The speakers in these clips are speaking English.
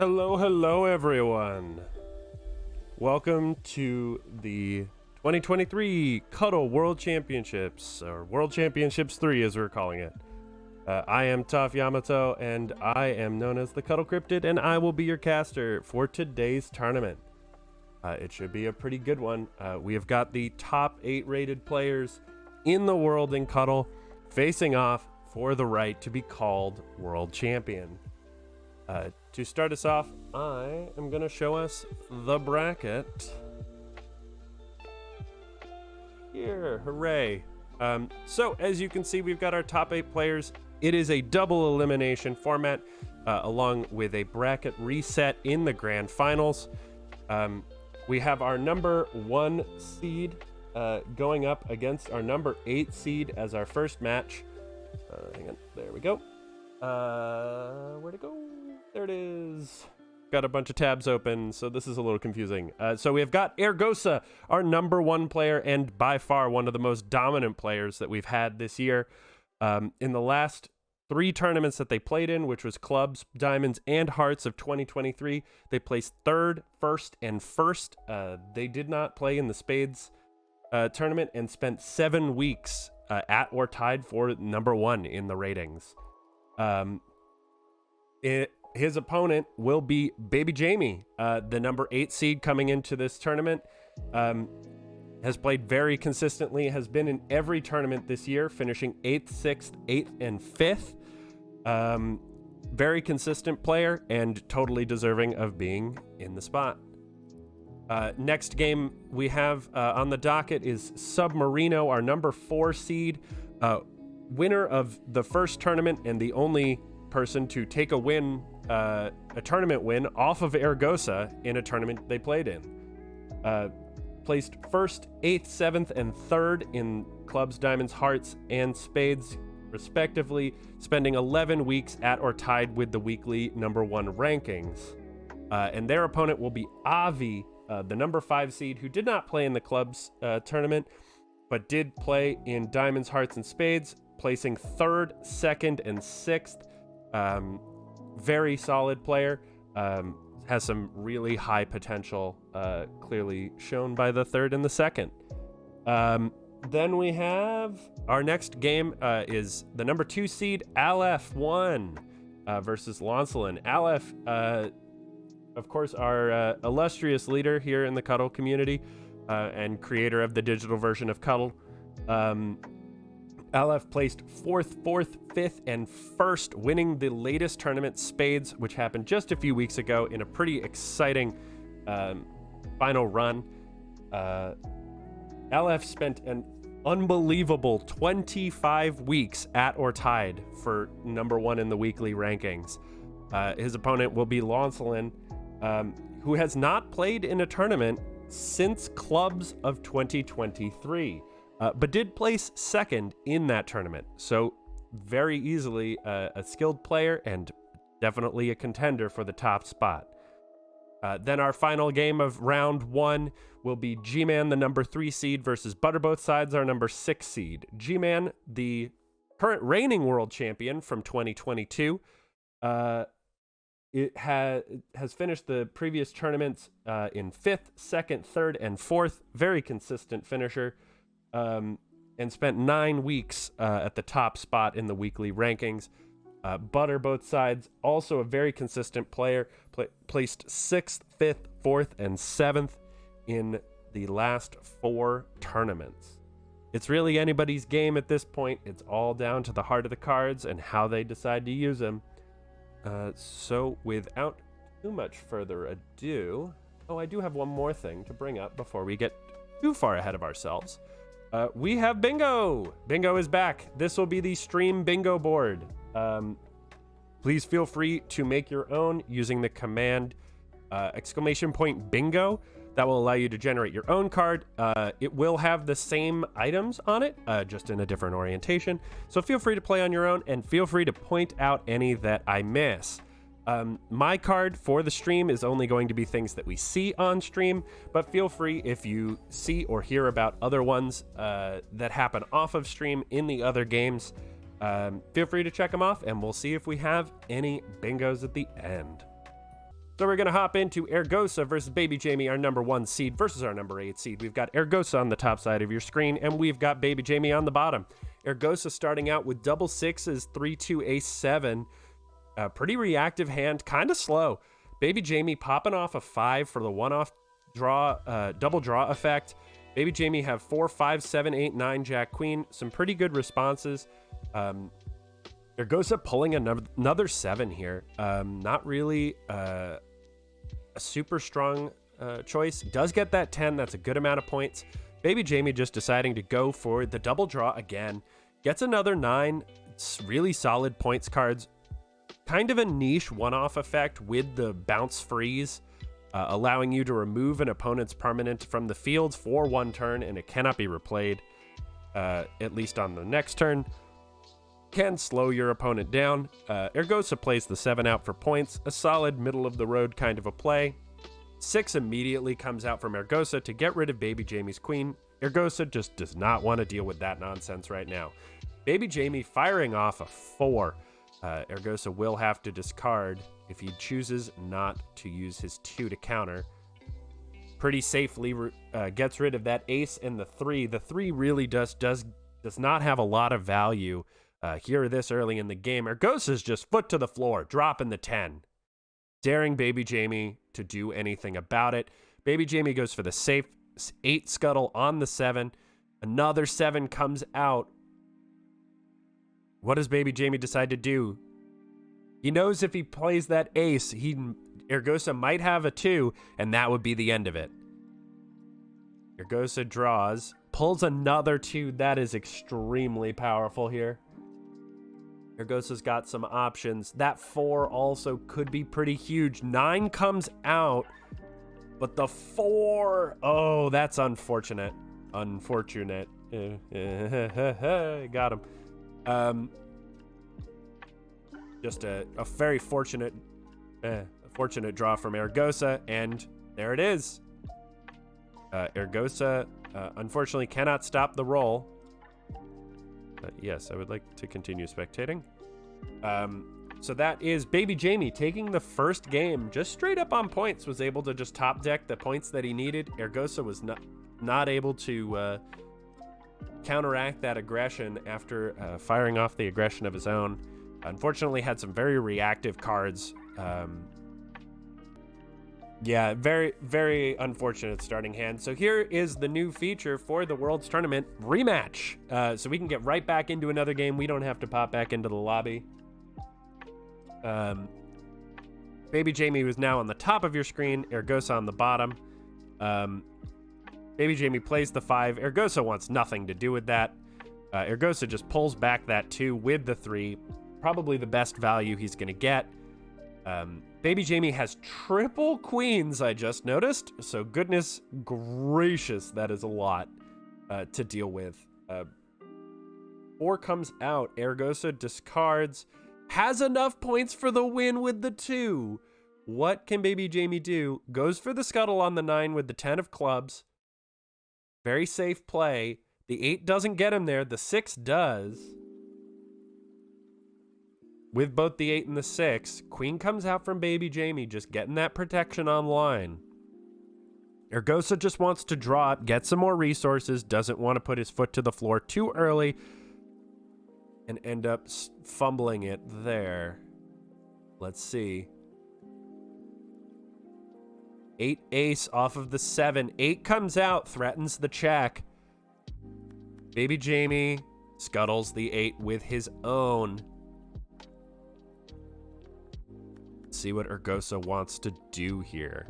Hello everyone. Welcome to the 2023 Cuttle World Championships, or World Championships 3 as we're calling it. I am Toph Yamato, and I am known as the Cuttle Cryptid, and I will be your caster for today's tournament. It should be a pretty good one. We have got the top 8 rated players in the world in Cuttle facing off for the right to be called World Champion. To start us off, I am going to show us the bracket. Here, hooray. So, as you can see, we've got our top 8 players. It is a double elimination format, along with a bracket reset in the grand finals. We have our number 1 seed going up against our number 8 seed as our first match. Hang on, there we go. Where'd it go? There it is. Got a bunch of tabs open, so this is a little confusing. So we have got Eorgosa, our number 1 player, and by far one of the most dominant players that we've had this year. In the last 3 tournaments that they played in, which was Clubs, Diamonds, and Hearts of 2023, they placed 3rd, 1st, and 1st. They did not play in the Spades tournament and spent 7 weeks at or tied for number 1 in the ratings. His opponent will be bbjme, the number 8 seed coming into this tournament. Has played very consistently, has been in every tournament this year, finishing 8th, 6th, 8th, and 5th. Very consistent player and totally deserving of being in the spot. Next game we have on the docket is Submarino, our number 4 seed, winner of the first tournament and the only person to take a tournament win off of Eorgosa in a tournament they played in. Placed 1st, 8th, 7th, and 3rd in Clubs, Diamonds, Hearts, and Spades, respectively, spending 11 weeks at or tied with the weekly number 1 rankings. And their opponent will be Avi, the number 5 seed, who did not play in the Clubs tournament, but did play in Diamonds, Hearts, and Spades, placing 3rd, 2nd, and 6th. Very solid player, has some really high potential, clearly shown by the 3rd and the 2nd. Then we have our next game is the number 2 seed Aleph 1 versus Launceleyn. Aleph, of course, our illustrious leader here in the Cuttle community and creator of the digital version of Cuttle. Aleph placed 4th, 5th, and 1st, winning the latest tournament, Spades, which happened just a few weeks ago in a pretty exciting final run. Aleph spent an unbelievable 25 weeks at or tied for number 1 in the weekly rankings. His opponent will be Launceleyn, who has not played in a tournament since Clubs of 2023. But did place 2nd in that tournament, so very easily a skilled player and definitely a contender for the top spot. Then our final game of round 1 will be G-Man, the number 3 seed, versus ButterBothSides, our number 6 seed. G-Man, the current reigning world champion from 2022, it has finished the previous tournaments in 5th, 2nd, 3rd, and 4th. Very consistent finisher. And spent 9 weeks at the top spot in the weekly rankings. ButterBothSides, also a very consistent player, placed 6th, 5th, 4th, and 7th in the last 4 tournaments. It's really anybody's game at this point. It's all down to the heart of the cards and how they decide to use them. So without too much further ado, I do have one more thing to bring up before we get too far ahead of ourselves. We have bingo. Bingo is back. This will be the stream bingo board. Please feel free to make your own using the command !bingo. That will allow you to generate your own card. It will have the same items on it, just in a different orientation. So feel free to play on your own and feel free to point out any that I miss. My card for the stream is only going to be things that we see on stream, but feel free if you see or hear about other ones that happen off of stream in the other games, feel free to check them off and we'll see if we have any bingos at the end. So we're going to hop into Eorgosa versus Baby Jamie, our number 1 seed versus our number 8 seed. We've got Eorgosa on the top side of your screen, and we've got Baby Jamie on the bottom. Eorgosa starting out with double sixes, 3-2, ace 7. A pretty reactive hand, kind of slow. Baby Jamie popping off a 5 for the one-off draw, double draw effect. Baby Jamie have 4, 5, 7, 8, 9, Jack, Queen. Some pretty good responses. Eorgosa pulling another 7 here. Not really a super strong choice. Does get that 10. That's a good amount of points. Baby Jamie just deciding to go for the double draw again. Gets another 9. It's really solid points cards. Kind of a niche one-off effect with the bounce freeze, allowing you to remove an opponent's permanent from the field for 1 turn, and it cannot be replayed, at least on the next turn. Can slow your opponent down. Eorgosa plays the 7 out for points, a solid middle-of-the-road kind of a play. 6 immediately comes out from Eorgosa to get rid of Baby Jamie's queen. Eorgosa just does not want to deal with that nonsense right now. Baby Jamie firing off a 4. Eorgosa will have to discard if he chooses not to use his 2 to counter. Pretty safely gets rid of that ace and the 3. The 3 really does not have a lot of value here this early in the game. Eorgosa's just foot to the floor, dropping the 10. Daring Baby Jamie to do anything about it. Baby Jamie goes for the safe 8 scuttle on the 7. Another 7 comes out. What does Baby Jamie decide to do? He knows if he plays that ace, Eorgosa might have a 2, and that would be the end of it. Eorgosa draws, pulls another 2. That is extremely powerful here. Eorgosa's got some options. That 4 also could be pretty huge. 9 comes out, but the 4, oh, that's unfortunate. Unfortunate. Got him. Just a very fortunate draw from Eorgosa, and there it is. Eorgosa unfortunately cannot stop the roll. Yes, I would like to continue spectating. So that is Baby Jamie taking the first game just straight up on points, was able to just top deck the points that he needed. Eorgosa was not able to counteract that aggression after firing off the aggression of his own. Unfortunately, had some very reactive cards. Yeah, very, very unfortunate starting hand. So here is the new feature for the World's Tournament rematch. So we can get right back into another game. We don't have to pop back into the lobby. Baby Jamie was now on the top of your screen. Eorgosa on the bottom. Baby Jamie plays the 5. Eorgosa wants nothing to do with that. Eorgosa just pulls back that 2 with the 3. Probably the best value he's going to get. Baby Jamie has triple queens, I just noticed. So goodness gracious, that is a lot to deal with. 4 comes out. Eorgosa discards. Has enough points for the win with the 2. What can Baby Jamie do? Goes for the scuttle on the 9 with the 10 of clubs. Very safe play. The 8 doesn't get him there. The 6 does. With both the 8 and the 6, queen comes out from Baby Jamie, just getting that protection online. Eorgosa just wants to draw up, get some more resources, doesn't want to put his foot to the floor too early, and end up fumbling it there. Let's see. 8 ace off of the 7. 8 comes out, threatens the check. Baby Jamie scuttles the 8 with his own. See what Eorgosa wants to do here.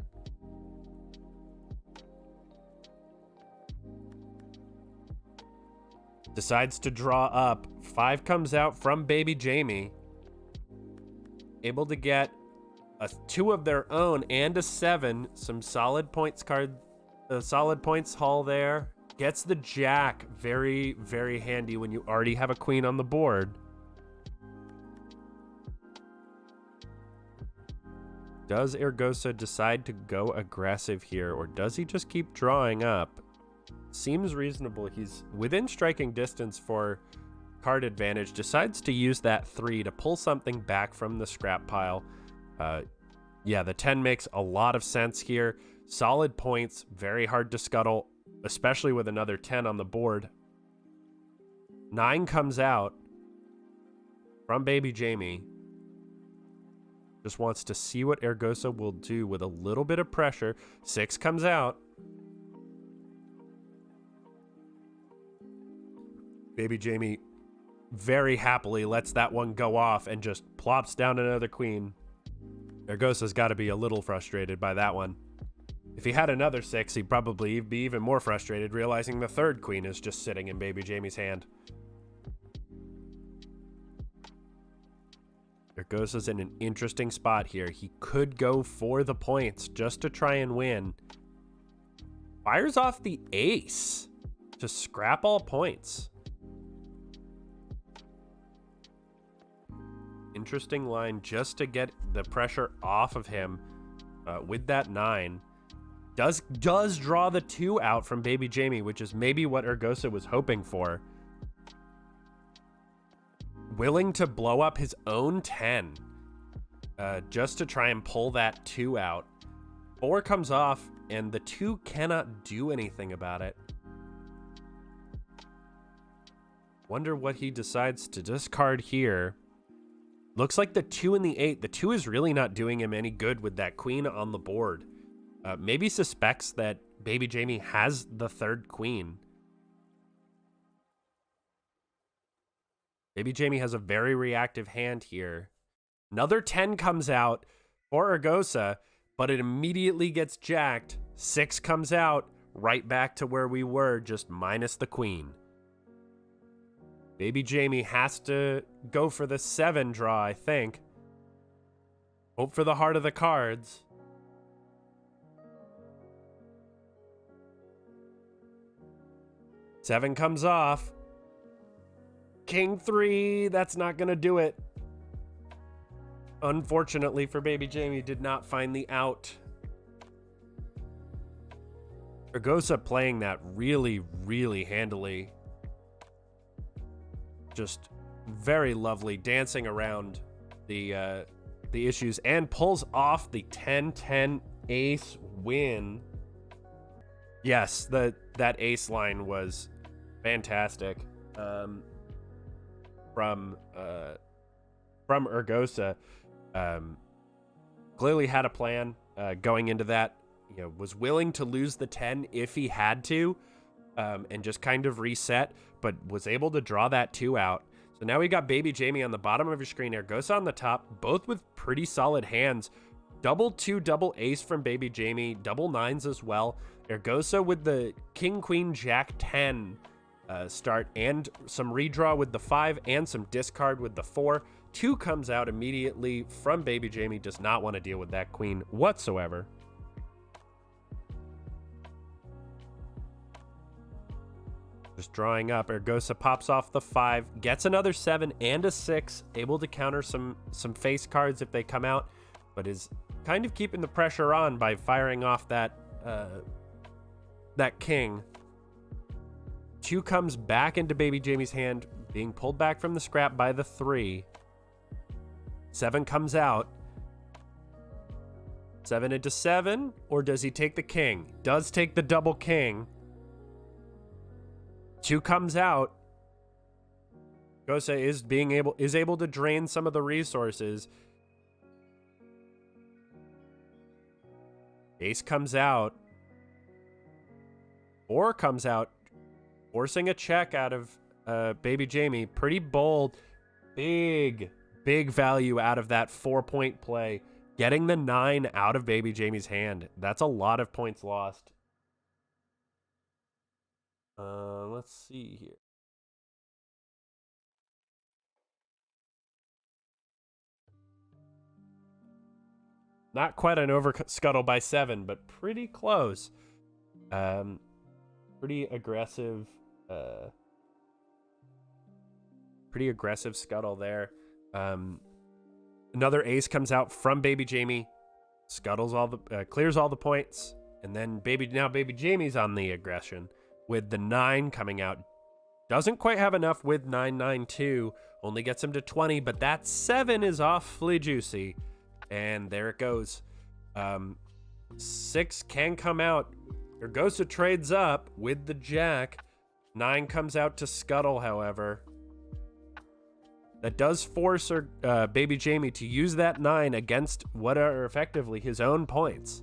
Decides to draw up. 5 comes out from Baby Jamie. Able to get a 2 of their own and a 7. Some solid points card. Solid points haul there. Gets the jack. Very, very handy when you already have a queen on the board. Does Eorgosa decide to go aggressive here, or does he just keep drawing up? Seems reasonable. He's within striking distance for card advantage. Decides to use that 3 to pull something back from the scrap pile. Yeah, the 10 makes a lot of sense here. Solid points, very hard to scuttle, especially with another 10 on the board. 9 comes out from bbjme. Just wants to see what Eorgosa will do with a little bit of pressure. 6 comes out. bbjme very happily lets that one go off and just plops down another queen. Eorgosa's got to be a little frustrated by that one. If he had another 6, he'd probably be even more frustrated, realizing the third queen is just sitting in bbjme's hand. Eorgosa's in an interesting spot here. He could go for the points just to try and win. Fires off the ace to scrap all points. Interesting line just to get the pressure off of him with that 9. Does draw the 2 out from bbjme, which is maybe what Eorgosa was hoping for. Willing to blow up his own 10 just to try and pull that 2 out. 4 comes off, and the 2 cannot do anything about it. Wonder what he decides to discard here. Looks like the 2 and the 8. The 2 is really not doing him any good with that queen on the board. Maybe suspects that bbjme has the third queen. bbjme has a very reactive hand here. Another 10 comes out for Eorgosa, but it immediately gets jacked. 6 comes out, right back to where we were, just minus the queen. bbjme has to go for the 7 draw, I think. Hope for the heart of the cards. Seven comes off. King 3, that's not going to do it. Unfortunately for bbjme, did not find the out. Eorgosa playing that really, really handily. Just very lovely, dancing around the issues, and pulls off the 10-10 ace win. Yes, that ace line was fantastic from Eorgosa. Clearly had a plan going into that. You know, was willing to lose the 10 if he had to, and just kind of reset, but was able to draw that 2 out. So now we got bbjme on the bottom of your screen, Eorgosa on the top, both with pretty solid hands. Double 2, double ace from bbjme, double 9s as well. Eorgosa with the king, queen, jack 10 start, and some redraw with the 5 and some discard with the 4. 2 comes out immediately from bbjme, does not want to deal with that queen whatsoever. Just drawing up, Eorgosa pops off the 5, gets another 7 and a 6, able to counter some face cards if they come out, but is kind of keeping the pressure on by firing off that king. 2 comes back into bbjme's hand, being pulled back from the scrap by the 3. 7 comes out. 7 into 7, or does he take the king? Does take the double king. 2 comes out. Eorgosa is able to drain some of the resources. Ace comes out. 4 comes out, forcing a check out of bbjme. Pretty bold. Big value out of that 4-point play. Getting the 9 out of bbjme's hand. That's a lot of points lost. Let's see here. Not quite an over scuttle by 7, but pretty close. Pretty aggressive scuttle there. Another ace comes out from bbjme, scuttles all the clears all the points, and then bbjme's on the aggression with the 9 coming out. Doesn't quite have enough with 9-9-2, only gets him to 20, but that 7 is awfully juicy. And there it goes. 6 can come out. Eorgosa trades up with the jack. 9 comes out to scuttle, however. That does force bbjme to use that 9 against what are effectively his own points,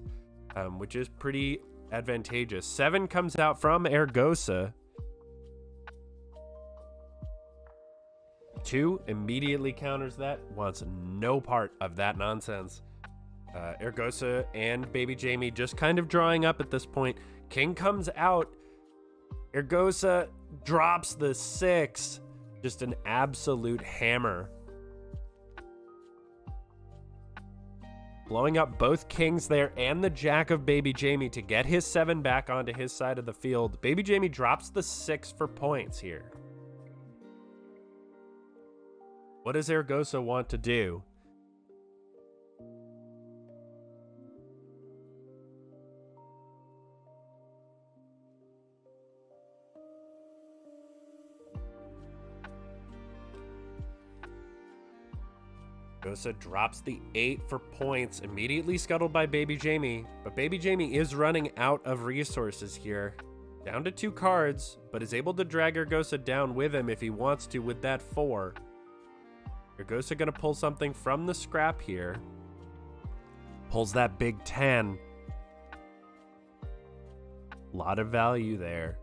which is pretty advantageous. 7 comes out from Eorgosa. 2 immediately counters that, wants no part of that nonsense. Eorgosa and bbjme just kind of drawing up at this point. King comes out. Eorgosa drops the 6. Just an absolute hammer. Blowing up both kings there and the jack of bbjme to get his 7 back onto his side of the field. bbjme drops the 6 for points here. What does Eorgosa want to do? Eorgosa drops the 8 for points, immediately scuttled by bbjme, but bbjme is running out of resources here. Down to 2 cards, but is able to drag Eorgosa down with him if he wants to with that 4. Eorgosa gonna pull something from the scrap here. Pulls that big 10. Lot of value there.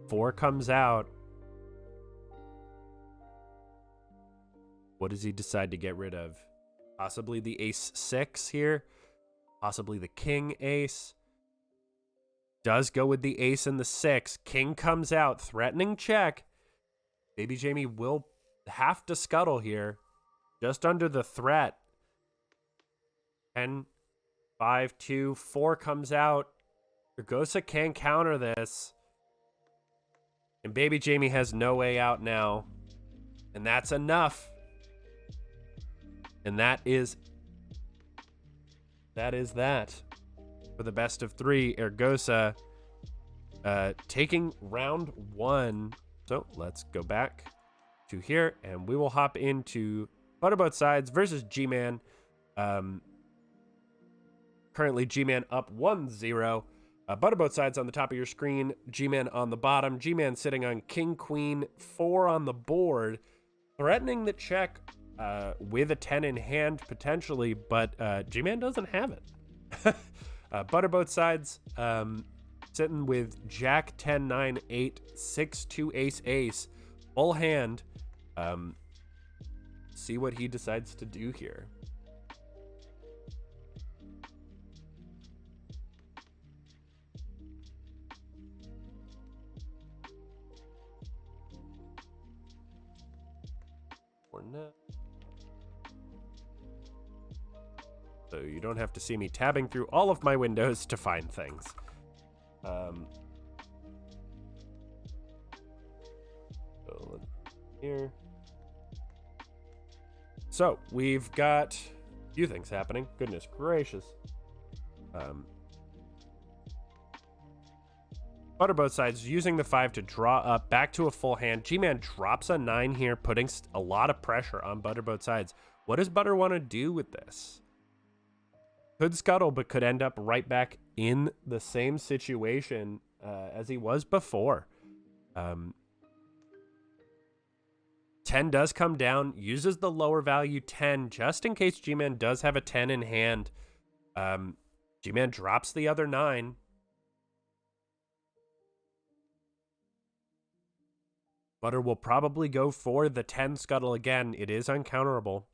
4 comes out. What does he decide to get rid of? Possibly the ace 6 here. Possibly the king ace. Does go with the ace and the 6. King comes out, threatening check. bbjme will have to scuttle here. Just under the threat. 10, 5, 2, 4 comes out. Eorgosa can counter this. And bbjme has no way out now. And that's enough. And that is that. For the best of 3, Eorgosa taking round 1. So let's go back to here, and we will hop into ButterBothSides versus G-Man. Currently, G-Man up 1-0. ButterBothSides on the top of your screen, G-Man on the bottom. G-Man sitting on King, Queen, 4 on the board, threatening the check with a 10 in hand, potentially, but G-Man doesn't have it. ButterBothSides sitting with Jack, 10, 9, 8, 6, 2, ace, ace. Full hand. See what he decides to do here. Or not. So you don't have to see me tabbing through all of my windows to find things. So let's here. So we've got a few things happening. Goodness gracious. ButterBothSides using the 5 to draw up back to a full hand. G-Man drops a 9 here, putting a lot of pressure on ButterBothSides. What does Butter want to do with this? Could scuttle, but could end up right back in the same situation as he was before. 10 does come down, uses the lower value 10 just in case G-Man does have a 10 in hand. G-Man drops the other 9. Butter will probably go for the 10 scuttle again. It is uncounterable.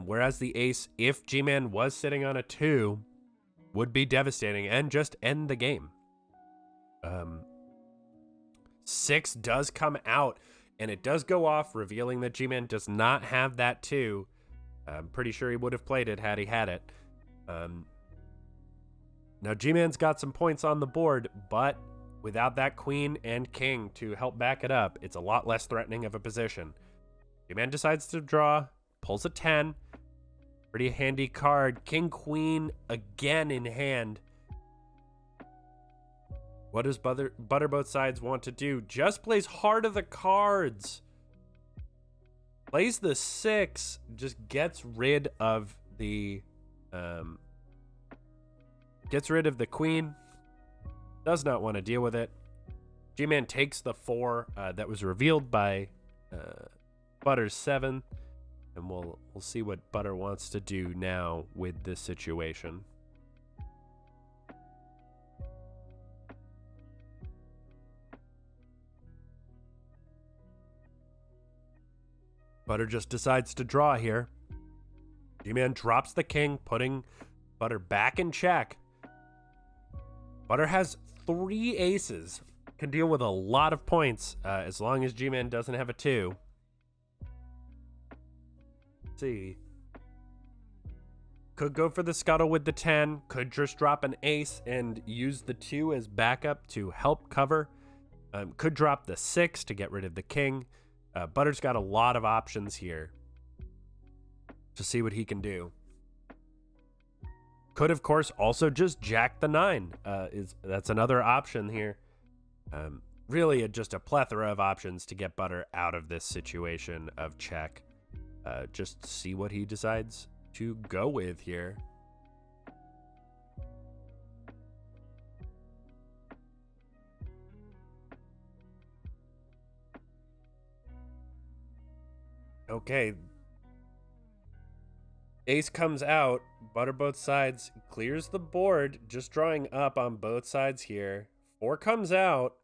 Whereas the ace, if G-Man was sitting on a 2, would be devastating and just end the game. 6 does come out, and it does go off, revealing that G-Man does not have that 2. I'm pretty sure he would have played it had he had it. Now, G-Man's got some points on the board, but without that queen and king to help back it up, it's a lot less threatening of a position. G-Man decides to draw, pulls a 10. Pretty handy card. King, queen, again in hand. What does ButterBothSides want to do? Just plays heart of the cards. Plays the 6, just gets rid of the queen. Does not want to deal with it. G-Man takes the 4 that was revealed by Butter's 7, and we'll see what Butter wants to do now with this situation. Butter just decides to draw here. G-Man drops the king, putting Butter back in check. Butter has 3 aces. Can deal with a lot of points as long as G-Man doesn't have a 2. Let's see. Could go for the scuttle with the 10. Could just drop an ace and use the 2 as backup to help cover. Could drop the 6 to get rid of the king. Butter's got a lot of options here to see what he can do. Could, of course, also just jack the 9. That's another option here. Really just a plethora of options to get Butter out of this situation of check. Just see what he decides to go with here. Okay. Ace comes out. Butter both sides. Clears the board. Just drawing up on both sides here. 4 comes out.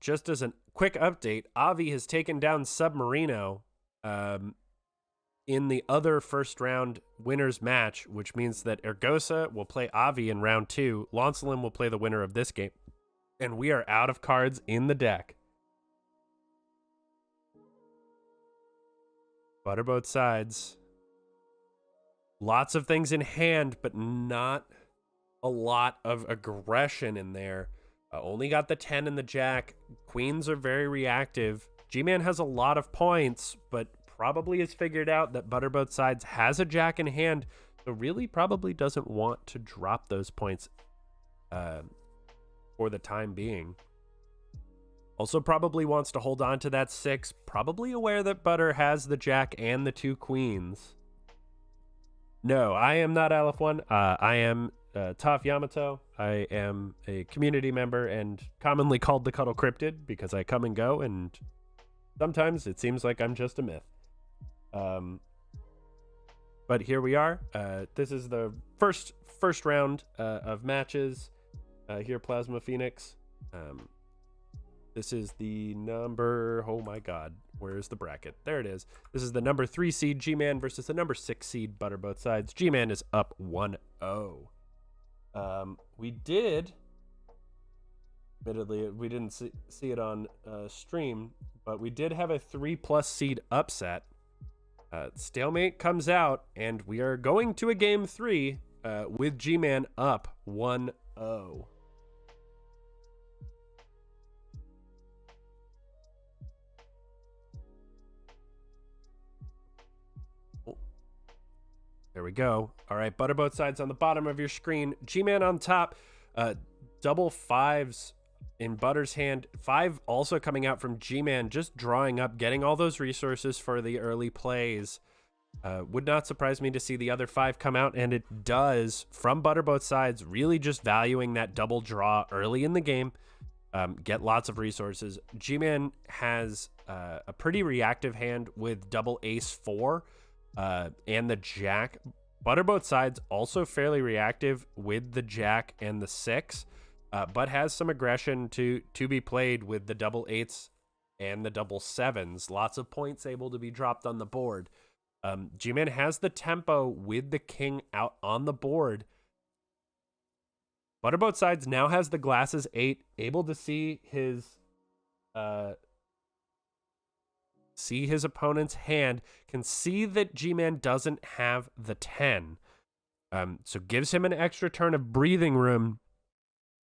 Just as a quick update, Avi has taken down Submarino in the other first round winners match, which means that Eorgosa will play Avi in round 2. Launceleyn will play the winner of this game. And we are out of cards in the deck. Butter both sides. Lots of things in hand, but not a lot of aggression in there. Only got the 10 and the jack. Queens are very reactive. G-Man has a lot of points, but probably has figured out that Butter both sides has a jack in hand, so really probably doesn't want to drop those points for the time being. Also probably wants to hold on to that 6, probably aware that Butter has the jack and the 2 queens. No, I am not Aleph One. I am Toph Yamato. I am a community member and commonly called the Cuttle Cryptid because I come and go, and sometimes it seems like I'm just a myth. But here we are. This is the first round of matches here, Plasma Phoenix. This is the number, oh my god, where is the bracket? There it is. This is the number 3 seed G-Man versus the number 6 seed Butter both sides. G-Man is up 1-0. We did, admittedly, we didn't see it on stream, but we did have a 3+ seed upset. Stalemate comes out, and we are going to a game 3 with G-Man up 1-0. There we go. All right, Butter both sides on the bottom of your screen. G-Man on top. Double 5s in Butter's hand. 5 also coming out from G-Man, just drawing up, getting all those resources for the early plays. Would not surprise me to see the other 5 come out, and it does from Butter both sides, really just valuing that double draw early in the game. Get lots of resources. G-Man has a pretty reactive hand with double ace 4. And the jack. Butter both sides also fairly reactive with the jack and the 6, but has some aggression to be played with the double 8s and the double 7s. Lots of points able to be dropped on the board. G-Man has the tempo with the king out on the board. Butter both sides now has the glasses 8, able to see his opponent's hand, can see that G-Man doesn't have the 10. So gives him an extra turn of breathing room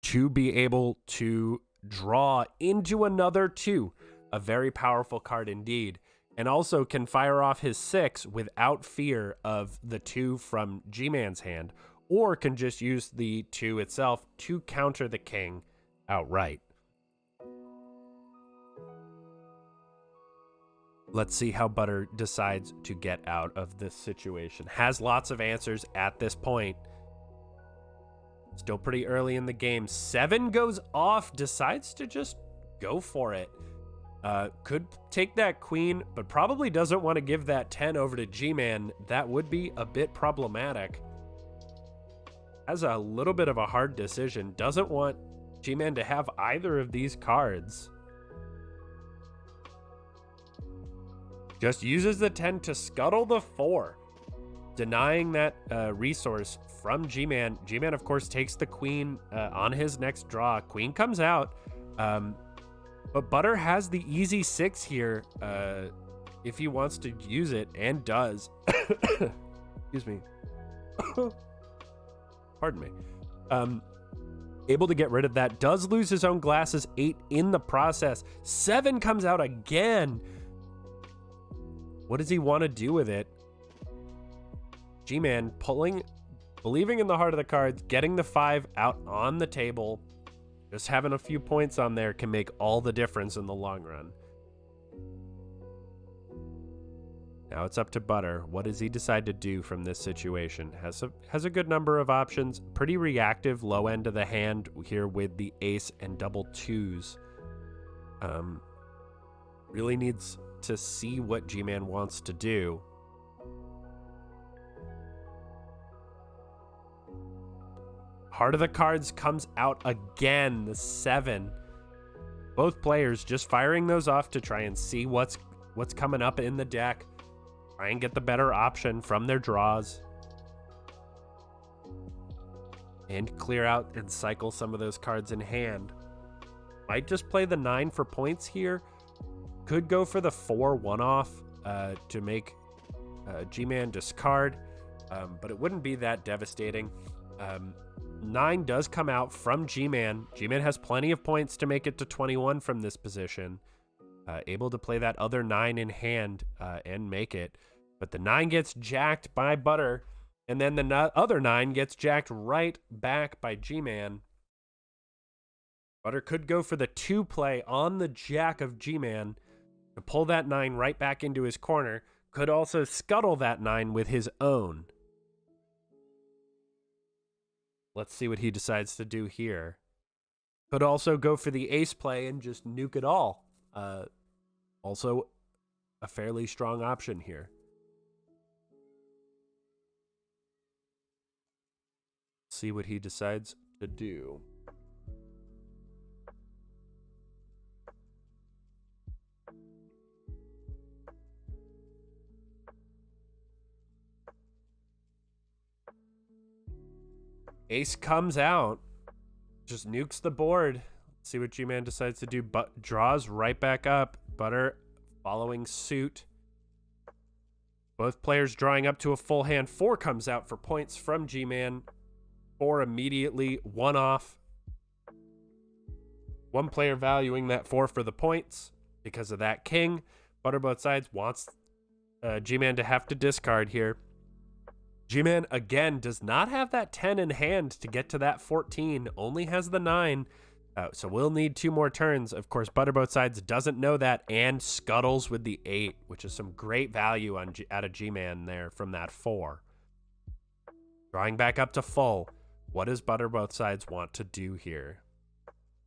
to be able to draw into another 2. A very powerful card indeed. And also can fire off his 6 without fear of the 2 from G-Man's hand, or can just use the 2 itself to counter the king outright. Let's see how Butter decides to get out of this situation. Has lots of answers at this point. Still pretty early in the game. 7 goes off, decides to just go for it. Could take that queen, but probably doesn't want to give that 10 over to G-Man. That would be a bit problematic. Has a little bit of a hard decision. Doesn't want G-Man to have either of these cards. Just uses the 10 to scuttle the 4, denying that resource from G-Man. G-Man, of course, takes the queen on his next draw. Queen comes out, but Butter has the easy 6 here if he wants to use it, and does. Excuse me. Pardon me. Able to get rid of that. Does lose his own glasses. 8 in the process. 7 comes out again. What does he want to do with it? G-Man believing in the heart of the cards, getting the 5 out on the table. Just having a few points on there can make all the difference in the long run. Now it's up to Butter. What does he decide to do from this situation? Has a good number of options. Pretty reactive, low end of the hand here with the ace and double 2s. Really needs to see what G-Man wants to do. Heart of the cards comes out again, the 7. Both players just firing those off to try and see what's coming up in the deck. Try and get the better option from their draws. And clear out and cycle some of those cards in hand. Might just play the 9 for points here. Could go for the 4 one-off to make G-Man discard, but it wouldn't be that devastating. 9 does come out from G-Man. G-Man has plenty of points to make it to 21 from this position. Able to play that other 9 in hand and make it. But the 9 gets jacked by Butter, and then the other 9 gets jacked right back by G-Man. Butter could go for the 2 play on the jack of G-Man to pull that 9 right back into his corner. Could also scuttle that 9 with his own. Let's see what he decides to do here. Could also go for the ace play and just nuke it all. Also a fairly strong option here. See what he decides to do. Ace comes out, just nukes the board. Let's see what G-Man decides to do, but draws right back up. Butter following suit. Both players drawing up to a full hand. 4 comes out for points from G-Man. 4 immediately, 1 off. One player valuing that 4 for the points because of that king. ButterBothSides wants G-Man to have to discard here. G-Man, again, does not have that 10 in hand to get to that 14. Only has the 9. So we'll need 2 more turns. Of course, ButterBothSides doesn't know that and scuttles with the 8, which is some great value out of G-Man there from that 4. Drawing back up to full. What does ButterBothSides want to do here?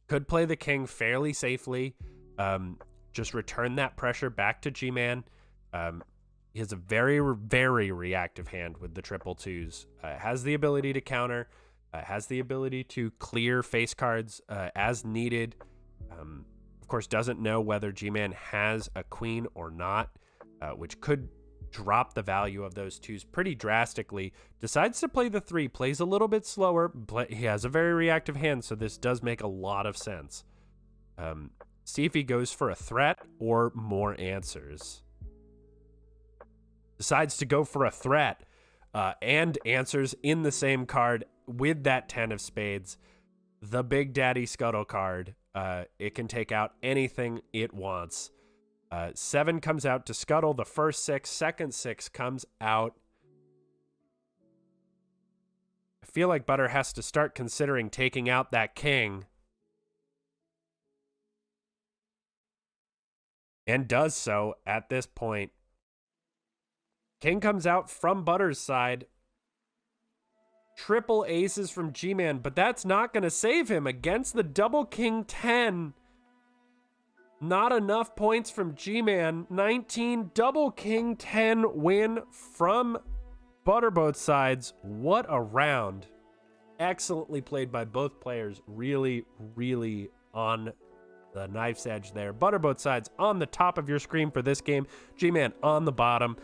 Could play the king fairly safely. Just return that pressure back to G-Man. He has a very, very reactive hand with the triple 2s. Has the ability to counter. Has the ability to clear face cards as needed. Of course, doesn't know whether G-Man has a queen or not, which could drop the value of those 2s pretty drastically. Decides to play the 3, plays a little bit slower. He has a very reactive hand, so this does make a lot of sense. See if he goes for a threat or more answers. Decides to go for a threat and answers in the same card with that 10 of spades. The Big Daddy Scuttle card. It can take out anything it wants. 7 comes out to scuttle the first 6. Second 6 comes out. I feel like Butter has to start considering taking out that king. and does so at this point. King comes out from Butter's side. Triple aces from G-Man, but that's not going to save him against the double king 10. Not enough points from G-Man. 19, double king 10 win from ButterBothSides. What a round. Excellently played by both players. Really, really on the knife's edge there. ButterBothSides on the top of your screen for this game. G-Man on the bottom.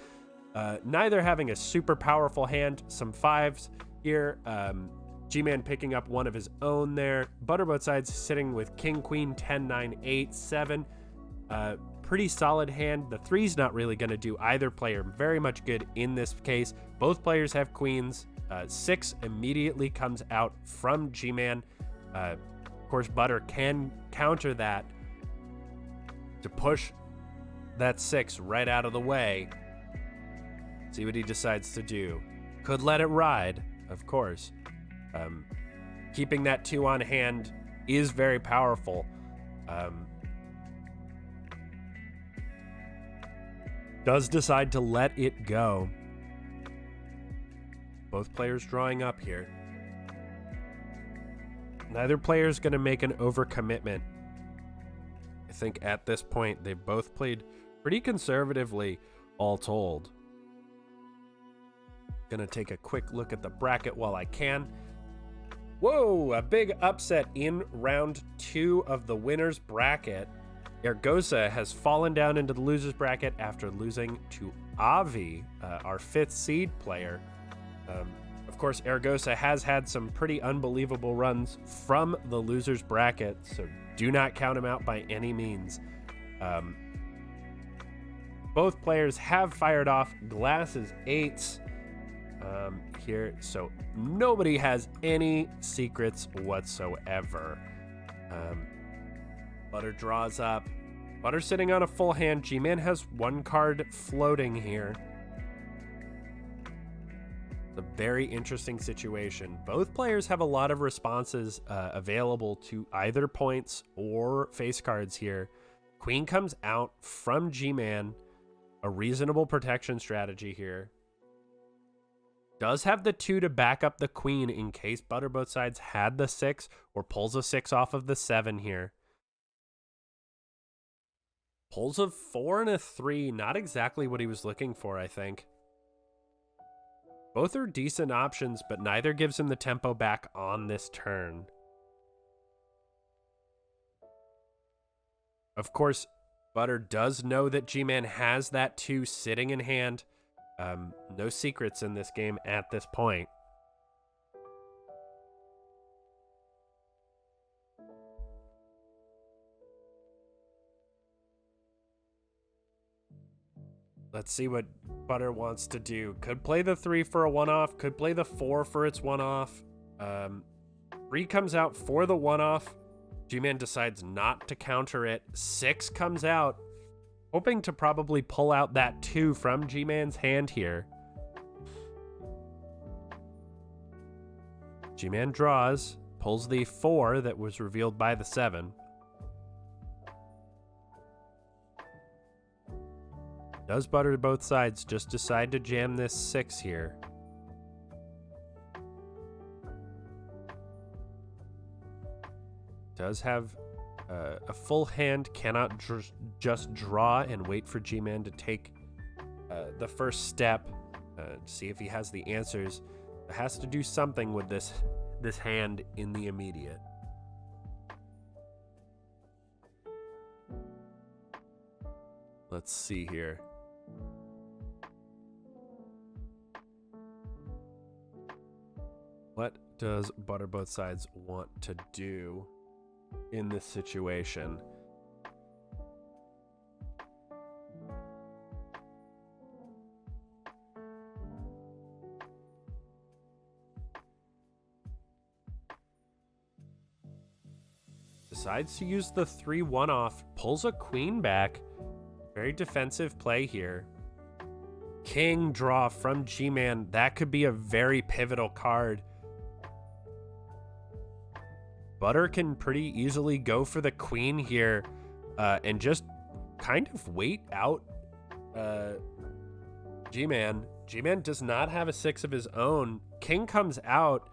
Neither having a super powerful hand. Some fives here. G-Man picking up one of his own there. ButterBothSides sitting with king, queen, 10, 9, 8, 7. Pretty solid hand. The three's not really going to do either player very much good in this case. Both players have queens. 6 immediately comes out from G-Man. Of course, Butter can counter that to push that 6 right out of the way. See what he decides to do. Could let it ride, of course. Keeping that 2 on hand is very powerful. Does decide to let it go. Both players drawing up here. Neither player is going to make an overcommitment. I think at this point they both played pretty conservatively, all told. Gonna take a quick look at the bracket while I can. Whoa, a big upset in round 2 of the winner's bracket. Eorgosa has fallen down into the loser's bracket after losing to Avi, our 5th seed player. Of course, Eorgosa has had some pretty unbelievable runs from the loser's bracket, so do not count him out by any means. Both players have fired off glasses 8s here, so nobody has any secrets whatsoever. Butter draws up. Butter sitting on a full hand. G-Man has 1 card floating here. A very interesting situation. Both players have a lot of responses available to either points or face cards here. Queen comes out from G-Man. A reasonable protection strategy here. Does have the 2 to back up the queen in case ButterBothSides had the 6 or pulls a 6 off of the 7 here. Pulls a 4 and a 3. Not exactly what he was looking for, I think. Both are decent options, but neither gives him the tempo back on this turn. Of course, Butter does know that G-Man has that 2 sitting in hand. No secrets in this game at this point. Let's see what Butter wants to do. Could play the 3 for a 1-off. Could play the 4 for its 1-off. 3 comes out for the 1-off. G-Man decides not to counter it. 6 comes out, hoping to probably pull out that 2 from G-Man's hand here. G-Man draws, pulls the 4 that was revealed by the 7. Does ButterBothSides just decide to jam this 6 here? Does have a full hand, cannot just draw and wait for G-Man to take the first step, see if he has the answers. Has to do something with this hand in the immediate. Let's see here. What does ButterBothSides want to do in this situation? Decides to use the 3 1-off, pulls a queen back. Very defensive play here. King draw from G-Man. That could be a very pivotal card. Butter can pretty easily go for the queen here and just kind of wait out G-Man. G-Man does not have a 6 of his own. King comes out,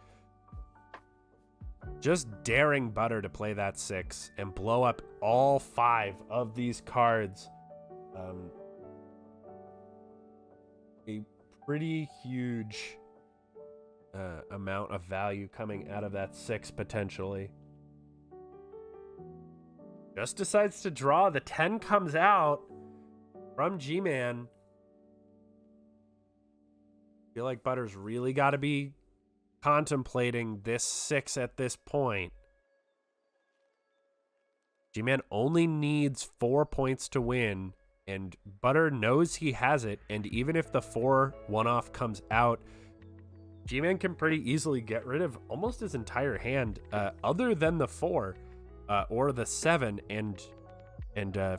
just daring Butter to play that 6 and blow up all 5 of these cards. A pretty huge amount of value coming out of that 6 potentially. Just decides to draw. The 10 comes out from G-Man. Feel like Butter's really got to be contemplating this 6 at this point. G-Man only needs 4 points to win, and Butter knows he has it, and even if the 4 one-off comes out, G-Man can pretty easily get rid of almost his entire hand, other than the 4 or the 7, and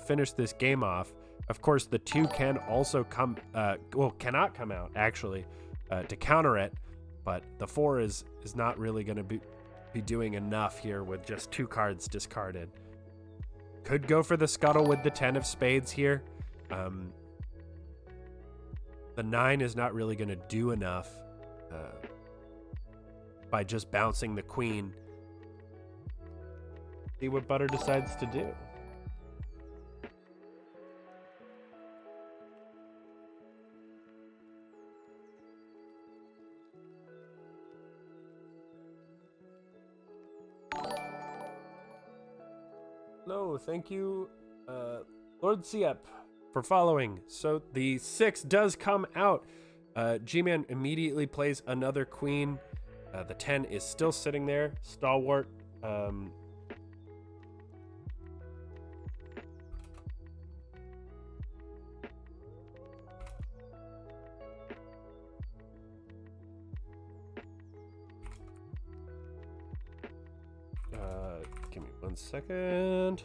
finish this game off. Of course, the 2 can also cannot come out, actually, to counter it, but the 4 is not really going to be doing enough here with just 2 cards discarded. Could go for the scuttle with the 10 of spades here. The 9 is not really going to do enough by just bouncing the queen. See what Butter decides to do. Hello, thank you, Lord Siep, for following. So the 6 does come out. G-Man immediately plays another queen. The 10 is still sitting there, stalwart. Give me 1 second.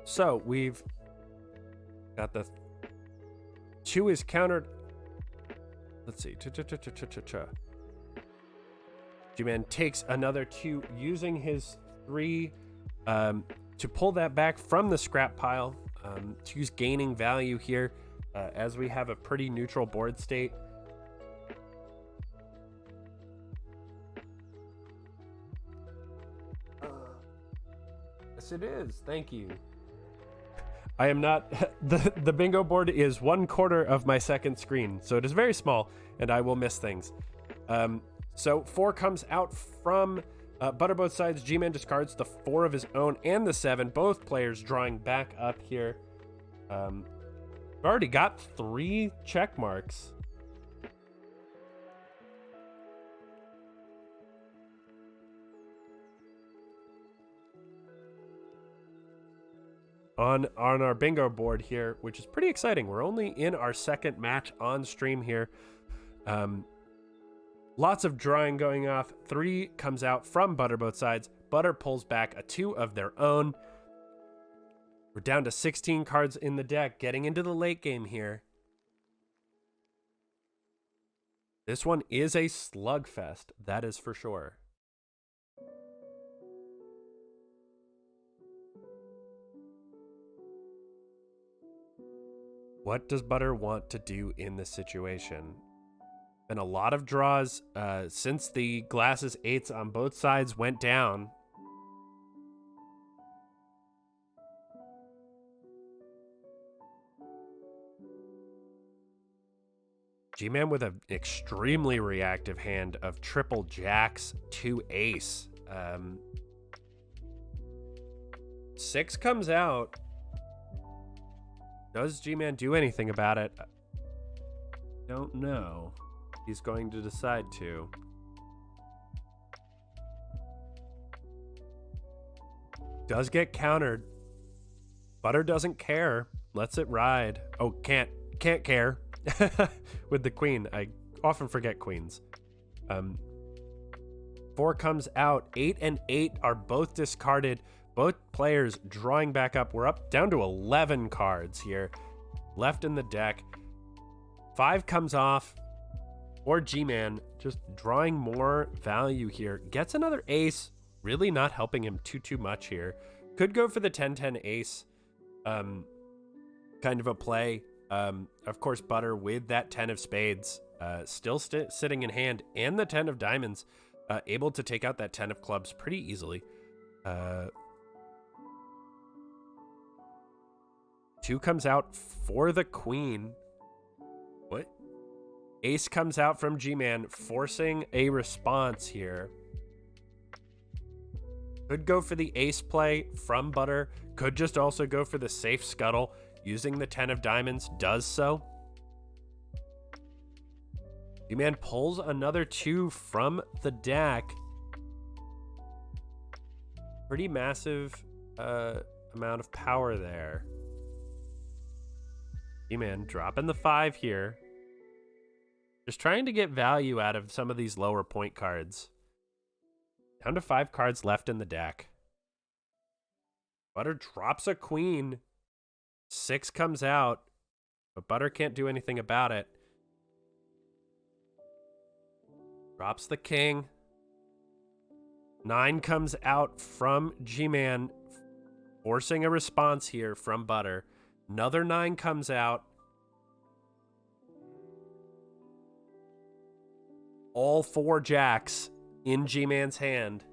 So we've got the 2 is countered. Let's see. G-Man takes another 2 using his 3 to pull that back from the scrap pile, to use gaining value here, as we have a pretty neutral board state. Yes, it is. Thank you. I am not... The bingo board is 1/4 of my second screen, so it is very small, and I will miss things. So 4 comes out from ButterBothSides. G-Man discards the 4 of his own and the 7. Both players drawing back up here. We've already got 3 check marks. On our bingo board here, which is pretty exciting. We're only in our second match on stream here. Lots of drawing going off. 3 comes out from ButterBothSides. Butter pulls back a 2 of their own. We're down to 16 cards in the deck, getting into the late game here. This one is a slugfest, that is for sure. What does Butter want to do in this situation? Been a lot of draws since the glasses 8s on both sides went down. G-Man with an extremely reactive hand of triple jacks to ace. 6 comes out. Does G-Man do anything about it? Don't know. He's going to decide to. Does get countered. Butter doesn't care. Lets it ride. Oh, can't care. With the queen. I often forget queens. 4 comes out. 8 and 8 are both discarded. Both players drawing back up. We're up down to 11 cards here left in the deck. 5 comes off, or G-Man just drawing more value here. Gets another ace, really not helping him too much here. Could go for the 10-10 ace, kind of a play. Of course, Butter with that 10 of spades, still sitting in hand, and the 10 of diamonds, able to take out that 10 of clubs pretty easily. 2 comes out for the queen. What? Ace comes out from G-Man, forcing a response here. Could go for the ace play from Butter. Could just also go for the safe scuttle. Using the 10 of diamonds, does so. G-Man pulls another 2 from the deck. Pretty massive amount of power there. G-Man dropping the 5 here. Just trying to get value out of some of these lower point cards. Down to 5 cards left in the deck. Butter drops a queen. 6 comes out, but Butter can't do anything about it. Drops the king. 9 comes out from G-Man, forcing a response here from Butter. Another 9 comes out. All 4 jacks in G-Man's hand.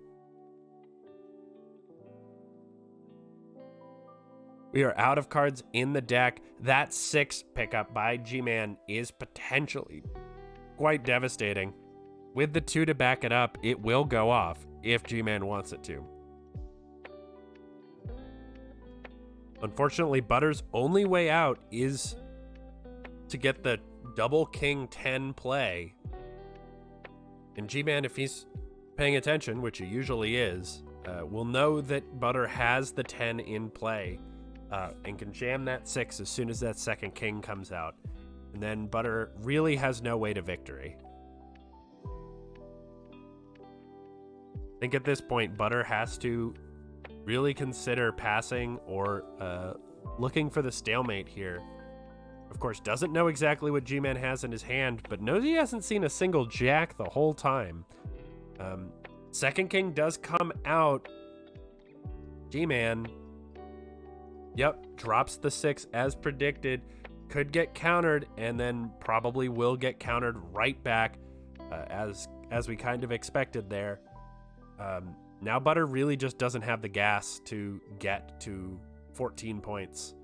We are out of cards in the deck. That 6 pickup by G-Man is potentially quite devastating. With the 2 to back it up, it will go off if G-Man wants it to. Unfortunately, Butter's only way out is to get the double king 10 play. And G-Man, if he's paying attention, which he usually is, will know that Butter has the 10 in play. And can jam that 6 as soon as that second king comes out. And then Butter really has no way to victory. I think at this point, Butter has to really consider passing or looking for the stalemate here. Of course, doesn't know exactly what G-Man has in his hand, but knows he hasn't seen a single jack the whole time. Second king does come out. G-Man, yep, drops the 6 as predicted. Could get countered, and then probably will get countered right back, as we kind of expected there. Now Butter really just doesn't have the gas to get to 14 points.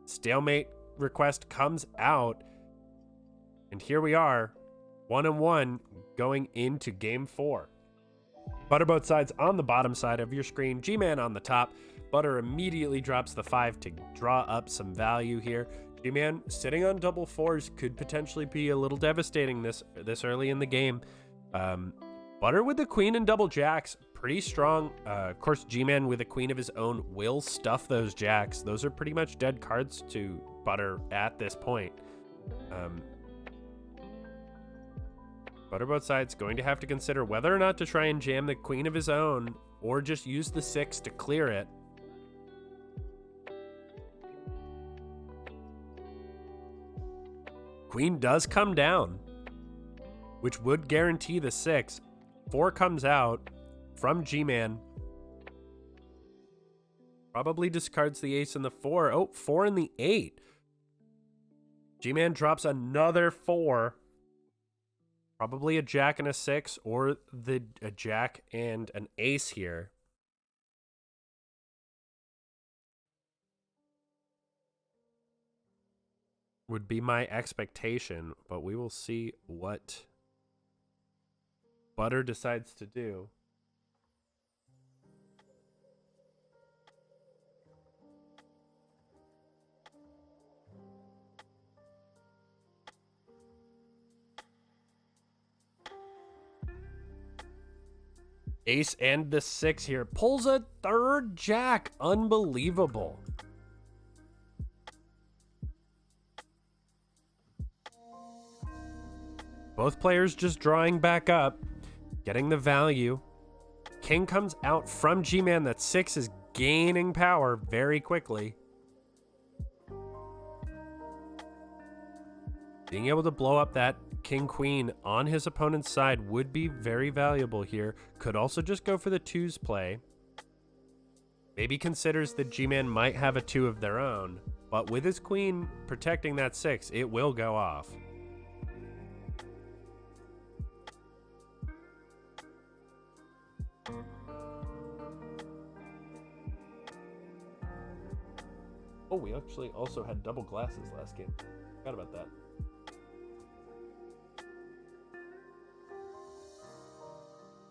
Stalemate request comes out, and here we are, 1-1 going into game 4. ButterBothSides on the bottom side of your screen, G-Man on the top. Butter immediately drops the 5 to draw up some value here. G-Man sitting on double 4s could potentially be a little devastating this early in the game. Butter with the queen and double jacks, pretty strong. Of course, G-Man with a queen of his own will stuff those jacks. Those are pretty much dead cards to Butter at this point. ButterBothSides going to have to consider whether or not to try and jam the queen of his own or just use the 6 to clear it. Queen does come down, which would guarantee the 6. 4 comes out from G-Man. Probably discards the ace and the 4. Oh, 4 and the 8. G-Man drops another 4. Probably a jack and a 6, or a jack and an ace here. Would be my expectation, but we will see what Butter decides to do. Ace and the 6 here. Pulls a 3rd jack. Unbelievable. Both players just drawing back up, getting the value. King comes out from G-Man. That 6 is gaining power very quickly. Being able to blow up that king-queen on his opponent's side would be very valuable here. Could also just go for the 2s play. Maybe considers that G-Man might have a 2 of their own, but with his queen protecting that 6, it will go off. Oh, we actually also had double glasses last game. Forgot about that.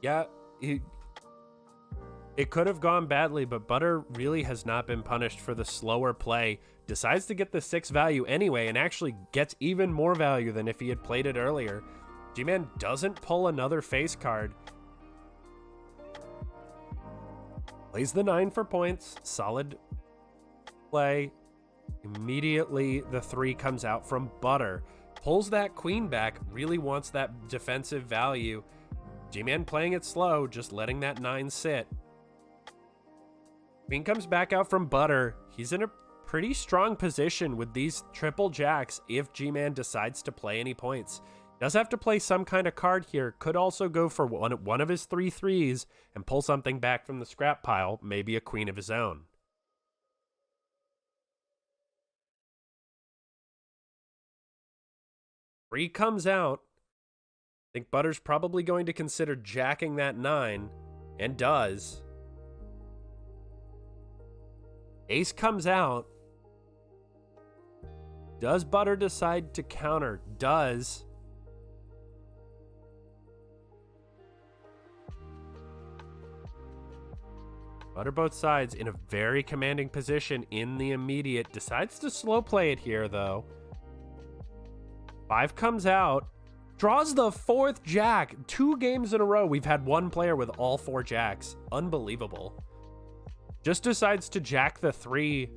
Yeah, it could have gone badly, but Butter really has not been punished for the slower play. Decides to get the 6 value anyway, and actually gets even more value than if he had played it earlier. G-Man doesn't pull another face card. Plays the 9 for points. Solid play. Immediately, the 3 comes out from Butter. Pulls that queen back. Really wants that defensive value. G-Man playing it slow, just letting that 9 sit. Queen comes back out from Butter. He's in a pretty strong position with these triple jacks if G-Man decides to play any points. Does have to play some kind of card here. Could also go for one of his 3 3s and pull something back from the scrap pile, maybe a queen of his own. Three comes out. I think Butter's probably going to consider jacking that 9, and does. Ace comes out. Does Butter decide to counter? Does. ButterBothSides in a very commanding position in the immediate. Decides to slow play it here, though. 5 comes out. Draws the 4th jack. 2 games in a row, we've had one player with all 4 jacks. Unbelievable. Just decides to jack the 3.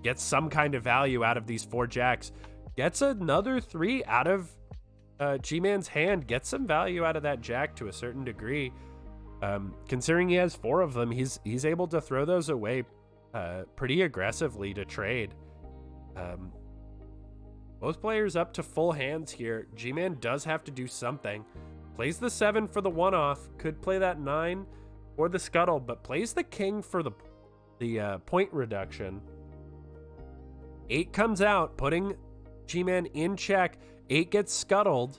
Gets some kind of value out of these 4 jacks. Gets another 3 out of G-Man's hand. Gets some value out of that jack to a certain degree. Considering he has 4 of them, he's able to throw those away pretty aggressively to trade. Both players up to full hands here. G-Man does have to do something. Plays the 7 for the 1-off. Could play that 9 or the scuttle, but plays the king for the point reduction. 8 comes out, putting G-Man in check. 8 gets scuttled.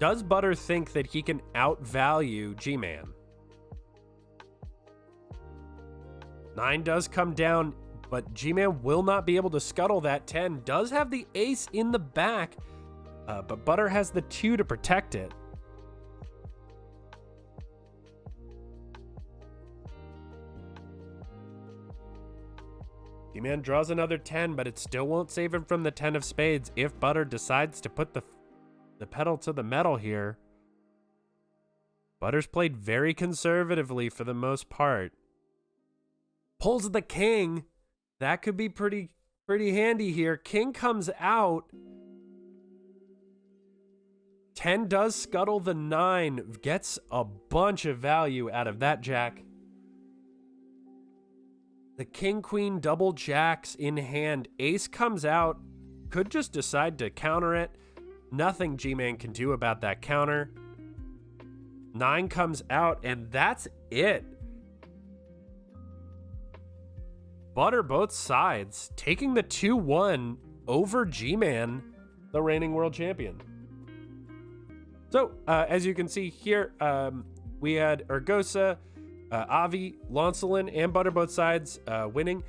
Does Butter think that he can outvalue G-Man? 9 does come down, but G-Man will not be able to scuttle that 10. Does have the ace in the back, but Butter has the 2 to protect it. G-Man draws another 10, but it still won't save him from the 10 of spades if Butter decides to put the pedal to the metal here. Butter's played very conservatively for the most part. Pulls the king. That could be pretty handy here. King comes out. 10 does scuttle the 9. Gets a bunch of value out of that jack. The king, queen, double jacks in hand. Ace comes out. Could just decide to counter it. Nothing G-Man can do about that counter. 9 comes out, and that's it. ButterBothSides taking the 2-1 over G-Man, the reigning world champion. So, as you can see here, we had Eorgosa, Avi, launceleyn, and ButterBothSides winning.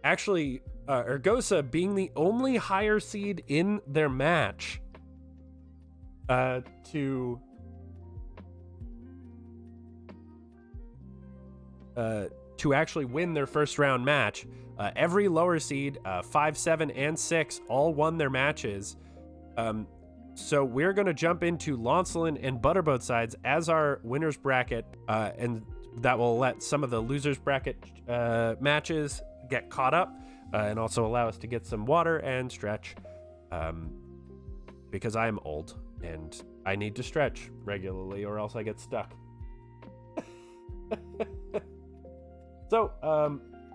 Actually, Eorgosa being the only higher seed in their match to actually win their first round match. Every lower seed, 5, 7, and 6, all won their matches. So we're going to jump into launceleyn and ButterBothSides as our winners bracket, and that will let some of the losers bracket matches get caught up, and also allow us to get some water and stretch, because I am old and I need to stretch regularly or else I get stuck. So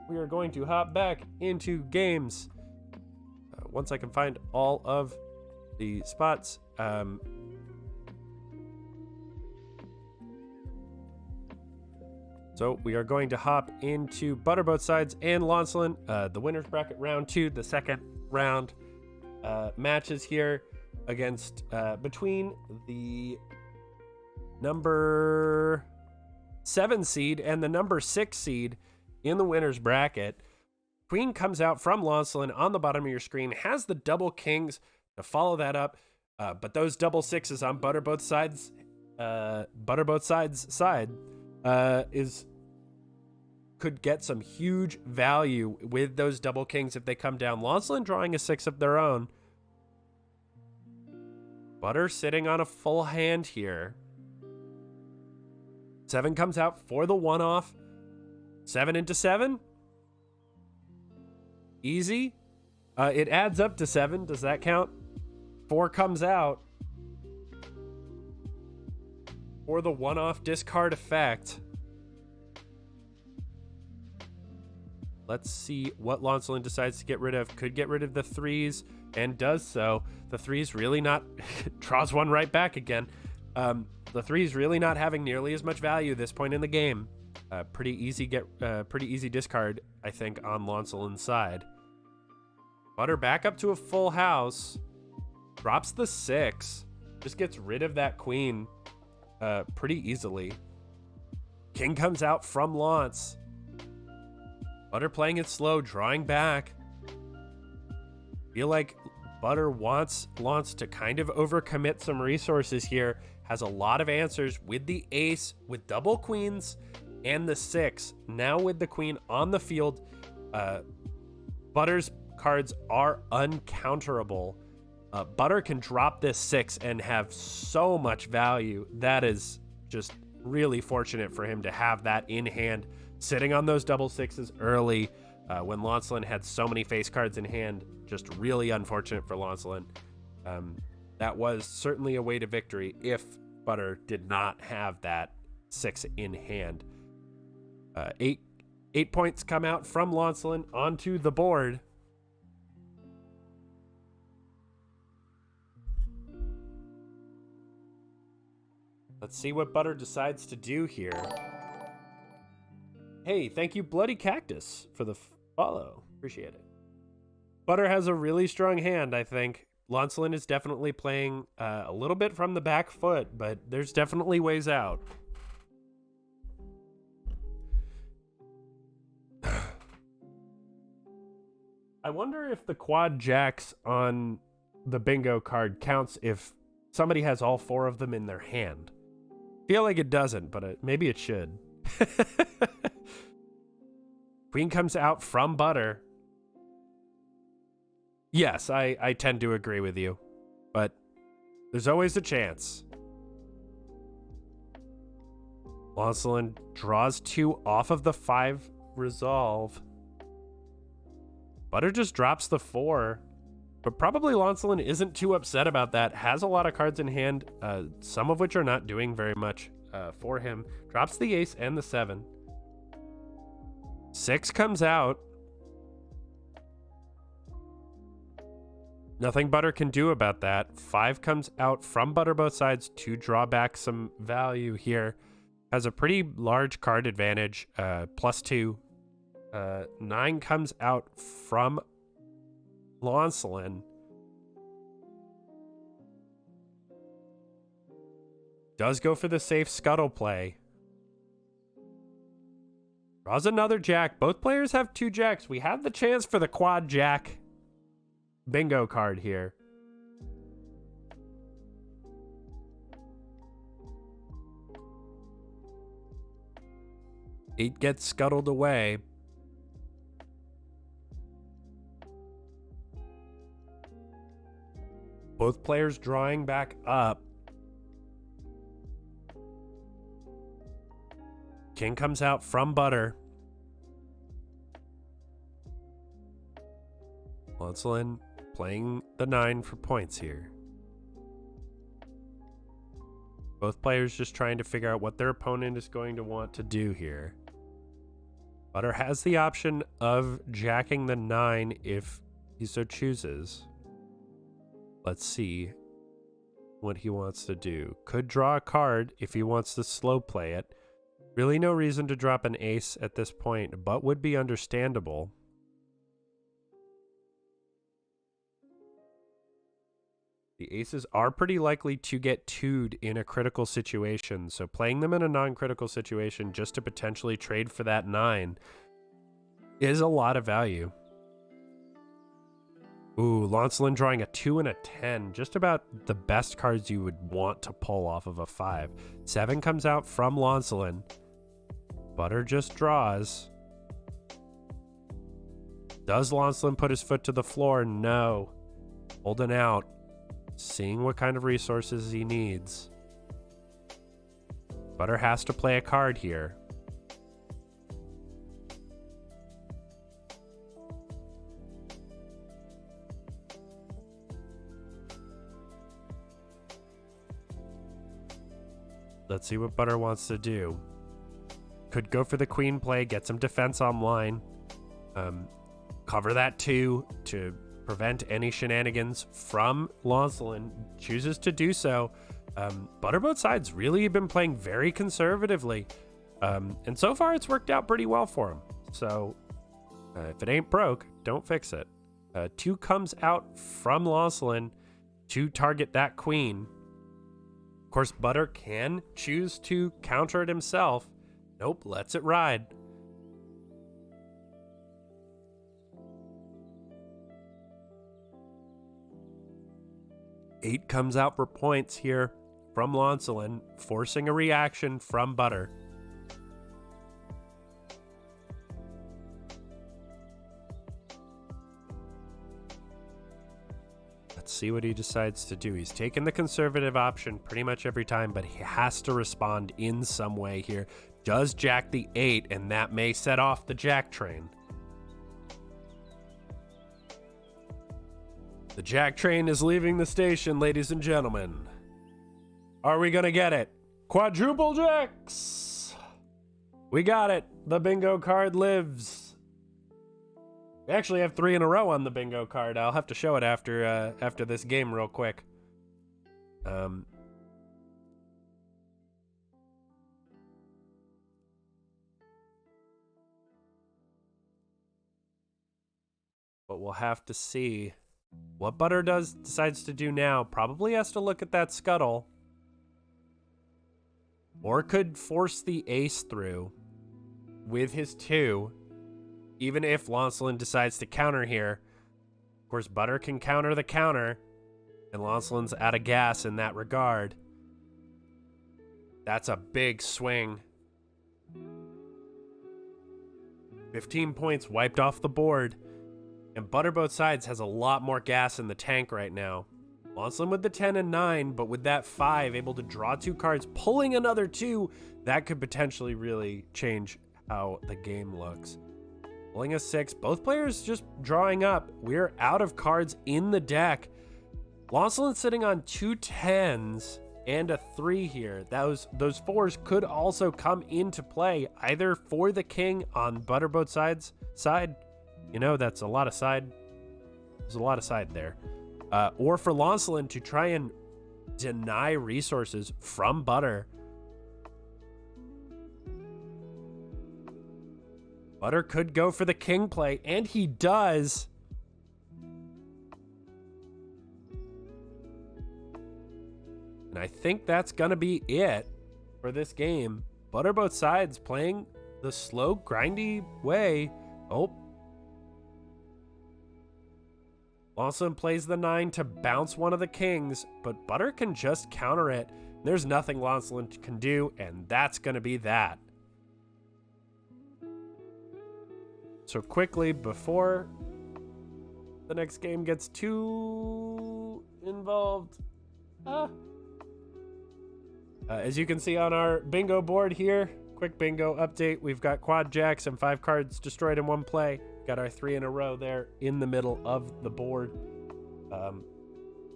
we are going to hop back into games. once I can find all of the spots. So we are going to hop into ButterBothSides and launceleyn, the winner's bracket round 2, the second round matches here against between the number 7 seed and the number 6 seed in the winner's bracket. Queen comes out from launceleyn on the bottom of your screen, has the double kings to follow that up, but those double sixes on ButterBothSides side could get some huge value with those double kings if they come down. launceleyn drawing a 6 of their own. Butter sitting on a full hand here. 7 comes out for the one-off. 7 into 7. Easy. It adds up to 7. Does that count? 4 comes out for the one-off discard effect. Let's see what launceleyn decides to get rid of. Could get rid of the 3s and does so. The 3s really not draws one right back again. The 3s really not having nearly as much value at this point in the game. Pretty easy discard, I think, on launceleyn's side. Butter back up to a full house. Drops the 6. Just gets rid of that queen pretty easily. King comes out from launch. Butter playing it slow, drawing back. Feel like Butter wants launch to kind of overcommit some resources here. Has a lot of answers with the ace, with double queens, and the 6. Now with the queen on the field, Butter's cards are uncounterable. Butter can drop this 6 and have so much value. That is just really fortunate for him to have that in hand, sitting on those double 6s early when launceleyn had so many face cards in hand. Just really unfortunate for launceleyn. That was certainly a way to victory if Butter did not have that 6 in hand. 8 points come out from launceleyn onto the board. Let's see what Butter decides to do here. Hey, thank you, Bloody Cactus, for the follow. Appreciate it. Butter has a really strong hand, I think. launceleyn is definitely playing a little bit from the back foot, but there's definitely ways out. I wonder if the quad jacks on the bingo card counts if somebody has all 4 of them in their hand. Feel like it doesn't, but maybe it should. Queen comes out from Butter. Yes, I tend to agree with you, but there's always a chance. launceleyn draws 2 off of the 5 resolve. Butter just drops the 4, but probably launceleyn isn't too upset about that. Has a lot of cards in hand, some of which are not doing very much for him. Drops the ace and the 7. 6 comes out. Nothing Butter can do about that. 5 comes out from ButterBothSides to draw back some value here. Has a pretty large card advantage, +2. 9 comes out from launceleyn. Does go for the safe scuttle play. Draws another jack. Both players have 2 jacks. We have the chance for the quad jack bingo card here. Eight gets scuttled away. Both players drawing back up. King comes out from Butter. launceleyn playing the 9 for points here. Both players just trying to figure out what their opponent is going to want to do here. Butter has the option of jacking the 9 if he so chooses. Let's see what he wants to do. Could draw a card if he wants to slow play it. Really no reason to drop an ace at this point, but would be understandable. The aces are pretty likely to get two'd in a critical situation, so playing them in a non-critical situation just to potentially trade for that 9 is a lot of value. Ooh, launceleyn drawing a 2 and a 10. Just about the best cards you would want to pull off of a 5. 7 comes out from launceleyn. Butter just draws. Does launceleyn put his foot to the floor? No. Holding out. Seeing what kind of resources he needs. Butter has to play a card here. Let's see what Butter wants to do. Could go for the queen play, get some defense online. Cover that 2 to prevent any shenanigans from launceleyn. Chooses to do so. ButterBothSides really been playing very conservatively. And so far it's worked out pretty well for him. So if it ain't broke, don't fix it. 2 comes out from launceleyn to target that queen. Of course, Butter can choose to counter it himself. Nope, lets it ride. Eight comes out for points here from launceleyn, forcing a reaction from Butter. Let's see what he decides to do. He's taken the conservative option pretty much every time, but he has to respond in some way here. Does jack the 8, and that may set off the jack train. The jack train is leaving the station, ladies and gentlemen. Are we gonna get it? Quadruple jacks! We got it. The bingo card lives. We actually have 3 in a row on the bingo card. I'll have to show it after this game real quick. But we'll have to see what Butter decides to do now. Probably has to look at that scuttle. Or could force the ace through with his 2. Even if launceleyn decides to counter here. Of course, Butter can counter the counter. And launceleyn's out of gas in that regard. That's a big swing. 15 points wiped off the board. And ButterBothSides has a lot more gas in the tank right now. launceleyn with the 10 and 9, but with that 5, able to draw 2 cards, pulling another 2, that could potentially really change how the game looks. Pulling a 6, both players just drawing up. We're out of cards in the deck. launceleyn sitting on 2 10s and a 3 here. Those 4s could also come into play, either for the king on ButterBothSides' side. You know, that's a lot of side. There's a lot of side there. Or for launceleyn to try and deny resources from Butter. Butter could go for the king play, and he does. And I think that's going to be it for this game. ButterBothSides playing the slow, grindy way. Oh. launceleyn plays the 9 to bounce one of the kings, but Butter can just counter it. There's nothing launceleyn can do, and that's going to be that. So quickly, before the next game gets too involved, as you can see on our bingo board here, quick bingo update, we've got quad jacks and 5 cards destroyed in one play. Got our 3 in a row there in the middle of the board. So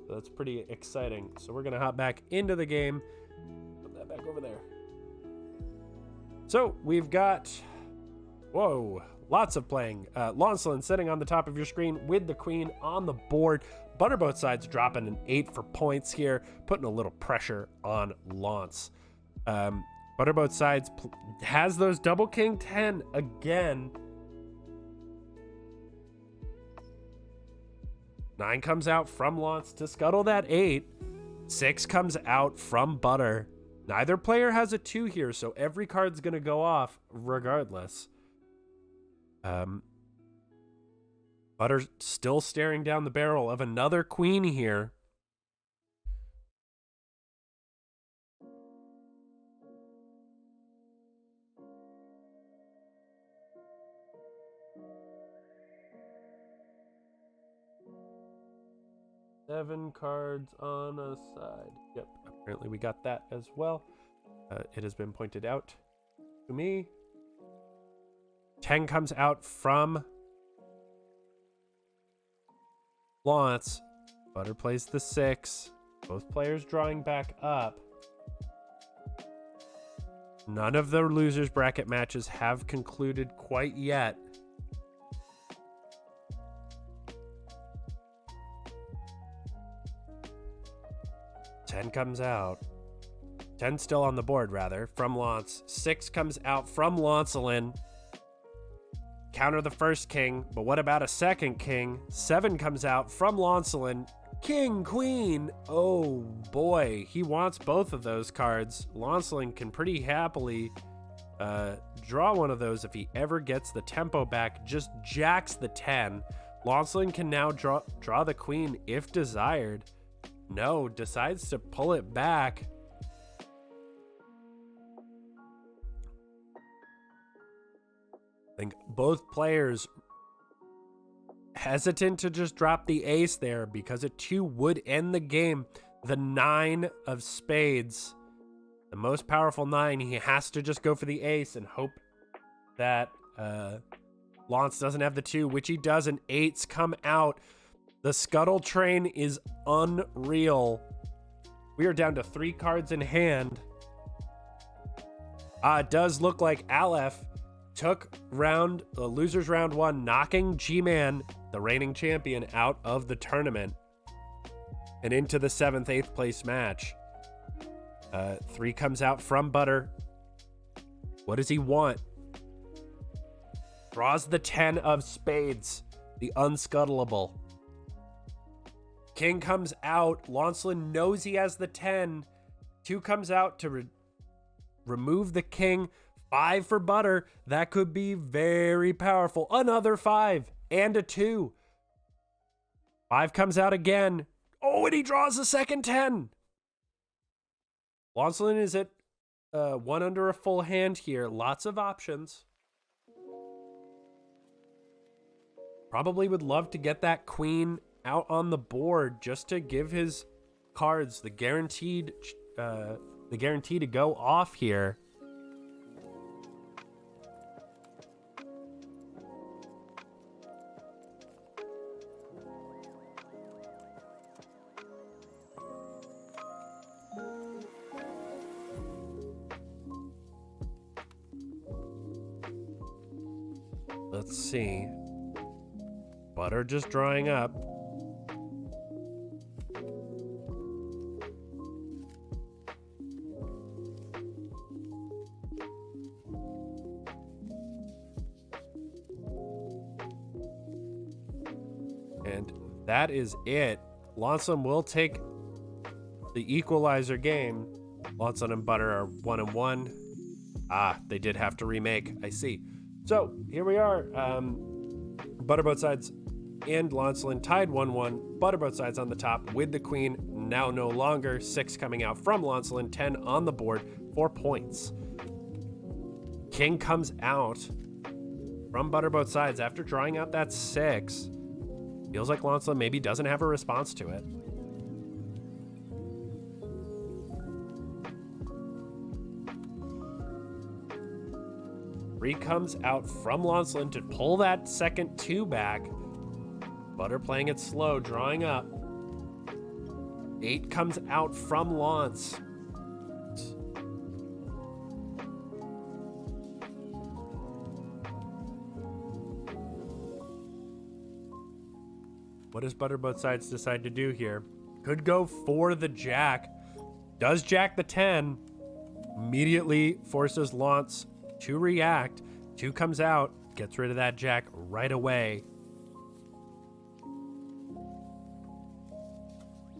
that's pretty exciting. So we're going to hop back into the game. Put that back over there. So we've got... Whoa, Lots of playing. Launceleyn sitting on the top of your screen with the queen on the board. ButterBothSides dropping an 8 for points here, putting a little pressure on Launce. ButterBothSides has those double king 10 again. 9 comes out from Launce to scuttle that 8. 6 comes out from Butter. Neither player has a 2 here, so every card's going to go off regardless. Butter's still staring down the barrel of another queen here. Seven cards on a side. Yep, apparently we got that as well. It has been pointed out to me. 10 comes out from Launce. Butter plays the 6. Both players drawing back up. None of the losers bracket matches have concluded quite yet. Ten comes out. 10 still on the board, rather, from Launce. 6 comes out from Launceleyn. Counter the first king, but what about a second king? 7 comes out from Launceleyn. King, queen. Oh boy, he wants both of those cards. Launceleyn can pretty happily draw one of those if he ever gets the tempo back. Just jacks the 10. Launceleyn can now draw the queen if desired. No, decides to pull it back. I think both players hesitant to just drop the ace there because a 2 would end the game. The 9 of spades, the most powerful 9, he has to just go for the ace and hope that Launce doesn't have the 2, which he does, and 8s come out. The scuttle train is unreal. We are down to 3 cards in hand. It does look like Aleph took losers round 1, knocking G-Man, the reigning champion, out of the tournament and into the 7th, 8th place match. 3 comes out from Butter. What does he want? Draws the 10 of spades, the unscuttleable. King comes out. Launceleyn knows he has the 10. 2 comes out to remove the king. 5 for Butter. That could be very powerful. Another 5 and a 2. 5 comes out again. Oh, and he draws a second 10. Launceleyn is at 1 under a full hand here. Lots of options. Probably would love to get that queen out on the board just to give his cards the guarantee to go off here. Let's see. Butter just drawing up. And that is it. Launceleyn will take the equalizer game. Launceleyn and Butter are 1-1. They did have to remake. I see. So here we are. ButterBothSides and Launceleyn tied 1-1. ButterBothSides on the top with the queen. Now no longer. 6 coming out from Launceleyn. 10 on the board. 4 points. King comes out from ButterBothSides after drawing out that 6. Feels like Launceleyn maybe doesn't have a response to it. Three comes out from Launceleyn to pull that second 2 back. Butter playing it slow, drawing up. 8 comes out from Launce. What does ButterBothSides decide to do here? Could go for the jack. Does jack the 10. Immediately forces Launce to react. 2 comes out. Gets rid of that jack right away.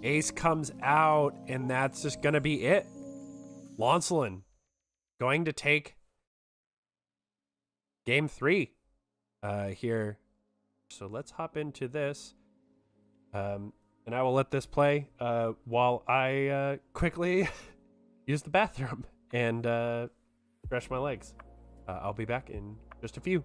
Ace comes out, and that's just going to be it. Launceleyn going to take game 3 here. So let's hop into this. And I will let this play while I quickly use the bathroom and stretch my legs. I'll be back in just a few.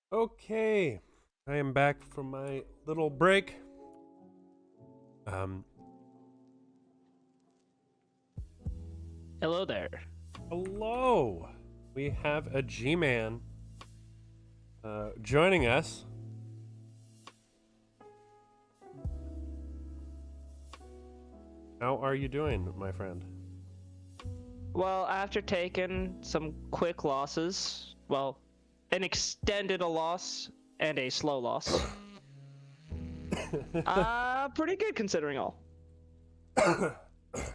Okay, I am back from my little break. Hello there. Hello. We have a G-Man joining us. How are you doing, my friend? Well, after taking some quick losses, well, an extended a loss and a slow loss, pretty good considering all.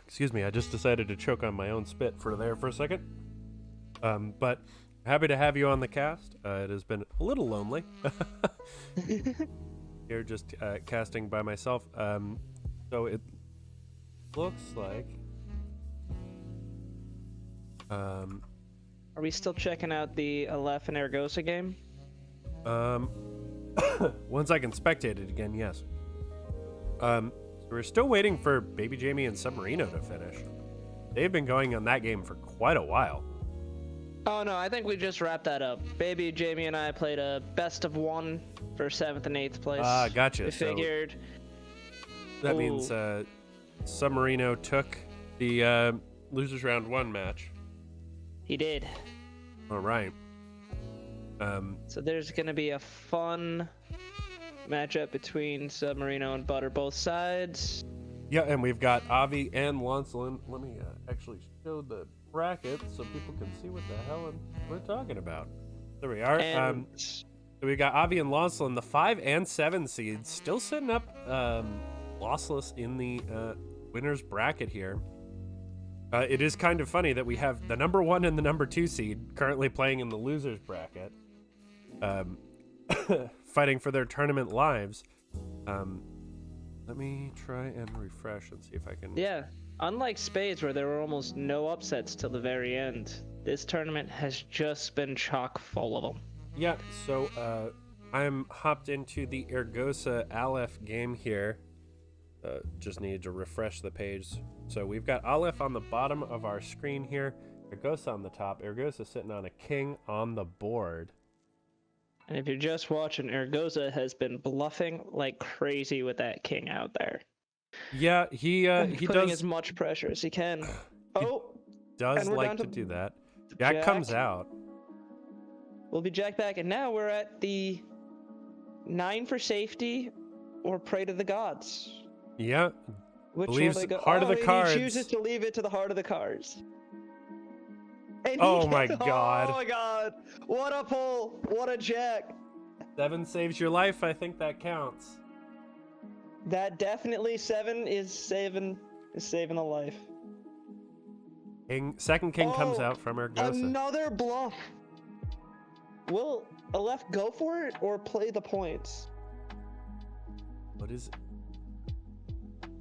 Excuse me, I just decided to choke on my own spit for a second. But happy to have you on the cast. It has been a little lonely. Here just casting by myself. So it looks like... Are we still checking out the Aleph and Eorgosa game? Once I can spectate it again, yes. So we're still waiting for bbjme and Submarino to finish. They've been going on that game for quite a while. Oh no, I think we just wrapped that up. bbjme and I played a best of one for 7th and 8th place. Gotcha. We figured. That means Submarino took the losers round 1 match. He did. All right. So there's gonna be a fun matchup between Submarino and ButterBothSides. Yeah, and we've got Avi and launceleyn. Let me actually show the bracket so people can see what the hell we're talking about. There we are. So we got Avi and launceleyn, the 5 and 7 seeds, still sitting up lossless in the winners bracket here. It is kind of funny that we have the number 1 and the number 2 seed currently playing in the losers bracket, fighting for their tournament lives. Let me try and refresh and see if I can... Yeah, unlike Spades where there were almost no upsets till the very end, this tournament has just been chock full of them. Yeah, so I'm hopped into the Eorgosa Aleph game here. Just needed to refresh the page. So we've got Aleph on the bottom of our screen here, Eorgosa on the top. Eorgosa sitting on a king on the board. And if you're just watching, Eorgosa has been bluffing like crazy with that king out there. Yeah, he putting does as much pressure as he can. Does like to do that. Jack comes out. We'll be jack back, and now we're at the 9 for safety or pray to the gods. Yeah. Which believes will they go? heart of the cards. He chooses to leave it to the heart of the cards. And oh my god. Oh my god. What a pull. What a jack. 7 saves your life. I think that counts. That definitely 7 is saving the life. Second king comes out from Eorgosa. Another bluff. Will Aleph go for it or play the points? What is it?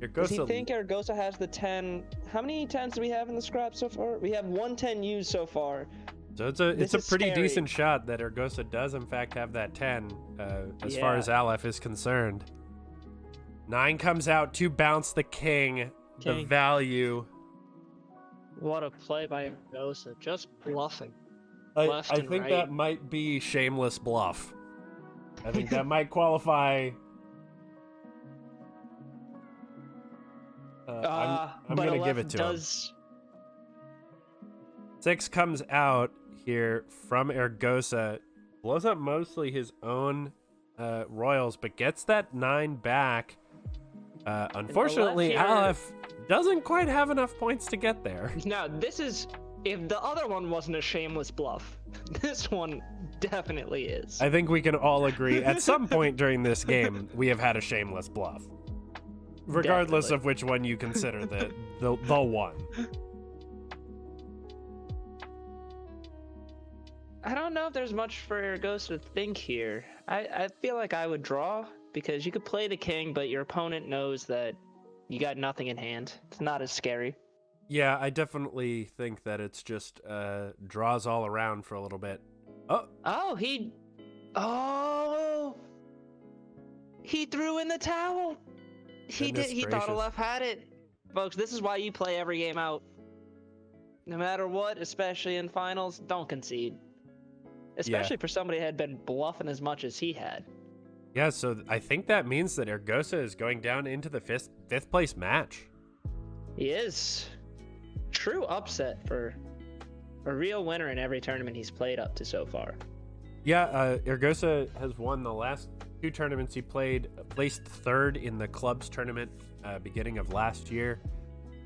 Eorgosa... Does he think Eorgosa has the 10? How many 10s do we have in the scrap so far? We have 1 10 used so far. So it's a pretty decent shot that Eorgosa does in fact have that 10 as far as Aleph is concerned. 9 comes out to bounce the king. The value. What a play by Eorgosa, just bluffing. I think that might be shameless bluff. I think that might qualify. I'm going to give it to him. 6 comes out here from Eorgosa. Blows up mostly his own royals, but gets that 9 back. Unfortunately, Aleph doesn't quite have enough points to get there. Now, this is... If the other one wasn't a shameless bluff, this one definitely is. I think we can all agree at some point during this game, we have had a shameless bluff. Regardless of which one you consider the one. I don't know if there's much for Eorgosa to think here. I feel like I would draw, because you could play the king, but your opponent knows that you got nothing in hand. It's not as scary. Yeah, I definitely think that it's just draws all around for a little bit. He threw in the towel. He thought Aleph had it. Folks, this is why you play every game out. No matter what, especially in finals, don't concede. Especially for somebody who had been bluffing as much as he had. Yeah, so I think that means that Eorgosa is going down into the fifth place match. He is. True upset for a real winner in every tournament he's played up to so far. Yeah, Eorgosa has won the last 2 tournaments he played, placed 3rd in the clubs tournament beginning of last year,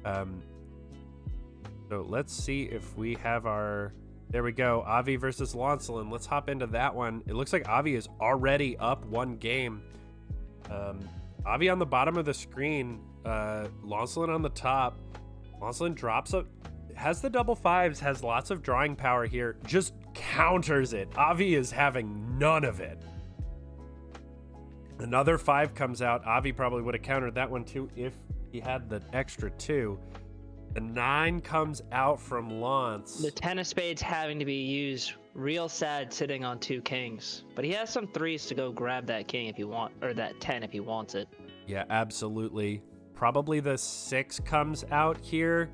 So let's see if we have our... There we go. Avi versus launceleyn. Let's hop into that one. It looks like Avi is already up 1 game. Avi on the bottom of the screen. launceleyn on the top. launceleyn drops up, has the double fives, has lots of drawing power here, just counters it. Avi is having none of it. Another 5 comes out. Avi probably would have countered that one too if he had the extra 2. The 9 comes out from Launce. The 10 of spades having to be used. Real sad sitting on 2 kings. But he has some 3s to go grab that king if you want, or that 10 if he wants it. Yeah, absolutely. Probably the 6 comes out here.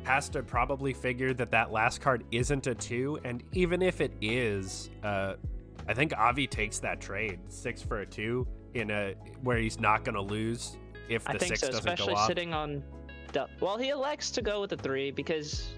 Has to probably figure that that last card isn't a 2. And even if it is, I think Avi takes that trade. 6 for a 2 in a where he's not going to lose if the 6 doesn't go off. Especially sitting on... Well, he elects to go with the 3 because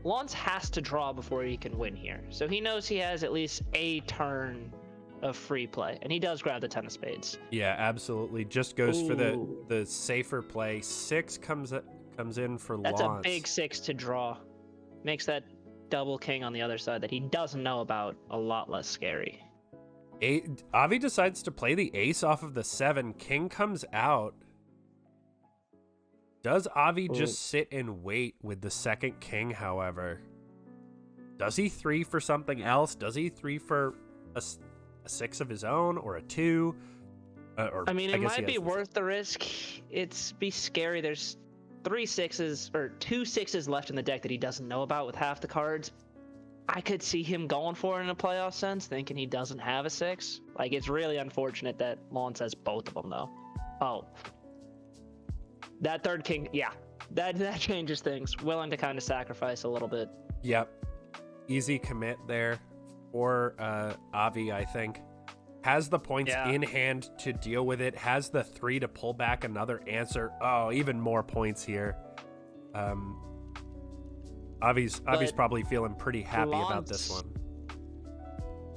Launce has to draw before he can win here. So he knows he has at least a turn of free play, and he does grab the 10 of spades. Yeah, absolutely. Just goes for the safer play. 6 comes in for Launce. That's a big 6 to draw. Makes that double king on the other side that he doesn't know about a lot less scary. Avi decides to play the ace off of the 7. King comes out. Does Avi just sit and wait with the second king, however? Does he 3 for something else? Does he 3 for a 6 of his own or a 2? I mean, it might be worth the risk. It's be scary. There's 3 6s or 2 6s left in the deck that he doesn't know about with half the cards. I could see him going for it in a playoff sense, thinking he doesn't have a 6. Like, it's really unfortunate that Launce has both of them, though. Oh. That third king, yeah, that changes things. Willing to kind of sacrifice a little bit. Yep. Easy commit there for Avi, I think. Has the points in hand to deal with it. Has the 3 to pull back another answer. Oh, even more points here. Avi's probably feeling pretty happy about this one.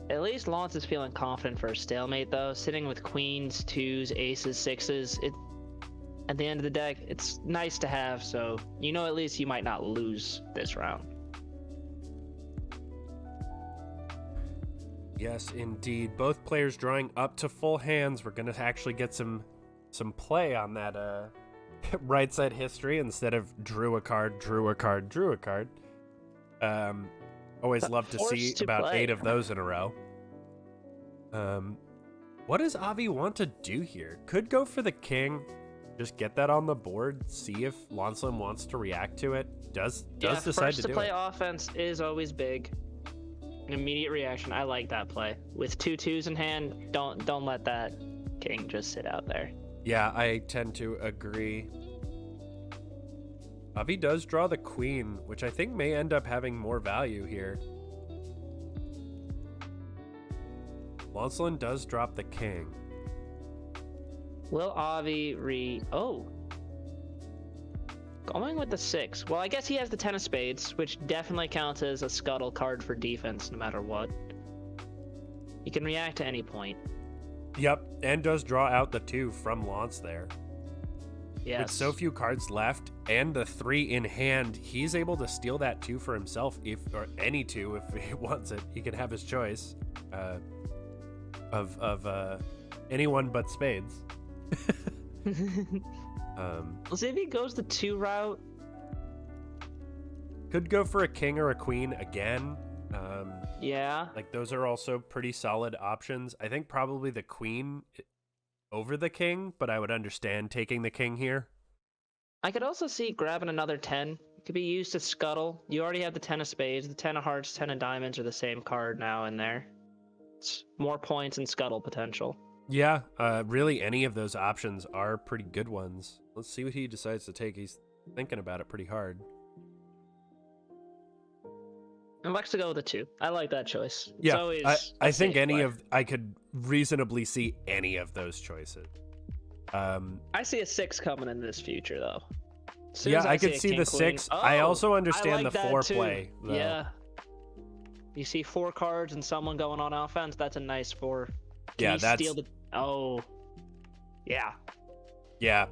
At least Launce is feeling confident for a stalemate, though. Sitting with queens, 2s, aces, 6s. At the end of the deck, it's nice to have, so you know at least you might not lose this round. Yes, indeed. Both players drawing up to full hands. We're going to actually get some play on that right side history instead of drew a card, drew a card, drew a card. Always love to see about 8 of those in a row. What does Avi want to do here? Could go for the king. Just get that on the board, see if launceleyn wants to react to it. Does decide to do it. First to play offense is always big. An immediate reaction. I like that play. With 2 2s in hand, don't let that king just sit out there. Yeah, I tend to agree. Avi does draw the queen, which I think may end up having more value here. launceleyn does drop the king. Will Avi going with the 6. Well, I guess he has the 10 of spades, which definitely counts as a scuttle card for defense no matter what. He can react to any point. Yep, and does draw out the 2 from Launce there. Yes. With so few cards left and the 3 in hand, he's able to steal that 2 for himself, or any 2 if he wants it. He can have his choice of anyone but spades. We'll see if he goes the 2 route. Could go for a king or a queen again. Yeah. Like, those are also pretty solid options. I think probably the queen over the king, but I would understand taking the king here. I could also see grabbing another 10. It could be used to scuttle. You already have the 10 of spades. The 10 of hearts, 10 of diamonds are the same card now in there. It's more points and scuttle potential. Yeah, really any of those options are pretty good ones. Let's see what he decides to take. He's thinking about it pretty hard. And likes to go with a 2. I like that choice. It's yeah, always I think I could reasonably see any of those choices. I see a 6 coming in this future, though. Yeah, I could see the 6. I also understand the 4 play. Though. Yeah. You see 4 cards and someone going on offense, that's a nice 4. Can yeah, that's... steal the... Oh. Yeah. Yeah.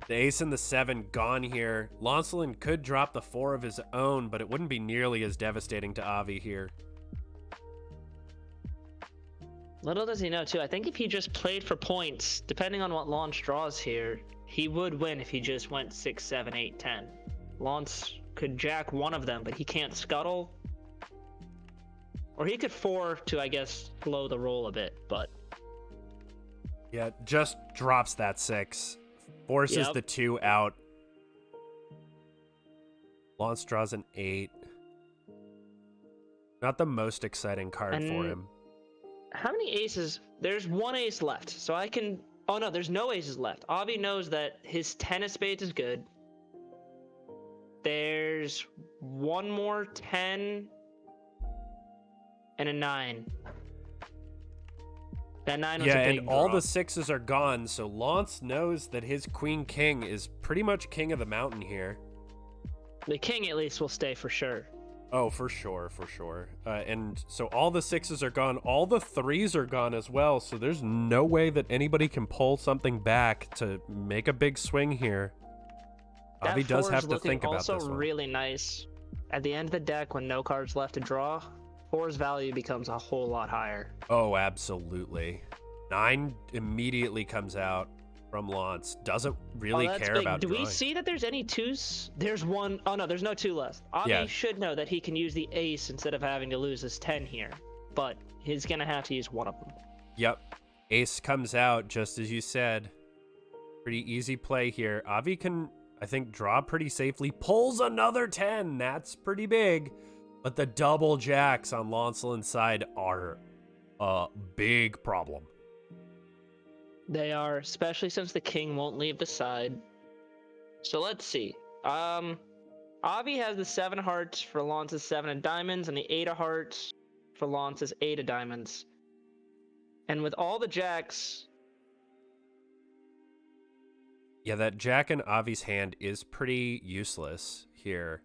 The ace and the 7 gone here. Launceleyn could drop the 4 of his own, but it wouldn't be nearly as devastating to Avi here. Little does he know, too. I think if he just played for points, depending on what Launch draws here, he would win if he just went 6, 7, 8, 10. Launch could jack one of them, but he can't scuttle. Or he could 4 to, I guess, slow the roll a bit, but... Yeah, just drops that 6. Forces the 2 out. Launch draws an 8. Not the most exciting card for him. How many aces? There's 1 ace left, so I can... Oh no, there's no aces left. Avi knows that his 10 of spades is good. There's 1 more 10 and a 9. That 9 was a big and all draw. the 6s are gone, so Launce knows that his queen king is pretty much king of the mountain here. The king at least will stay for sure. Oh, for sure, for sure. And so all the 6s are gone. All the 3s are gone as well, so there's no way that anybody can pull something back to make a big swing here. Avi does have to think about this one. Also really nice. At the end of the deck, when no cards left to draw, 4's value becomes a whole lot higher. Oh, absolutely. 9 immediately comes out from Launce. Doesn't really care about Do drawing. we see that there's any 2s? There's 1. Oh no, there's no 2 left. Avi should know that he can use the ace instead of having to lose his 10 here, but he's gonna have to use one of them. Yep. Ace comes out, just as you said. Pretty easy play here. Avi can, I think, draw pretty safely. Pulls another 10. That's pretty big. But the double jacks on Launceleyn's side are a big problem. They are, especially since the king won't leave the side. So let's see. Avi has the 7 hearts for Lance's 7 of diamonds and the 8 of hearts for Lance's 8 of diamonds. And with all the jacks... Yeah, that jack in Avi's hand is pretty useless here.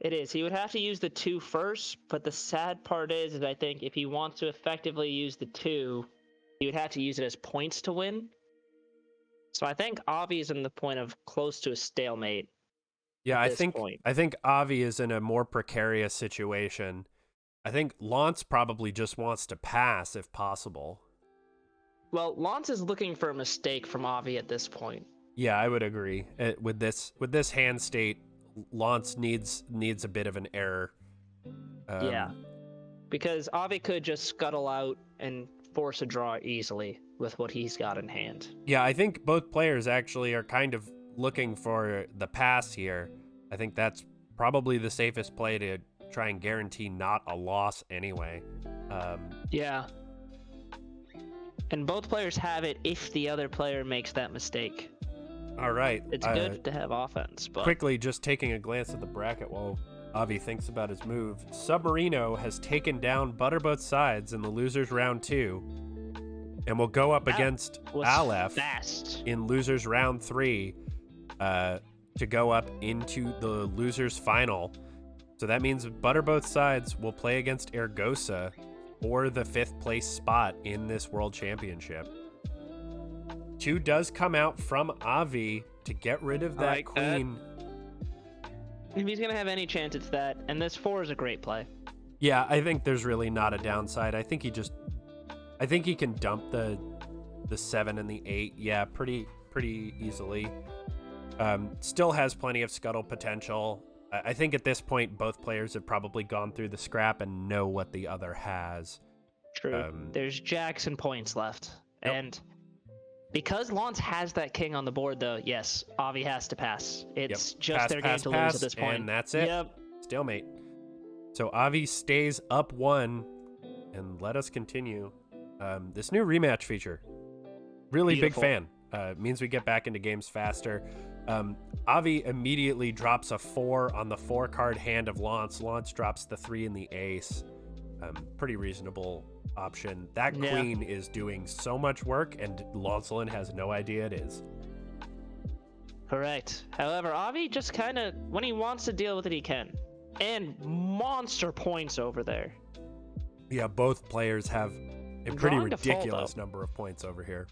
It is. He would have to use the 2 first, but the sad part is I think if he wants to effectively use the 2, he would have to use it as points to win. So I think Avi is in the point of close to a stalemate. Yeah, I think Avi is in a more precarious situation. I think Launce probably just wants to pass if possible. Well, Launce is looking for a mistake from Avi at this point. Yeah, I would agree. With this hand state, Launce needs a bit of an error. Yeah, because Avi could just scuttle out and force a draw easily with what he's got in hand. Yeah, I think both players actually are kind of looking for the pass here. I think that's probably the safest play to try and guarantee not a loss anyway. Yeah. And both players have it if the other player makes that mistake. All right. It's good to have offense, but... Quickly, just taking a glance at the bracket while Avi thinks about his move. Submarino has taken down ButterBothSides in the losers round 2. And will go up against Aleph in losers round 3 to go up into the losers final. So that means ButterBothSides will play against Eorgosa for the 5th place spot in this world championship. 2 does come out from Avi to get rid of that queen. If he's going to have any chance, it's that. And this 4 is a great play. Yeah, I think there's really not a downside. I think he can dump the 7 and the 8. Yeah, pretty easily. Still has plenty of scuttle potential. I think at this point, both players have probably gone through the scrap and know what the other has. True. There's jacks and points left. Yep. And because Launce has that king on the board, though, yes, Avi has to pass. It's just their game to lose at this point. And that's it. Yep. Stalemate. So Avi stays up 1, and let us continue. This new rematch feature, really Beautiful. big fan. Means we get back into games faster. Avi immediately drops a 4 on the 4-card hand of Launce. Launce drops the 3 and the ace. Pretty reasonable option. That queen is doing so much work, and Launceleyn has no idea it is. Correct. However, Avi just kind of, when he wants to deal with it, he can. And monster points over there. Yeah, both players have a pretty ridiculous number of points over here.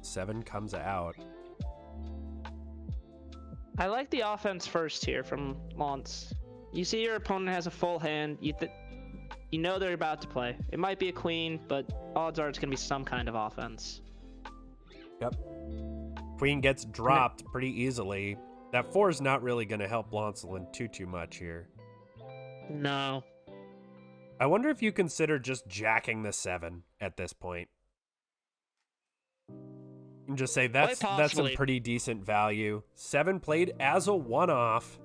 7 comes out. I like the offense first here from Launce. You see your opponent has a full hand. You know they're about to play. It might be a queen, but odds are it's going to be some kind of offense. Yep. Queen gets dropped pretty easily. That 4 is not really going to help Launceleyn too much here. No. I wonder if you consider just jacking the 7 at this point. And just say that's some pretty decent value. 7 played as a one-off.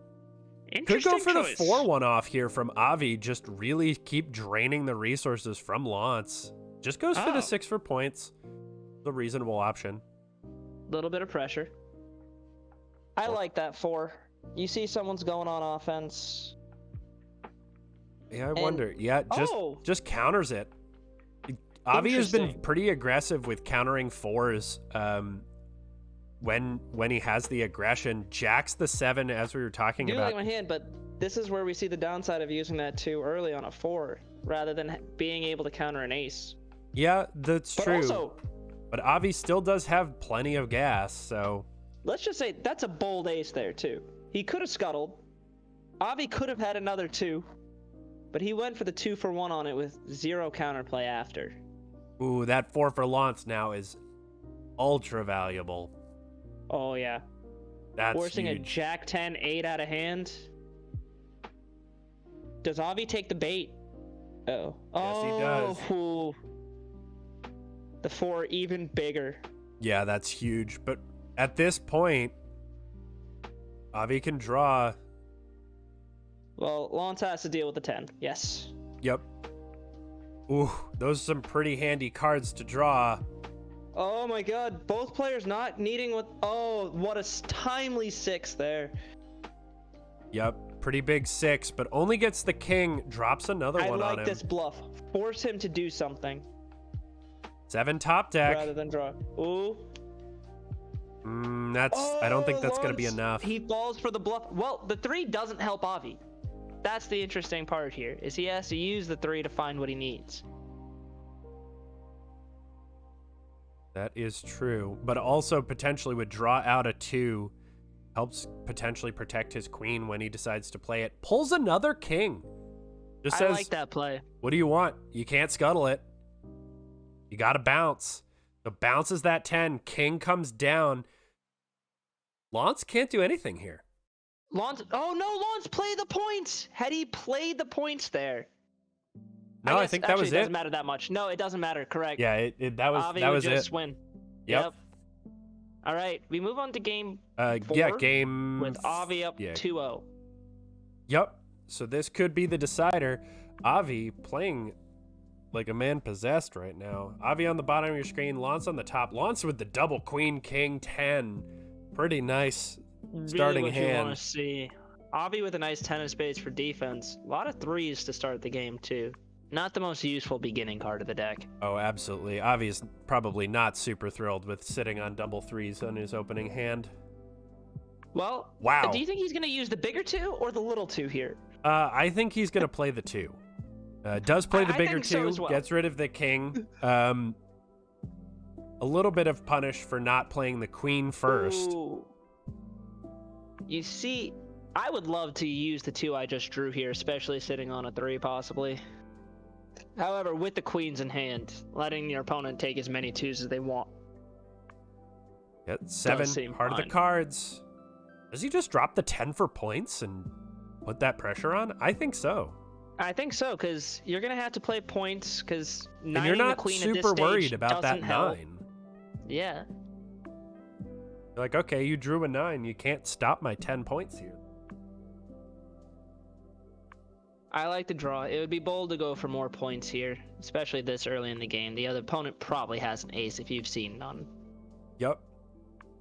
Could go for choice. The 4 one-off here from Avi. Just really keep draining the resources from Launce. Just goes for the 6 for points. The reasonable option. Little bit of pressure. I like that 4. You see someone's going on offense. Yeah, I wonder. Yeah, just counters it. Avi has been pretty aggressive with countering 4s. When he has the aggression, jacks the 7 as we were talking about. I like my hand, but this is where we see the downside of using that 2 early on a 4 rather than being able to counter an ace. Yeah, that's true. But Avi still does have plenty of gas, so... Let's just say that's a bold ace there, too. He could have scuttled. Avi could have had another 2, but he went for the 2 for 1 on it with 0 counterplay after. Ooh, that 4 for Launce now is ultra valuable. Oh, yeah. That's forcing huge. A Jack 10, 8 out of hand. Does Avi take the bait? Oh. Yes, he does. Ooh. The 4 even bigger. Yeah, that's huge. But at this point, Avi can draw. Well, Launce has to deal with the 10. Yes. Yep. Ooh, those are some pretty handy cards to draw. Oh my god, both players not needing what... Oh, what a timely 6 there. Yep, pretty big 6, but only gets the king, drops another one on him. I like this bluff. Force him to do something. 7 top deck. Rather than draw. Ooh. I don't think that's going to be enough. He falls for the bluff. Well, the 3 doesn't help Avi. That's the interesting part here, is he has to use the 3 to find what he needs. That is true, but also potentially would draw out a 2, helps potentially protect his queen when he decides to play it. Pulls another king. Just says, I like that play. What do you want? You can't scuttle it. You got to bounce. So bounces that 10. King comes down. Launce can't do anything here. Launce played the points. Had he played the points there? No, I think that was it. It doesn't matter that much. No, it doesn't matter. Correct. Yeah, that was Avi that would was just it. Win. Yep. All right, we move on to game 4. Yeah, game with Avi up 2-0. Yep. So this could be the decider. Avi playing like a man possessed right now. Avi on the bottom of your screen, Launce on the top. Launce with the double queen, king, 10. Pretty nice starting really what hand. You want to see. Avi with a nice 10 of spades for defense. A lot of 3s to start the game too. Not the most useful beginning card of the deck. Oh, absolutely. Avi is probably not super thrilled with sitting on double 3s on his opening hand. Well, wow. Do you think he's going to use the bigger 2 or the little 2 here? I think he's going to play the 2. Does play the bigger 2, so as well. Gets rid of the king. A little bit of punish for not playing the queen first. Ooh. You see, I would love to use the 2 I just drew here, especially sitting on a 3 possibly. However, with the queens in hand, letting your opponent take as many 2s as they want. Yep, 7, heart of the cards. Does he just drop the 10 for points and put that pressure on? I think so. I think so, because you're going to have to play points, because 9 and you're not the queen super at this stage worried about that 9. Help. Yeah. You're like, okay, you drew a 9. You can't stop my 10 points here. I like the draw. It would be bold to go for more points here, especially this early in the game. The other opponent probably has an ace if you've seen none. Yep.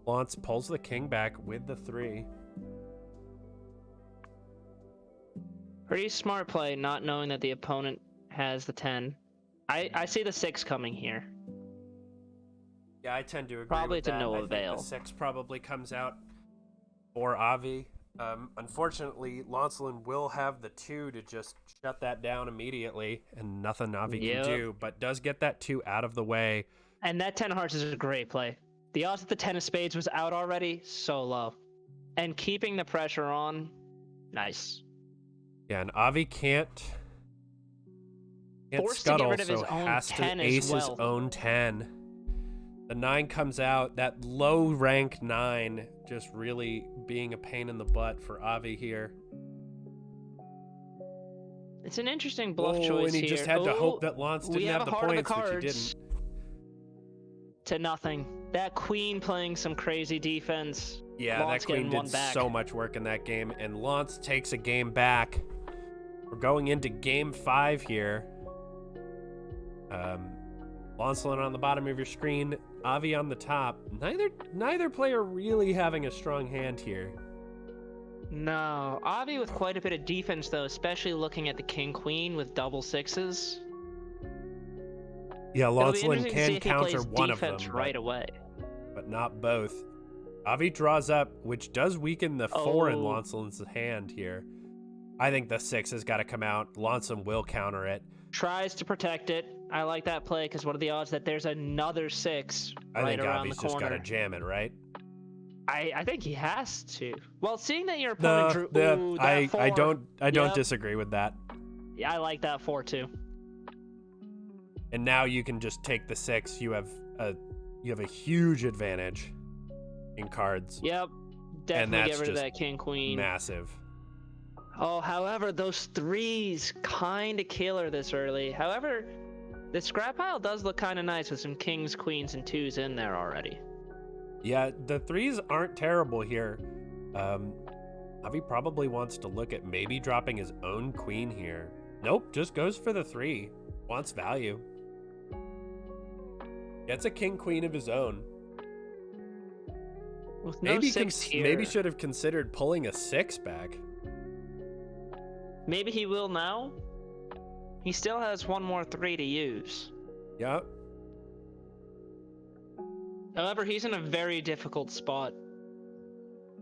Launce pulls the king back with the 3. Pretty smart play, not knowing that the opponent has the 10. I see the 6 coming here. Yeah, I tend to agree probably with to that. no I avail. think the 6 probably comes out for Avi. Unfortunately, Launceleyn will have the 2 to just shut that down immediately, and nothing Avi can do, but does get that 2 out of the way. And that 10 hearts is a great play. The odds that the 10 of spades was out already, so low. And keeping the pressure on, nice. Yeah, and Avi can't Forced scuttle, to get rid of his so own has to 10 ace as well. his own 10. The 9 comes out. That low rank 9 just really being a pain in the butt for Avi here. It's an interesting bluff choice here. And he just had to hope that Lance didn't have the points, which he didn't. To nothing. That queen playing some crazy defense. Yeah, Lance that queen getting one did back. so much work in that game, and Lance takes a game back. We're going into game 5 here. Launceleyn on the bottom of your screen, Avi on the top. Neither player really having a strong hand here. No, Avi with quite a bit of defense though, especially looking at the king-queen with double sixes. Yeah, Launceleyn can counter one of them right away, but not both. Avi draws up, which does weaken the 4 in Launceleyn's hand here. I think the 6 has got to come out. Launceleyn will counter it. Tries to protect it. I like that play because what are the odds that there's another 6 right around the corner? I think Avi's just got to jam it, right? I think he has to. Well, seeing that your opponent drew that 4, I don't disagree with that. Yeah, I like that 4 too. And now you can just take the 6. You have a huge advantage in cards. Yep, definitely get rid of that king queen. Massive. Oh, however, those 3s kind of killer this early. However, the scrap pile does look kind of nice with some kings, queens, and 2s in there already. Yeah, the 3s aren't terrible here. Avi probably wants to look at maybe dropping his own queen here. Nope, just goes for the 3. Wants value. Gets a king queen of his own. With no maybe 6 here. Maybe should have considered pulling a 6 back. Maybe he will now. He still has one more 3 to use. Yep. However, he's in a very difficult spot.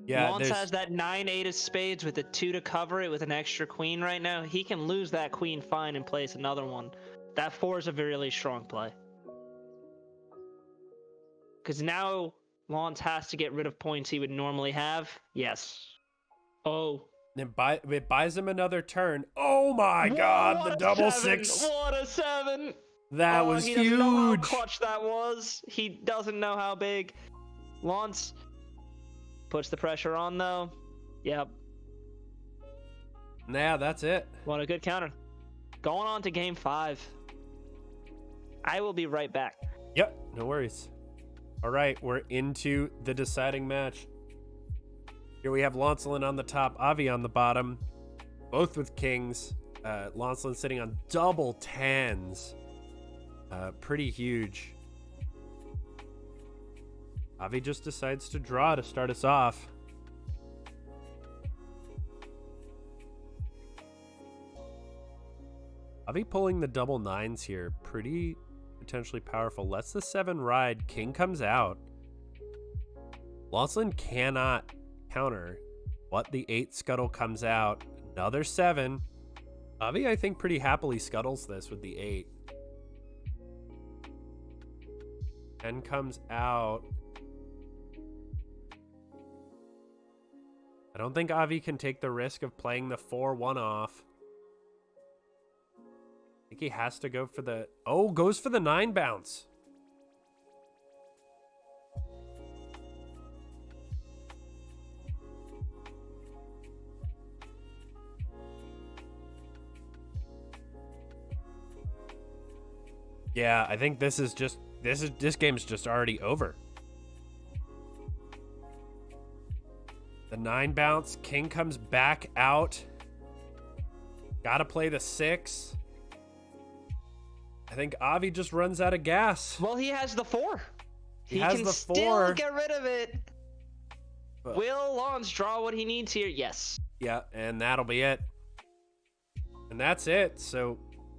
Yeah, Lance has that 9-8 of spades with a 2 to cover it with an extra queen right now. He can lose that queen fine and place another one. That 4 is a really strong play. Because now Lance has to get rid of points he would normally have. Yes. Oh. It buys him another turn. Oh my God, the double 6. What a 7. That was huge. He doesn't know how clutch that was. He doesn't know how big. Lance puts the pressure on though. Yep. Nah, that's it. What a good counter. Going on to game 5. I will be right back. Yep, no worries. All right, we're into the deciding match. Here we have Launceleyn on the top, Avi on the bottom, both with kings. Launceleyn sitting on double 10s. Pretty huge. Avi just decides to draw to start us off. Avi pulling the double 9s here. Pretty potentially powerful. Lets the 7 ride. King comes out. Launceleyn cannot counter. But the 8 scuttle comes out. Another 7. Avi, I think, pretty happily scuttles this with the 8. 10 comes out. I don't think Avi can take the risk of playing the 4-1 off. I think he has to go for the... Oh, goes for the 9 bounce. Yeah, I think this game's just already over. The 9 bounce, king comes back out. Gotta play the 6. I think Avi just runs out of gas. Well, he has the 4. He has can the 4. Still get rid of it. But will Lance draw what he needs here? Yes. Yeah, and that'll be it. And that's it. So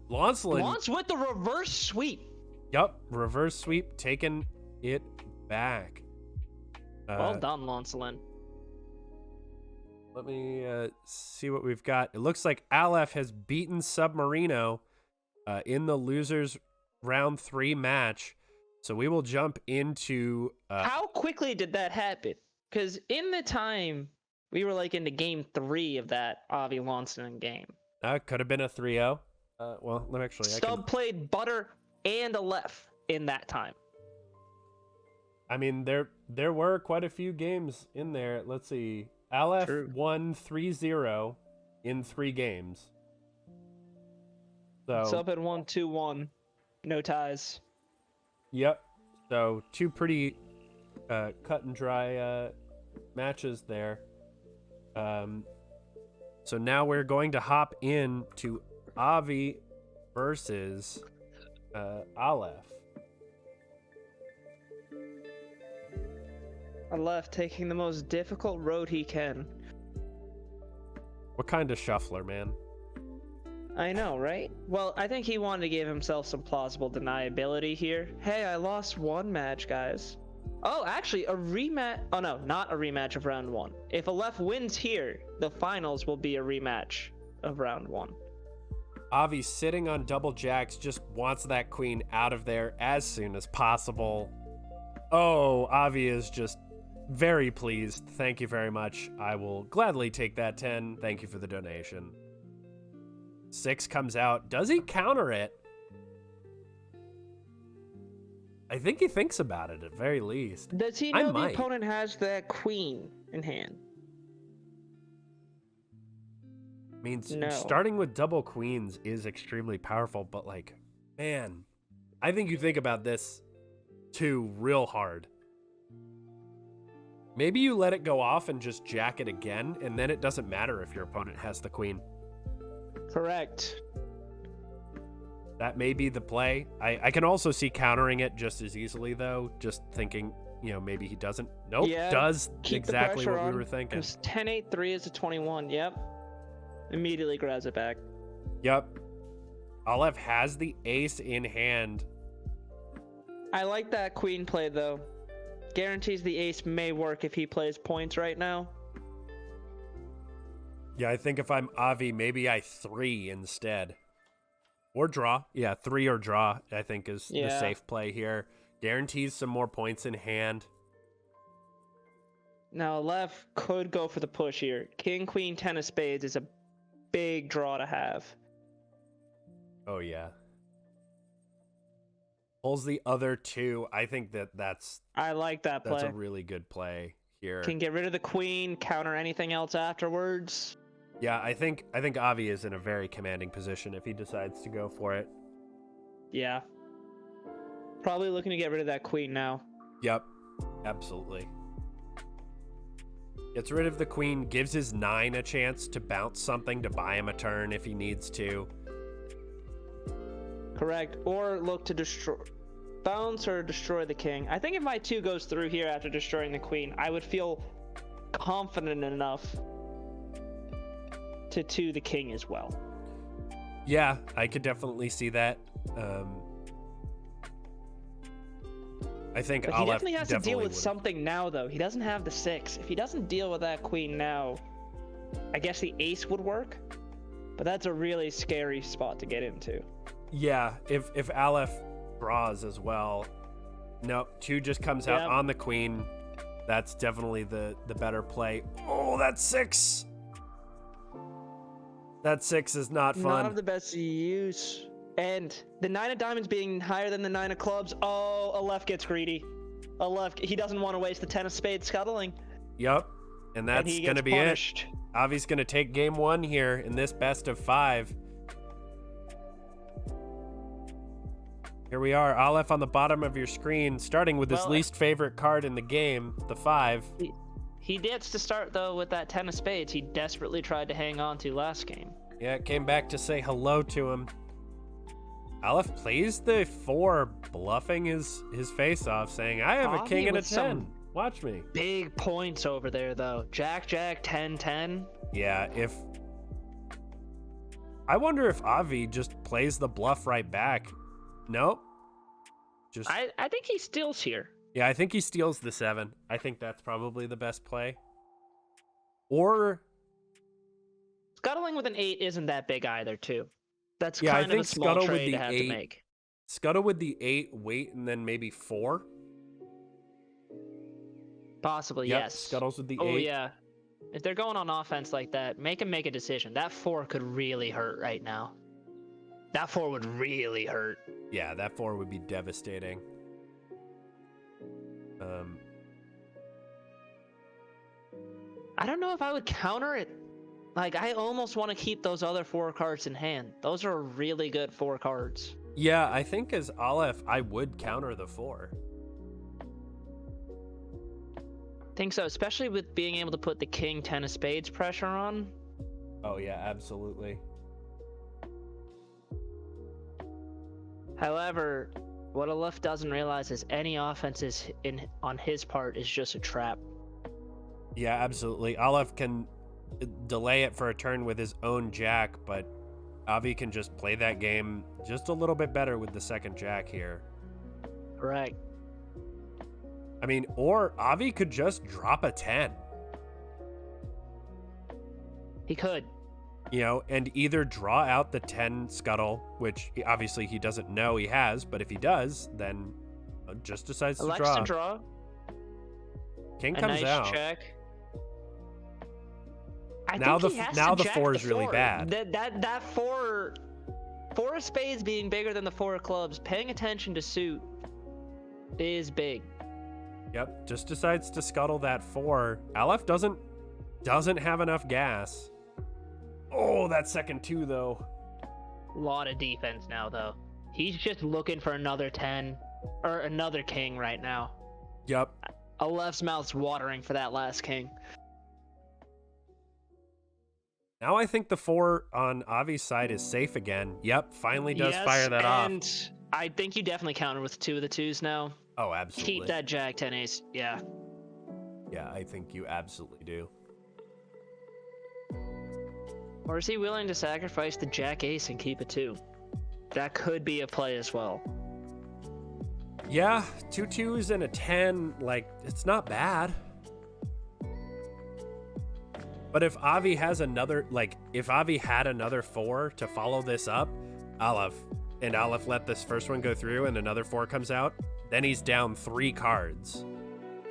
Launceleyn. Lance with the reverse sweep. Yup, reverse sweep, taking it back. Well done, Launceleyn. Let me see what we've got. It looks like Aleph has beaten Submarino in the losers round 3 match. So we will jump into... How quickly did that happen? Because in the time, we were like into game 3 of that Avi Launceleyn game. Could have been a 3-0. Well, let me actually... Stub played Butter and Aleph in that time. I mean, there were quite a few games in there. Let's see. Aleph won 3-0 in 3 games. So Sub had won 2-1. No ties. Yep. So 2 pretty cut and dry matches there. So now we're going to hop in to Avi versus Aleph. Aleph taking the most difficult road he can. What kind of shuffler, man? I know, right? Well, I think he wanted to give himself some plausible deniability here. Hey, I lost 1 match, guys. Oh, actually, a rematch. Oh, no, not a rematch of round 1. If Aleph wins here, the finals will be a rematch of round 1. Avi sitting on double jacks, just wants that queen out of there as soon as possible. Oh, Avi is just very pleased. Thank you very much. I will gladly take that 10. Thank you for the donation. 6 comes out. Does he counter it? I think he thinks about it at very least. Does he know the opponent has that queen in hand? Means starting with double queens is extremely powerful, but like, man, I think you think about this too real hard. Maybe you let it go off and just jack it again, and then it doesn't matter if your opponent has the queen. Correct. That may be the play. I can also see countering it just as easily, though. Just thinking, you know, maybe he doesn't. Nope, yeah, does exactly what we were thinking. 10-8-3 is a 21. Yep. Immediately grabs it back. Yep. Aleph has the ace in hand. I like that queen play, though. Guarantees the ace may work if he plays points right now. Yeah, I think if I'm Avi, maybe I 3 instead. Or draw. Yeah, 3 or draw, I think, is the safe play here. Guarantees some more points in hand. Now, Aleph could go for the push here. King, queen, 10 of spades is a big draw to have. Oh, yeah. Pulls the other 2. I think that's... I like that play. That's a really good play here. Can get rid of the queen, counter anything else afterwards. Yeah, I think Avi is in a very commanding position if he decides to go for it. Yeah. Probably looking to get rid of that queen now. Yep, absolutely. Gets rid of the queen, gives his 9 a chance to bounce something to buy him a turn if he needs to. Correct. Or look to bounce or destroy the king. I think if my 2 goes through here after destroying the queen, I would feel confident enough to 2 the king as well. Yeah, I could definitely see that. I think but he definitely has to deal with something now, though. He doesn't have the 6. If he doesn't deal with that queen now, I guess the ace would work. But that's a really scary spot to get into. Yeah, if Aleph draws as well. Nope, 2 just comes out on the queen. That's definitely the better play. Oh, that's 6! That 6 is not fun. Not of the best use. And the 9 of diamonds being higher than the 9 of clubs. Oh, Aleph gets greedy. Aleph, he doesn't want to waste the 10 of spades scuttling. Yep. And that's going to be punished. it. Avi's going to take game 1 here in this best of 5. Here we are, Aleph on the bottom of your screen, starting with his least favorite card in the game, the 5. He gets to start, though, with that 10 of spades he desperately tried to hang on to last game. Yeah, it came back to say hello to him. Aleph plays the 4, bluffing his face off, saying, I have a king and a 10. Watch me. Big points over there, though. Jack, Jack, 10, 10. Yeah, I wonder if Avi just plays the bluff right back. Nope. I think he steals here. Yeah, I think he steals the 7. I think that's probably the best play. Or scuttling with an 8 isn't that big either, too. That's kind of a small trade to have to make. Scuttle with the 8, wait, and then maybe 4. Possibly, Yep, yes. Scuttles with the 8. Oh, yeah. If they're going on offense like that, make him make a decision. That 4 could really hurt right now. That 4 would really hurt. Yeah, that 4 would be devastating. I don't know if I would counter it. Like, I almost want to keep those other 4 cards in hand. Those are really good 4 cards. Yeah, I think as Aleph, I would counter the 4. Think so, especially with being able to put the king 10 of spades pressure on. Oh yeah, absolutely. However, what Aleph doesn't realize is any offense on his part is just a trap. Yeah, absolutely. Aleph can delay it for a turn with his own jack, but Avi can just play that game just a little bit better with the second jack here. Correct. I mean, or Avi could just drop a 10. He could. You know, and either draw out the 10 scuttle, which obviously he doesn't know he has, but if he does, then just decides to Elects draw. to draw. King A comes nice out. check. Now the 4 is really bad. That 4 of spades being bigger than the 4 of clubs, paying attention to suit is big. Yep, just decides to scuttle that 4. Aleph doesn't have enough gas. Oh, that second 2 though. A lot of defense now though. He's just looking for another 10 or another king right now. Yep. Aleph's mouth's watering for that last king. Now I think the 4 on Avi's side is safe again. Yep, finally does fire that off. And I think you definitely counter with 2 of the 2s now. Oh, absolutely. Keep that jack 10 ace. Yeah. Yeah, I think you absolutely do. Or is he willing to sacrifice the jack ace and keep a 2? That could be a play as well. Yeah, 2 2s and a 10, like, it's not bad. But if Avi has another, like, if Avi had another 4 to follow this up, Aleph let this first one go through and another 4 comes out, then he's down 3 cards.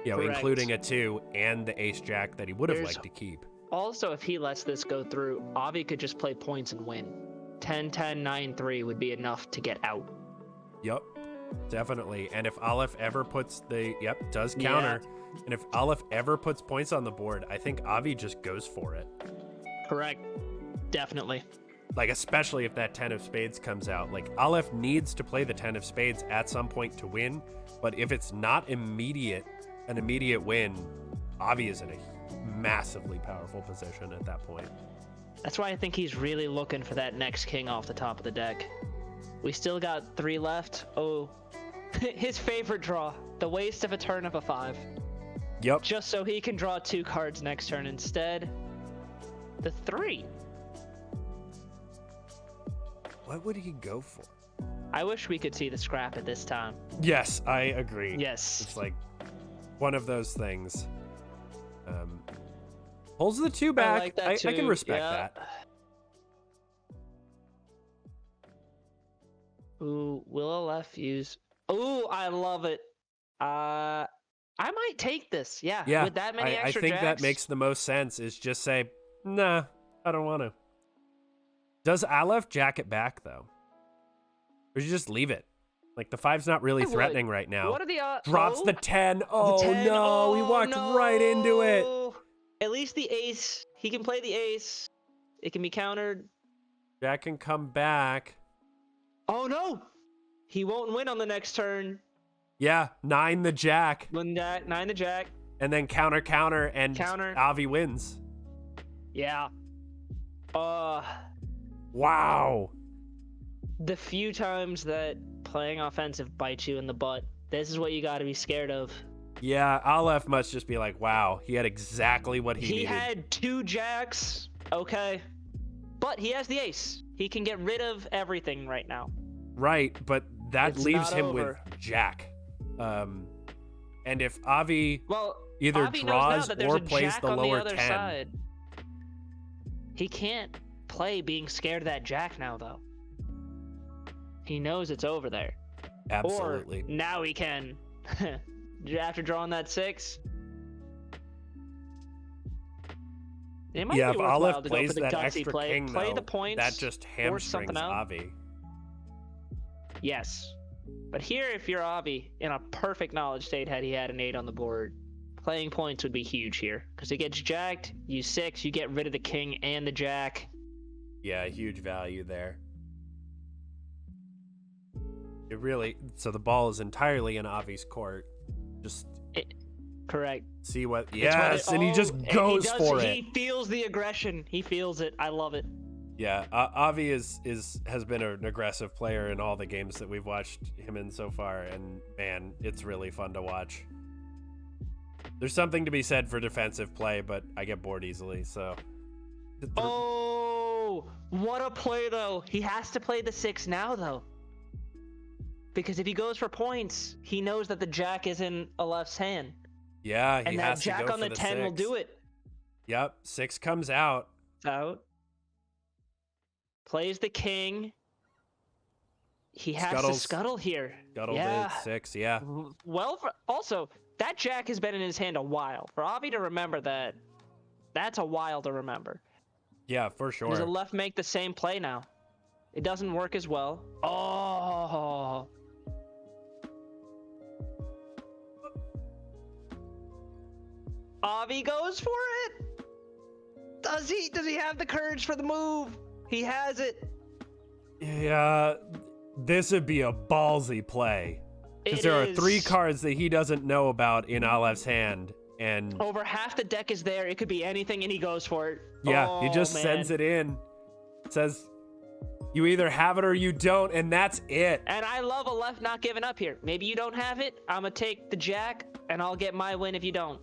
You know, Correct. including a 2 and the ace jack that he would have liked to keep. Also, if he lets this go through, Avi could just play points and win. 10-10, 9-3 would be enough to get out. Yep, definitely. And if Aleph ever puts does counter. Yeah. And if Aleph ever puts points on the board, I think Avi just goes for it. Correct. Definitely. Like, especially if that 10 of spades comes out. Like, Aleph needs to play the 10 of spades at some point to win. But if it's not an immediate win, Avi is in a massively powerful position at that point. That's why I think he's really looking for that next king off the top of the deck. We still got 3 left. Oh, his favorite draw. The waste of a turn of a 5. Yep. Just so he can draw 2 cards next turn instead. The 3. What would he go for? I wish we could see the scrap at this time. Yes, I agree. Yes. It's like one of those things. Pulls the 2 back. I like that too. I can respect that. Ooh, will Aleph use... Ooh, I love it. I might take this. Yeah. With that many extra I think jacks. that makes the most sense, is just say, nah, I don't want to. Does Aleph jack it back, though? Or you just leave it? Like, the 5's not really threatening right now. What are the odds? Drops the 10. Oh, the 10. no. He walked right into it. At least the ace. He can play the ace. It can be countered. Jack can come back. Oh, no. He won't win on the next turn. Yeah, 9 the jack. 9 the jack. And then counter, and Avi wins. Yeah. Wow. The few times that playing offensive bites you in the butt, this is what you got to be scared of. Yeah, Aleph must just be like, wow, he had exactly what he needed. He had 2 jacks, okay. But he has the ace. He can get rid of everything right now. Right, but that leaves him with jack. And if Avi either Avi draws knows now that or plays the lower 10. Side. He can't play being scared of that jack now, though. He knows it's over there. Absolutely. Or now he can. After drawing that 6. It might Yeah, be if worthwhile Aleph to go plays for the that gutsy extra play. king, Play though, the points. that just Force something hamstrings out. Avi. Yes. But here, if you're Avi, in a perfect knowledge state, had he had an 8 on the board, playing points would be huge here. Because it gets jacked, you 6, you get rid of the king and the jack. Yeah, huge value there. It really, so the ball is entirely in Avi's court. Just Correct. see what, yes, and he just goes for it. He feels the aggression. He feels it. I love it. Yeah, Avi has been an aggressive player in all the games that we've watched him in so far, and man, it's really fun to watch. There's something to be said for defensive play, but I get bored easily, so. Oh, what a play, though. He has to play the 6 now, though. Because if he goes for points, he knows that the jack is in Aleph's hand. Yeah, he and has that to jack go on for the 10 will 6. do it. Yep, 6 comes out. Out. Plays the king. He has to scuttle here. Scuttled at 6, yeah. Well, also, that jack has been in his hand a while. For Avi to remember that, that's a while to remember. Yeah, for sure. Does Aleph make the same play now? It doesn't work as well. Oh. Avi goes for it. Does he? Does he have the courage for the move? He has it. Yeah, this would be a ballsy play. Because there are 3 cards that he doesn't know about in Aleph's hand. And over half the deck is there. It could be anything, and he goes for it. Yeah, he just sends it in. Says, you either have it or you don't, and that's it. And I love Aleph not giving up here. Maybe you don't have it. I'm going to take the jack, and I'll get my win if you don't.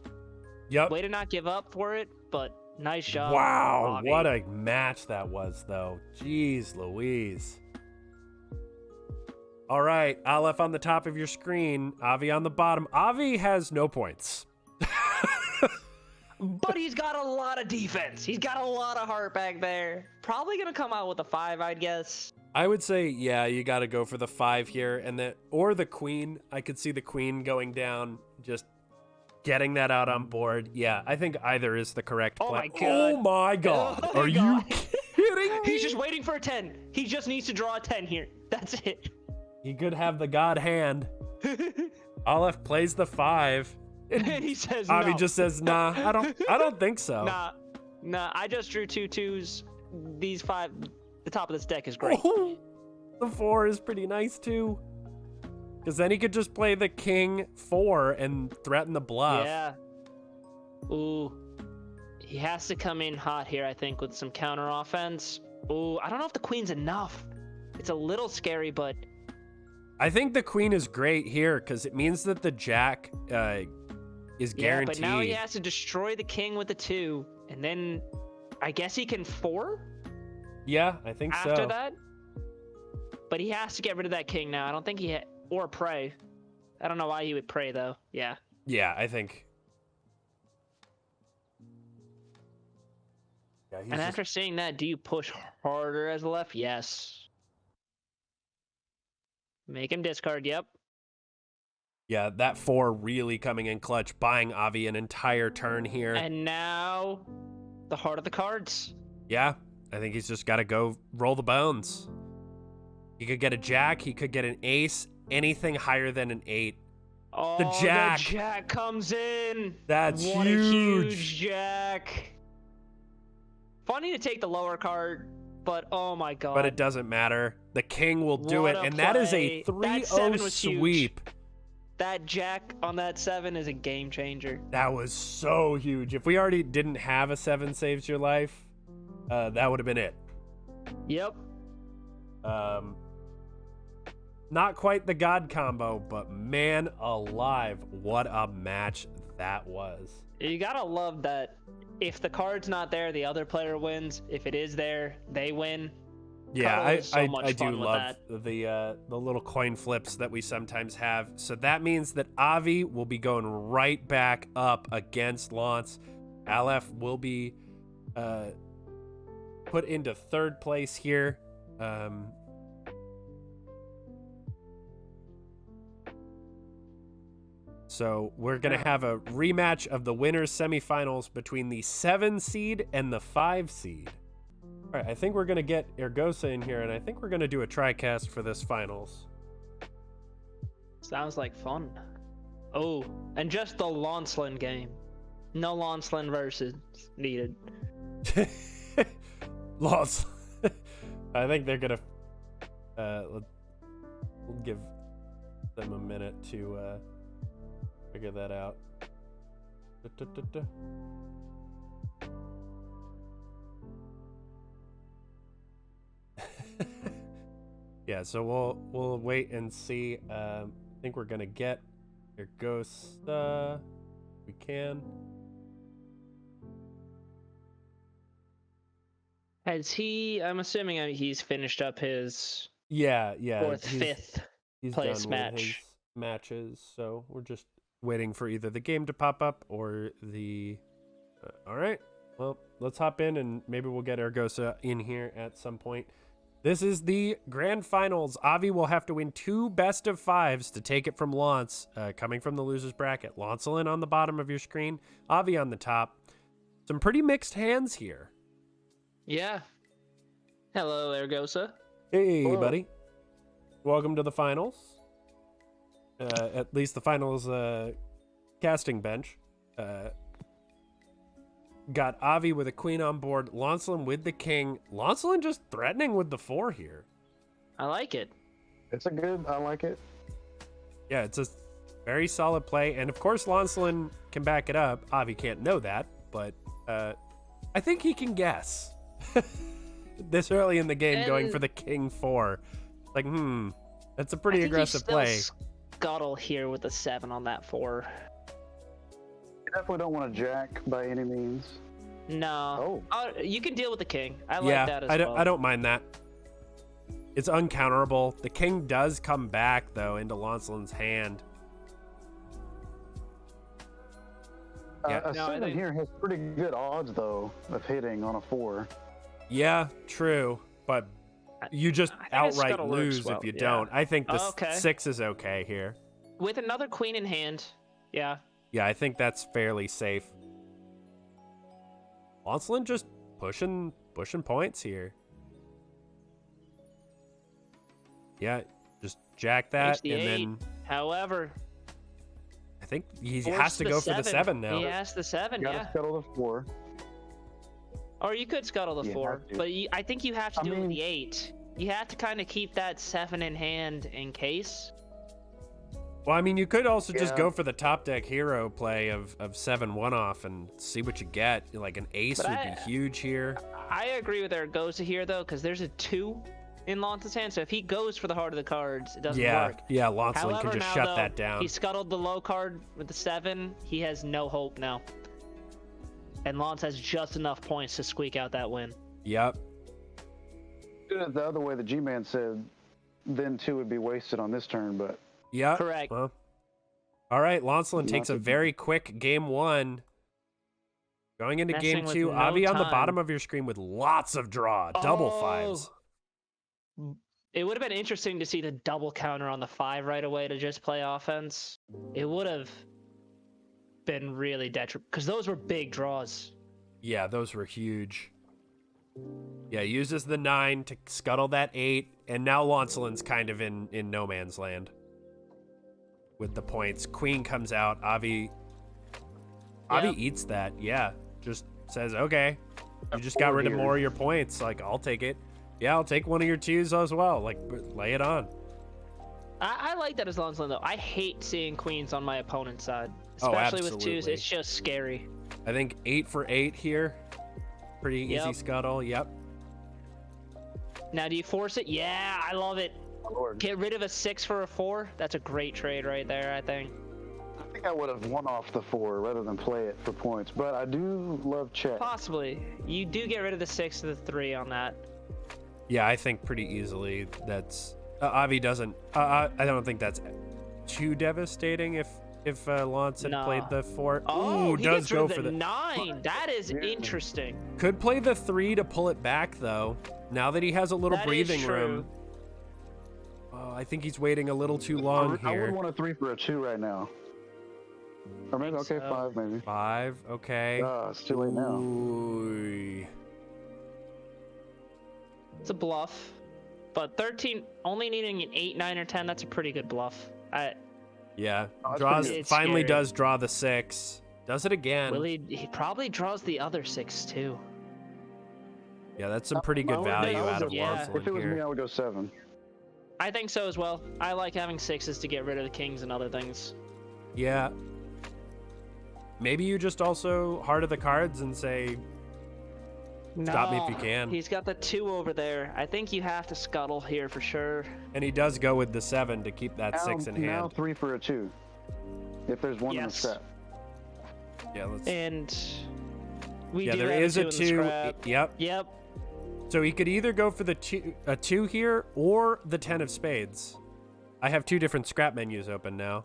Yep. Way to not give up for it, but nice job. Wow, Avi. what a match that was, though. Jeez Louise. All right, Aleph on the top of your screen, Avi on the bottom. Avi has no points. But he's got a lot of defense. He's got a lot of heart back there. Probably going to come out with a 5, I'd guess. I would say, yeah, you got to go for the 5 here, and or the queen. I could see the queen going down, just getting that out on board. Yeah, I think either is the correct play. Oh my god. Oh my god. Oh Are my you god. kidding me? He's just waiting for a 10. He just needs to draw a 10 here. That's it. He could have the god hand. Aleph plays the 5. And he says Avi no. just says, nah, I don't think so. Nah, I just drew 2 2s. These 5, the top of this deck is great. Oh, the 4 is pretty nice too. Because then he could just play the king 4 and threaten the bluff. Yeah. Ooh. He has to come in hot here, I think, with some counter offense. Ooh, I don't know if the queen's enough. It's a little scary, but I think the queen is great here because it means that the jack is guaranteed. Yeah, but now he has to destroy the king with the 2, and then I guess he can 4? Yeah, I think so. After that? But he has to get rid of that king now. I don't think or pray. I don't know why he would pray, though. Yeah. Yeah, I think. Yeah, and after seeing that, do you push harder as a left? Yes. Make him discard, yep. Yeah, that 4 really coming in clutch, buying Avi an entire turn here. And now, the heart of the cards. Yeah, I think he's just got to go roll the bones. He could get a jack, he could get an ace, anything higher than an 8. Oh, the jack comes in. That's what huge. A huge jack. Funny to take the lower card, but oh my god. But it doesn't matter. The king will do it, and that is a 3-0 sweep. That jack on that 7 is a game changer. That was so huge. If we already didn't have a 7 saves your life, that would have been it. Yep. Not quite the god combo, but man alive, what a match that was. You gotta love that if the card's not there, the other player wins. If it is there, they win. Yeah, I do love the little coin flips that we sometimes have. So that means that Avi will be going right back up against Lance. Aleph will be put into 3rd place here. So we're going to have a rematch of the winners semifinals between the 7 seed and the 5 seed. All right, I think we're going to get Eorgosa in here, and I think we're going to do a tri-cast for this finals. Sounds like fun. Oh, and just the launceleyn game. No launceleyn versus needed. Lost. I think they're going to... we'll give them a minute to figure that out. Yeah, so we'll wait and see. I think we're gonna get Eorgosa. We can. Has he? I'm assuming he's finished up his fourth, fifth place match. His matches, so we're just waiting for either the game to pop up or the. All right, well, let's hop in and maybe we'll get Eorgosa in here at some point. This is the grand finals. Avi will have to win 2 best of 5s to take it from Launce, coming from the losers bracket. Launceleyn on the bottom of your screen, Avi on the top. Some pretty mixed hands here. Yeah. Hello, Eorgosa. Hey, Hello. buddy. Welcome to the finals. At least the finals casting bench. Got Avi with a queen on board. Launceleyn with the king. Launceleyn just threatening with the 4 here. I like it. I like it. Yeah, it's a very solid play. And of course, Launceleyn can back it up. Avi can't know that, but I think he can guess. This early in the game, going for the king 4. Like, that's a pretty aggressive play. Scuttle here with the 7 on that 4. You definitely don't want to jack by any means. No. Oh, you can deal with the king. I like that as well. I don't mind that. It's uncounterable. The king does come back, though, into Launceleyn's hand. A 7 here has pretty good odds, though, of hitting on a 4. Yeah, true. But you just outright lose if you don't. I think the 6 is okay here. With another queen in hand, yeah. Yeah, I think that's fairly safe. Launceleyn just pushing points here. Yeah, just jack that and then. However, I think he has to go for the 7 now. He has the 7, you gotta scuttle the 4. Or you could scuttle the 4, but I think you have to do it with the 8. You have to kind of keep that 7 in hand in case. Well, I mean, you could also just go for the top deck hero play of 7 1-off and see what you get. Like an ace would be huge here. I agree with Eorgosa here, though, because there's a 2 in Launce's hand. So if he goes for the heart of the cards, it doesn't work. Yeah, Launceleyn can just shut that down. He scuttled the low card with the 7. He has no hope now. And Launce has just enough points to squeak out that win. Yep. The other way the G-Man said, then 2 would be wasted on this turn, but... Yeah. Correct. Well, all right, Launceleyn takes a very quick game 1. Going into game 2, Avi on the bottom of your screen with lots of draw, double 5s. It would have been interesting to see the double counter on the 5 right away to just play offense. It would have been really detrimental because those were big draws. Yeah, those were huge. Yeah, uses the 9 to scuttle that 8, and now Launceleyn's kind of in no man's land with the points. Queen comes out. Avi eats that. Yeah, just says, okay, you just got rid of more of your points. Like, I'll take it. Yeah, I'll take one of your 2s as well. Like, lay it on. I like that as Launceleyn, though. I hate seeing queens on my opponent's side. Especially with 2s, it's just scary. I think 8 for 8 here. Pretty easy scuttle, yep. Now, do you force it? Yeah, I love it. Lord. Get rid of a 6 for a 4. That's a great trade right there, I think. I think I would have won off the 4 rather than play it for points, but I do love check. Possibly. You do get rid of the 6 to the 3 on that. Yeah, I think pretty easily. That's Avi doesn't. I don't think that's too devastating if Launce had played the 4. Oh, he does go for the 9. That is interesting. Could play the 3 to pull it back though. Now that he has a little breathing room. Oh, I think he's waiting a little too long here. I would want a 3 for a 2 right now. Or maybe, okay, so. 5 maybe. 5, okay. It's too late now. Ooh. It's a bluff. But 13, only needing an 8, 9, or 10, that's a pretty good bluff. Yeah, that's draws. pretty good. Finally It's scary. does draw the 6. Does it again. Will he probably draws the other 6 too. Yeah, that's some pretty good value out of yeah. Launceleyn If it was me, here. I would go 7. I think so as well. I like having 6s to get rid of the kings and other things. Yeah. Maybe you just also heart of the cards and say, stop me if you can. He's got the 2 over there. I think you have to scuttle here for sure. And he does go with the 7 to keep that 6 in Now hand. 3 for a 2. If there's one in the Yes. set. Yeah, let's. And we Yeah, do there have is a a 2 in the 2. scrap. Yep. Yep. So he could either go for the 2 here or the 10 of spades. I have 2 different scrap menus open now.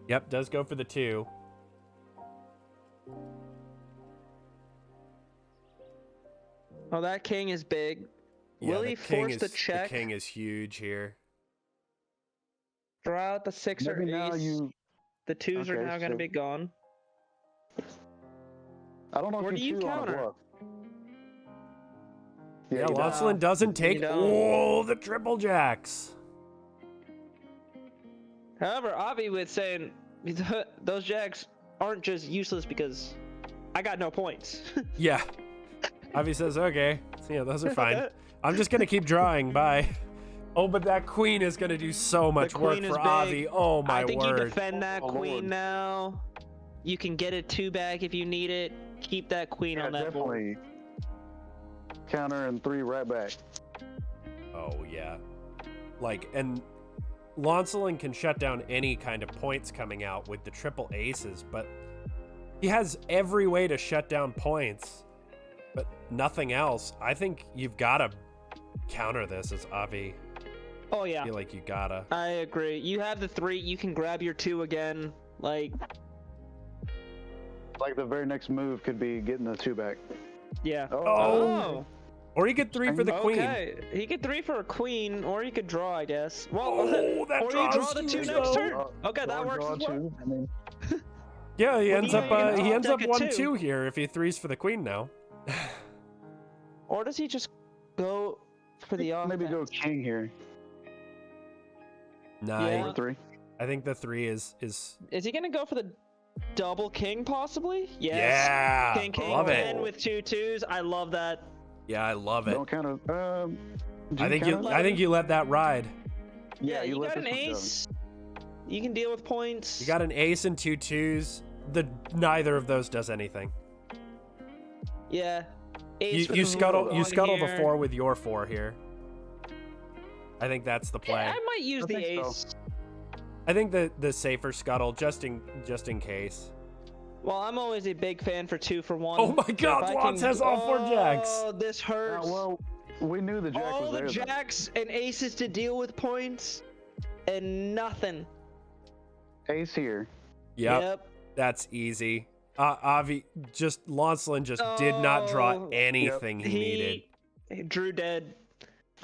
Yep, does go for the 2. Oh, that king is big. Yeah, Will the he king force the is- check? The king is huge here. Draw out the 6 or Maybe now ace. you. The 2s are Okay, now going to so- be gone. I don't know Or if do you you chew on a counter? bluff. Yeah, you don't. Launceleyn doesn't take. don't. Oh, the triple jacks. However, Avi was saying those jacks aren't just useless because I got no points. Yeah. Avi says, okay. Yeah, those are fine. I'm just going to keep drawing. Bye. Oh, but that queen is going to do so much work queen is for big. Avi. Oh, my I think word. you defend that Oh, queen Lord. now. You can get a 2 back if you need it. Keep that queen Yeah, on that board. definitely. Counter and 3 right back. Oh, yeah. Like, and Launceleyn can shut down any kind of points coming out with the triple aces, but he has every way to shut down points, but nothing else. I think you've got to counter this as Avi. Oh I yeah, feel like you gotta. I agree. You have the 3. You can grab your 2 again. Like, Like the very next move could be getting the 2 back. yeah. Oh. Or he could 3 for the queen. Okay, he could 3 for a queen, or he could draw, I guess. Well, Oh, that or you draw draws the 2 huge, next though. turn. Okay, that works as well. Too. I mean, Yeah, he Well, ends you up know, you can he ends top up deck a 1-2 here if he 3s for the queen now. Or does he just go for the offense? maybe go king here. Nah, Yeah. Or 3. I think the 3 is Is he gonna go for the double king possibly? Yes. yeah. King, king, Love it. 10 with 2 2s. I love that. Yeah, I love it. Don't counter. Do I think counter? I think you let that ride. Yeah, you let got an this one go. ace. You can deal with points. You got an ace and 2 2s. Neither of those does anything. Yeah. Ace with You the scuttle on the here. 4 with your 4 here. I think that's the play. Yeah, I might use I the think so. ace. I think the safer scuttle just in case. Well, I'm always a big fan for 2 for 1. Oh my So if God, I Lance can- has all 4 jacks. Oh, this hurts. Well, we knew the jack All was the there. though. jacks and aces to deal with points, and nothing. Ace here. Yep, that's easy. Avi Launceleyn just did not draw Oh, anything he needed. He drew dead.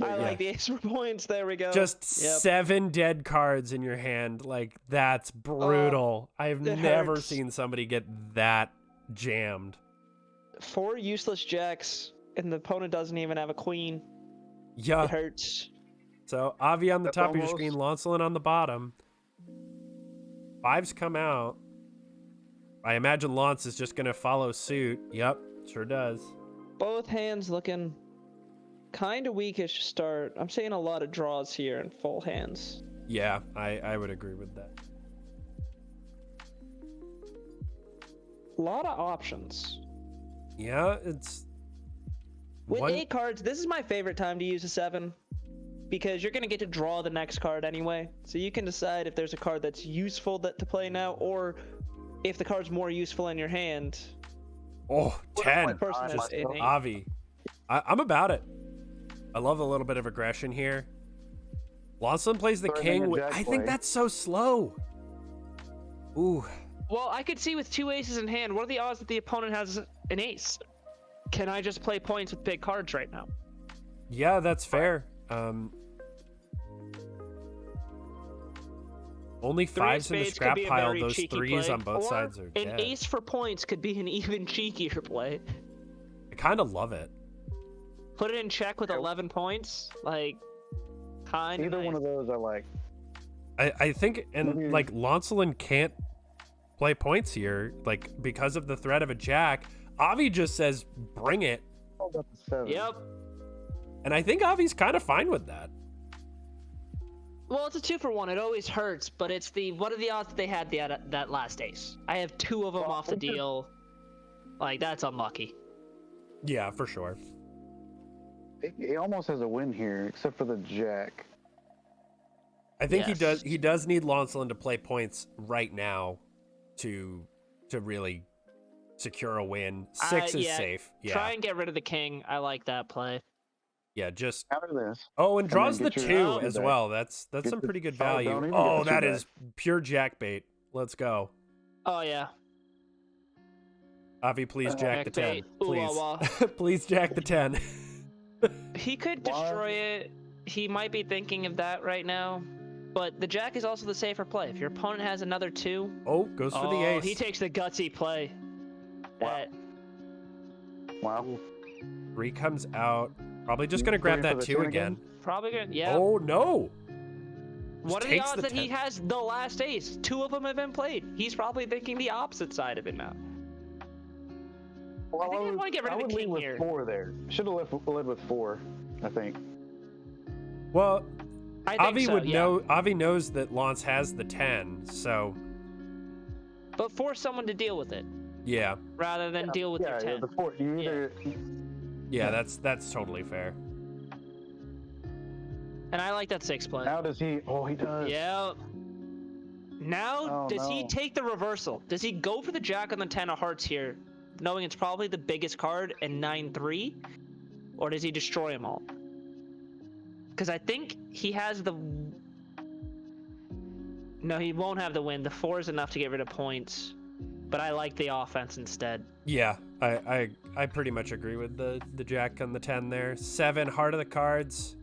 I Yeah. like the ace for points. There we go. Just Yep. 7 dead cards in your hand. Like, that's brutal. I've it never hurts. seen somebody get that jammed. 4 useless jacks, and the opponent doesn't even have a queen. Yeah. It hurts. So Avi on the That's top of your almost- screen, Launceleyn on the bottom. 5s come out. I imagine Launce is just going to follow suit. Yep, sure does. Both hands looking kind of weakish to start. I'm seeing a lot of draws here in full hands. Yeah, I would agree with that. A lot of options. Yeah, it's... With one- 8 cards, this is my favorite time to use a 7. Because you're going to get to draw the next card anyway. So you can decide if there's a card that's useful to play now, or if the card's more useful in your hand. Oh, 10. person Just that's innate. Avi. I'm about it. I love a little bit of aggression here. Launceleyn plays the Throwing king. in a With, jack I think play. that's so slow. Ooh. Well, I could see with 2 aces in hand, what are the odds that the opponent has an ace? Can I just play points with big cards right now? Yeah, that's fair. Only fives in the spades could scrap be a pile. very Those cheeky threes play, on both or sides are an dead. ace for points could be an even cheekier play. I kind of love it. Put it in check with 11 points, like kind of Either nice. one of those I like. I think, and Maybe- like launceleyn can't play points here, like because of the threat of a jack. Avi just says, "Bring it," How about the 7? Yep. and I think Avi's kind of fine with that. Well, it's a 2-for-1. It always hurts, but it's the what are the odds that they had that last ace? I have 2 of them off the deal. Like that's unlucky. Yeah, for sure. He almost has a win here, except for the jack. I think he Yes. does. He does need launceleyn to play points right now to really secure a win. 6 is yeah, safe. Yeah, Try and get rid of the king. I like that play. yeah. Just Counter this. oh, and draws then the get 2 your- as back. well. That's Get some the- pretty good oh, don't value. even Oh, get that two is pure jack bait. Let's go. Oh yeah. Avi, please jack the 10. Jack bait. Ooh, Please. wah, Please jack the 10. He could Why? destroy it. He might be thinking of that right now. But the jack is also the safer play. If your opponent has another 2, Oh, goes for the ace. he takes the gutsy play. Wow. Wow. 3 comes out. Probably just going to grab Going that for the 2 10 again. Probably good. Yeah. Oh, no. What are the takes odds the that he 10. has the last ace? 2 of them have been played. He's probably thinking the opposite side of it now. Well, I think I want to get rid of the would king lead with here. 4 there. Should have led with 4, I think. Well, I think Avi so, would yeah. know. Avi knows that Lance has the 10, so But force someone to deal with it yeah, rather than deal with yeah, your 10. yeah, the 4. You either yeah. That's totally fair. And I like that 6 play. now does he? Oh, he does. Yeah. Now, Oh, does he no. take the reversal? Does he go for the jack on the 10 of hearts here, knowing it's probably the biggest card and 9-3? Or does he destroy them all? Because I think he has the... No, he won't have the win. The 4 is enough to get rid of points. But I like the offense instead. Yeah, I pretty much agree with the jack on the 10 there. 7, heart of the cards.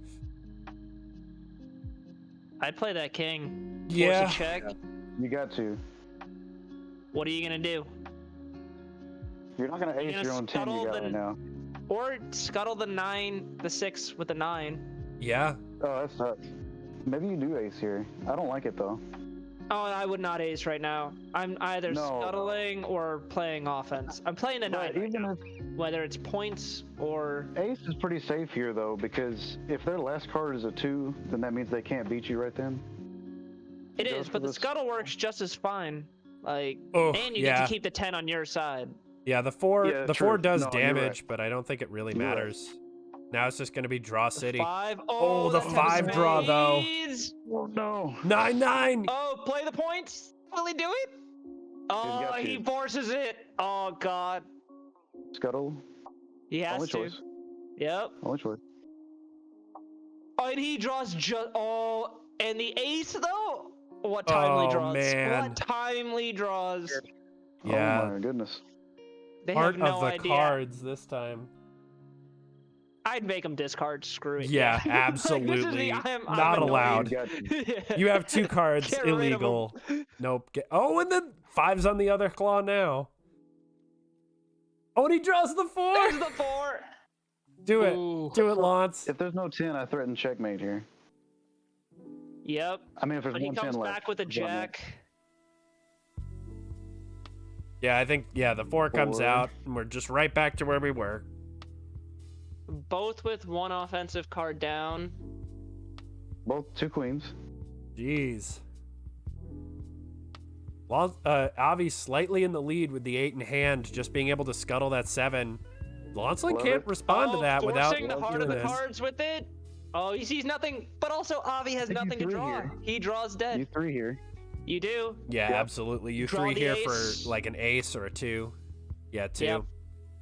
I'd play that king. Force Yeah. a check. You got to. What are you going to do? You're not gonna ace gonna your own 10 you scuttle got the- right now. Or scuttle the 9, the 6 with the 9. Yeah, Oh, that sucks. Maybe you do ace here. I don't like it though. Oh, I would not ace right now. I'm either No. scuttling or playing offense. I'm playing the 9 But right even now. if Whether it's points or... ace is pretty safe here though, because if their last card is a 2, then that means they can't beat you right then. It Goes is, for but the this- scuttle works just as fine. Like, Oh, and you yeah. get to keep the 10 on your side. yeah. The 4 Yeah, the true. 4 does No, you're damage, right. but I don't think it really You're right. matters. Now it's just gonna be draw city. 5. Oh, the that's 5 draw, though. spades. Oh no. 9-9. Oh, play the points. Will he do it? Oh, got he to. forces it. Oh, God. Scuttle. He has Only to. choice. Yep. Only choice. Oh, and he draws just... Oh, and the ace, though? What timely Oh, draws. man. What timely draws. Yeah. Oh my goodness. They Heart have no of the idea. cards this time. I'd make him discard. Screw it. Yeah, Like, this is absolutely. I'm Not annoyed. allowed. You got to. You have 2 cards, Get rid of 'em. illegal. Nope. Oh, and then 5's on the other claw now. Oh, and he draws the 4. There's the 4. Do it. Ooh. Do it, Lance. If there's no 10, I threaten checkmate here. Yep. I mean, if there's But he one 10 comes left. back with a is what I meant. jack. Yeah, I think, the 4 comes 4. out, and we're just right back to where we were. Both with 1 offensive card down. Both 2 queens. Jeez. Avi slightly in the lead with the 8 in hand, just being able to scuttle that 7. Launceleyn Love can't it. respond to that without Forcing the heart of doing the this. cards with it. Oh, he sees nothing. But also, Avi has I think you nothing to 3 draw. here. He draws dead. You 3 here. You do. Yeah, Yep. absolutely. You Draw 3 the here ace. for like an ace or a 2. Yeah, 2. Yep.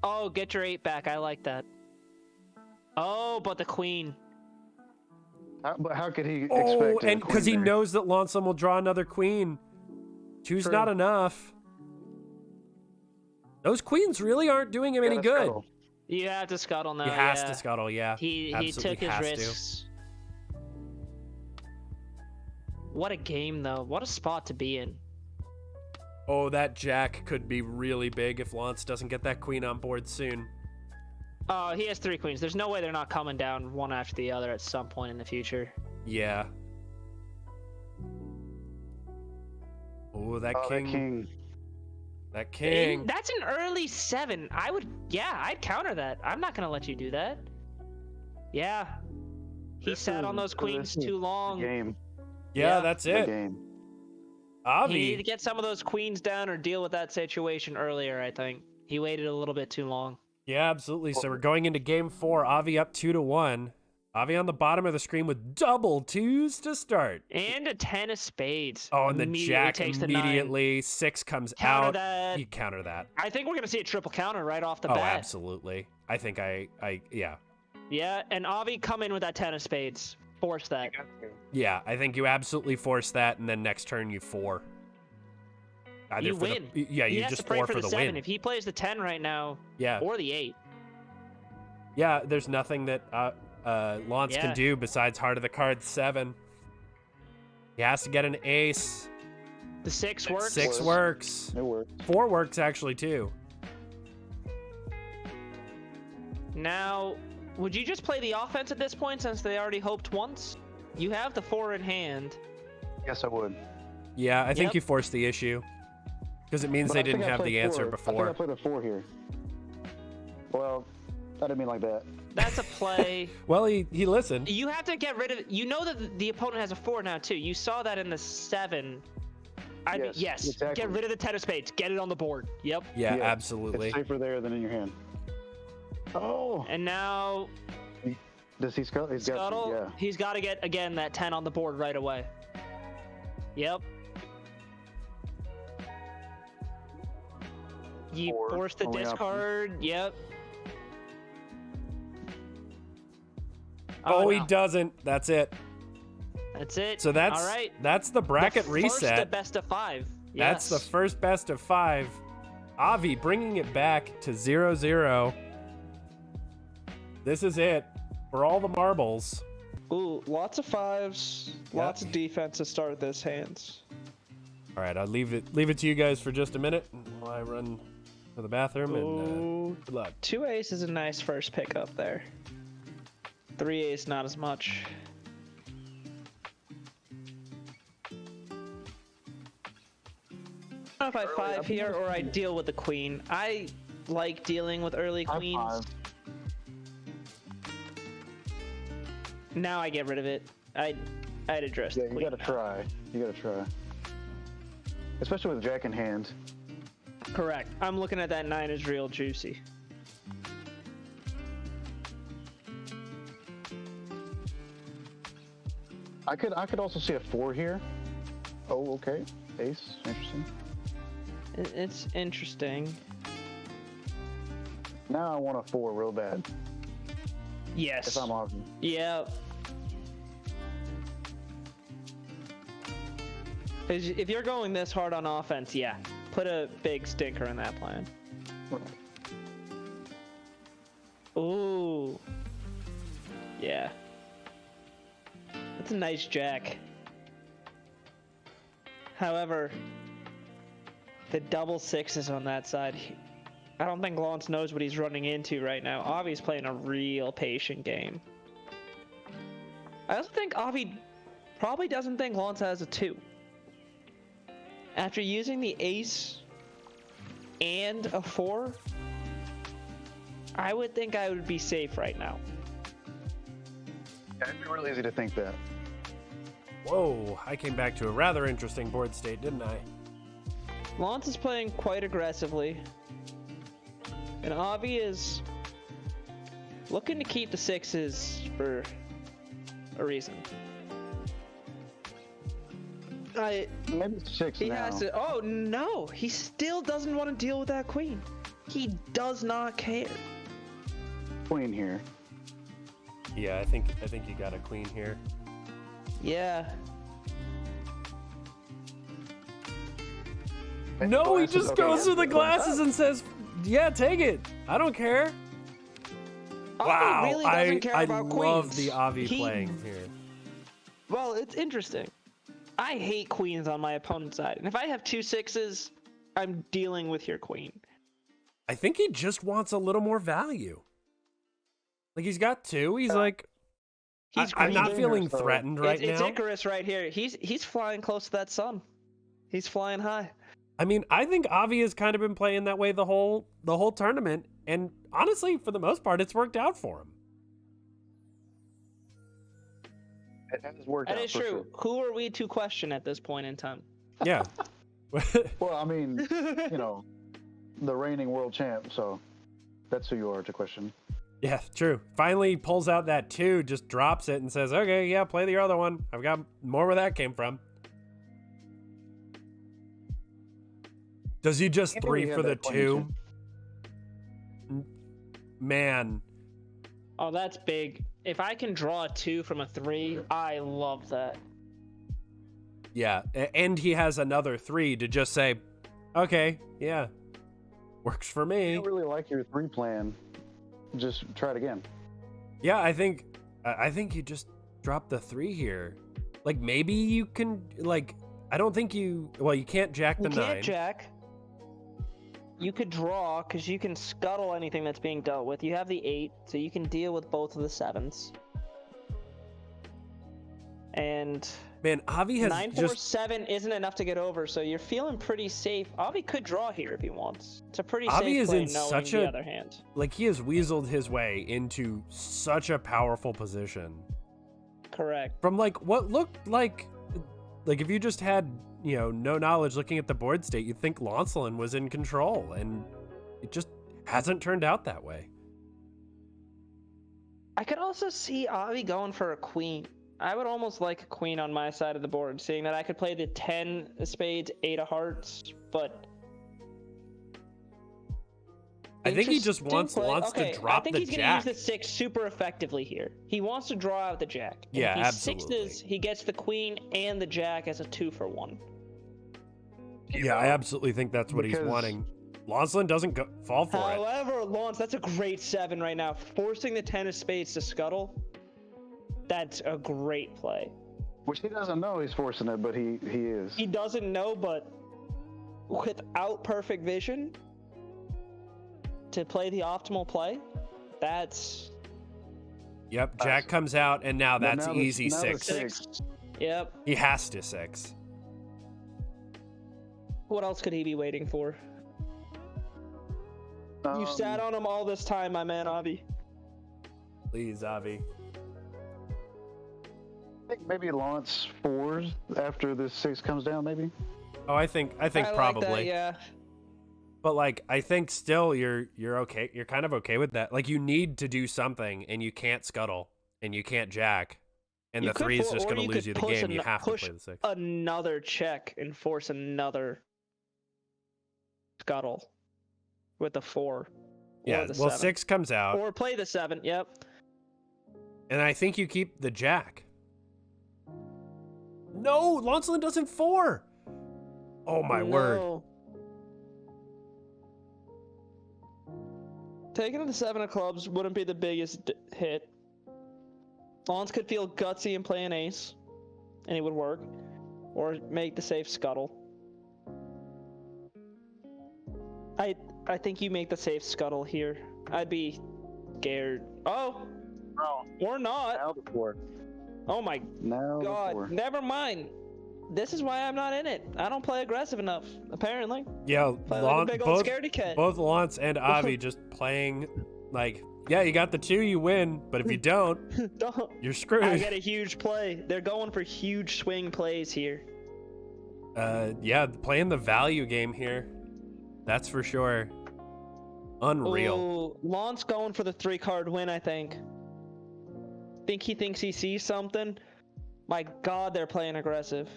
Oh, get your 8 back. I like that. Oh, but the queen. But how could he Oh, expect a and because he queen there? knows that Launceleyn will draw another queen. 2's True. not enough. Those queens really aren't doing him any Gotta good. scuttle. You have to scuttle now. He has yeah. to scuttle, yeah. He Absolutely took his has to. risks. What a game, though. What a spot to be in. Oh, that jack could be really big if Launce doesn't get that queen on board soon. Oh, he has 3 queens. There's no way they're not coming down one after the other at some point in the future. Yeah. Oh, that king. That king. That's an early 7. I'd counter that. I'm not going to let you do that. Yeah. He sat on those queens too long. Game. Yeah, that's it. Game. Avi. He needed to get some of those queens down or deal with that situation earlier, I think. He waited a little bit too long. Yeah, absolutely. So we're going into game 4. Avi up 2-1. Avi on the bottom of the screen with double 2s to start. And a 10 of spades. Oh, and the jack takes immediately. 6 comes counter out. That. You counter that. I think we're going to see a triple counter right off the bat. bat. Oh, absolutely. I think yeah. Yeah, and Avi come in with that 10 of spades. Force that. Yeah, I think you absolutely force that, and then next turn you 4. Either you win. You has just to pray 4 for for the the 7. win. If he plays the 10 right now, or the 8. Yeah, there's nothing that Launce can do besides Heart of the Cards 7. He has to get an ace. The 6 works? 6 works. It works. 4 works actually too. Now, would you just play the offense at this point since they already hoped once? You have the 4 in hand. Yes, I would. Yeah, I think you forced the issue. Because it means they didn't have the answer before. I think I played a 4 here. Well, I didn't mean like that. That's a play. Well, he listened. You have to get rid of it. You know that the opponent has a 4 now, too. You saw that in the 7. Yes, exactly. Get rid of the 10 of spades. Get it on the board. Yep. Yeah, absolutely. It's safer there than in your hand. Oh. And now... Does he scuttle? He's got to get, again, that 10 on the board right away. Yep. You force the discard. Option. Yep. Oh, he doesn't. That's it. That's it. So that's all right. That's the bracket reset. First best of 5. Yes. That's the first best of 5. Avi bringing it back to 0-0. This is it for all the marbles. Ooh, lots of 5s, lots of defense to start this hands. All right, I'll leave it to you guys for just a minute while I run to the bathroom. And good luck. 2 ace is a nice first pickup there. 3 ace, not as much. I don't know if I 5 here or I deal with the queen. I like dealing with early queens. Now I get rid of it. I'd address the queen. You gotta try. You gotta try. Especially with jack in hand. Correct. I'm looking at that 9 is real juicy. I could also see a 4 here. Oh, okay. Ace. Interesting. It's interesting. Now I want a 4 real bad. Yes. If I'm off. Yeah. If you're going this hard on offense, yeah, put a big stinker in that plan. Ooh. Yeah. That's a nice jack. However, the double 6s on that side, I don't think Launce knows what he's running into right now. Avi's playing a real patient game. I also think Avi probably doesn't think Launce has a 2. After using the ace and a 4, I would think I would be safe right now. Yeah, it'd be really easy to think that. Whoa, I came back to a rather interesting board state, didn't I? Launce is playing quite aggressively. And Avi is looking to keep the 6s for a reason. Maybe 6 he now. has to. Oh no! He still doesn't want to deal with that queen. He does not care. Queen here. Yeah, I think you got a queen here. Yeah. No, he just goes through the glasses and says, "Yeah, take it. I don't care." Wow, really doesn't care I about love queens. the Avi playing here. Well, it's interesting. I hate queens on my opponent's side. And if I have 2 6s, I'm dealing with your queen. I think he just wants a little more value. Like, he's got 2. He's like, I'm not feeling threatened right now. It's Icarus right here. He's flying close to that sun. He's flying high. I mean, I think Avi has kind of been playing that way the whole tournament, and honestly, for the most part, it's worked out for him. It has worked out. That is true. Sure. Who are we to question at this point in time? Yeah. Well, I mean, you know, the reigning world champ, so that's who you are to question. Yeah, true. Finally pulls out that 2, just drops it and says, okay, yeah, play the other one. I've got more where that came from. Does he just 3 for the 2? Man. Oh, that's big. If I can draw a 2 from a 3, I love that. Yeah, and he has another 3 to just say, okay, yeah, works for me. I don't really like your 3 plan. Just try it again. Yeah, I think you just drop the 3 here. Like, maybe you can, like, I don't think you can't jack the 9. You can't jack. You could draw, because you can scuttle anything that's being dealt with. You have the 8, so you can deal with both of the 7s. And man, Avi has 9-4-7 isn't enough to get over, so you're feeling pretty safe. Avi could draw here if he wants. It's a pretty Avi safe play, is in knowing such the other hand. Like, he has weaseled his way into such a powerful position. Correct. From like what looked like if you just had, you know, no knowledge looking at the board state, you'd think launceleyn was in control, and it just hasn't turned out that way. I could also see Avi going for a queen. I would almost like a queen on my side of the board, seeing that I could play the 10 of spades, 8 of hearts, but I think he just wants to drop the jack. I think he's going to use the 6 super effectively here. He wants to draw out the jack. And yeah, if he absolutely. Sixes, he gets the queen and the jack as a 2-for-1. Yeah, I absolutely think that's what he's wanting. launceleyn doesn't fall for it. However, Launce, that's a great 7 right now. Forcing the 10 of spades to scuttle, that's a great play. Which he doesn't know he's forcing it, but he is. He doesn't know, but without perfect vision to play the optimal play, that's... Yep, jack comes out, and now that's easy 6. Yep. He has to 6. What else could he be waiting for? You sat on him all this time, my man, Avi. Please, Avi. I think maybe launch 4s after this 6 comes down, maybe. Oh, I think probably. Like that, yeah. But like, I think still you're okay. You're kind of okay with that. Like, you need to do something, and you can't scuttle, and you can't jack, and the 3 is just going to lose you the game. You have to play the 6. Another check and force another scuttle with the 4. Yeah, well, 6 comes out. Or play the 7. Yep. And I think you keep the jack. No, launceleyn doesn't 4. Oh my word. Taking the 7 of clubs wouldn't be the biggest hit. Launce could feel gutsy and play an ace, and it would work. Or make the safe scuttle. I think you make the safe scuttle here. I'd be scared. Oh! Or not. Now the 4. Oh my god. Never mind. This is why I'm not in it. I don't play aggressive enough, apparently. Yeah, like a big old scaredy cat. Both Launce and Avi just playing like, yeah, you got the 2, you win, but if you don't, you're screwed. I get a huge play. They're going for huge swing plays here. Yeah, playing the value game here. That's for sure. Unreal. Ooh, Launce going for the 3-card win, I think. Think he thinks he sees something? My god, they're playing aggressive.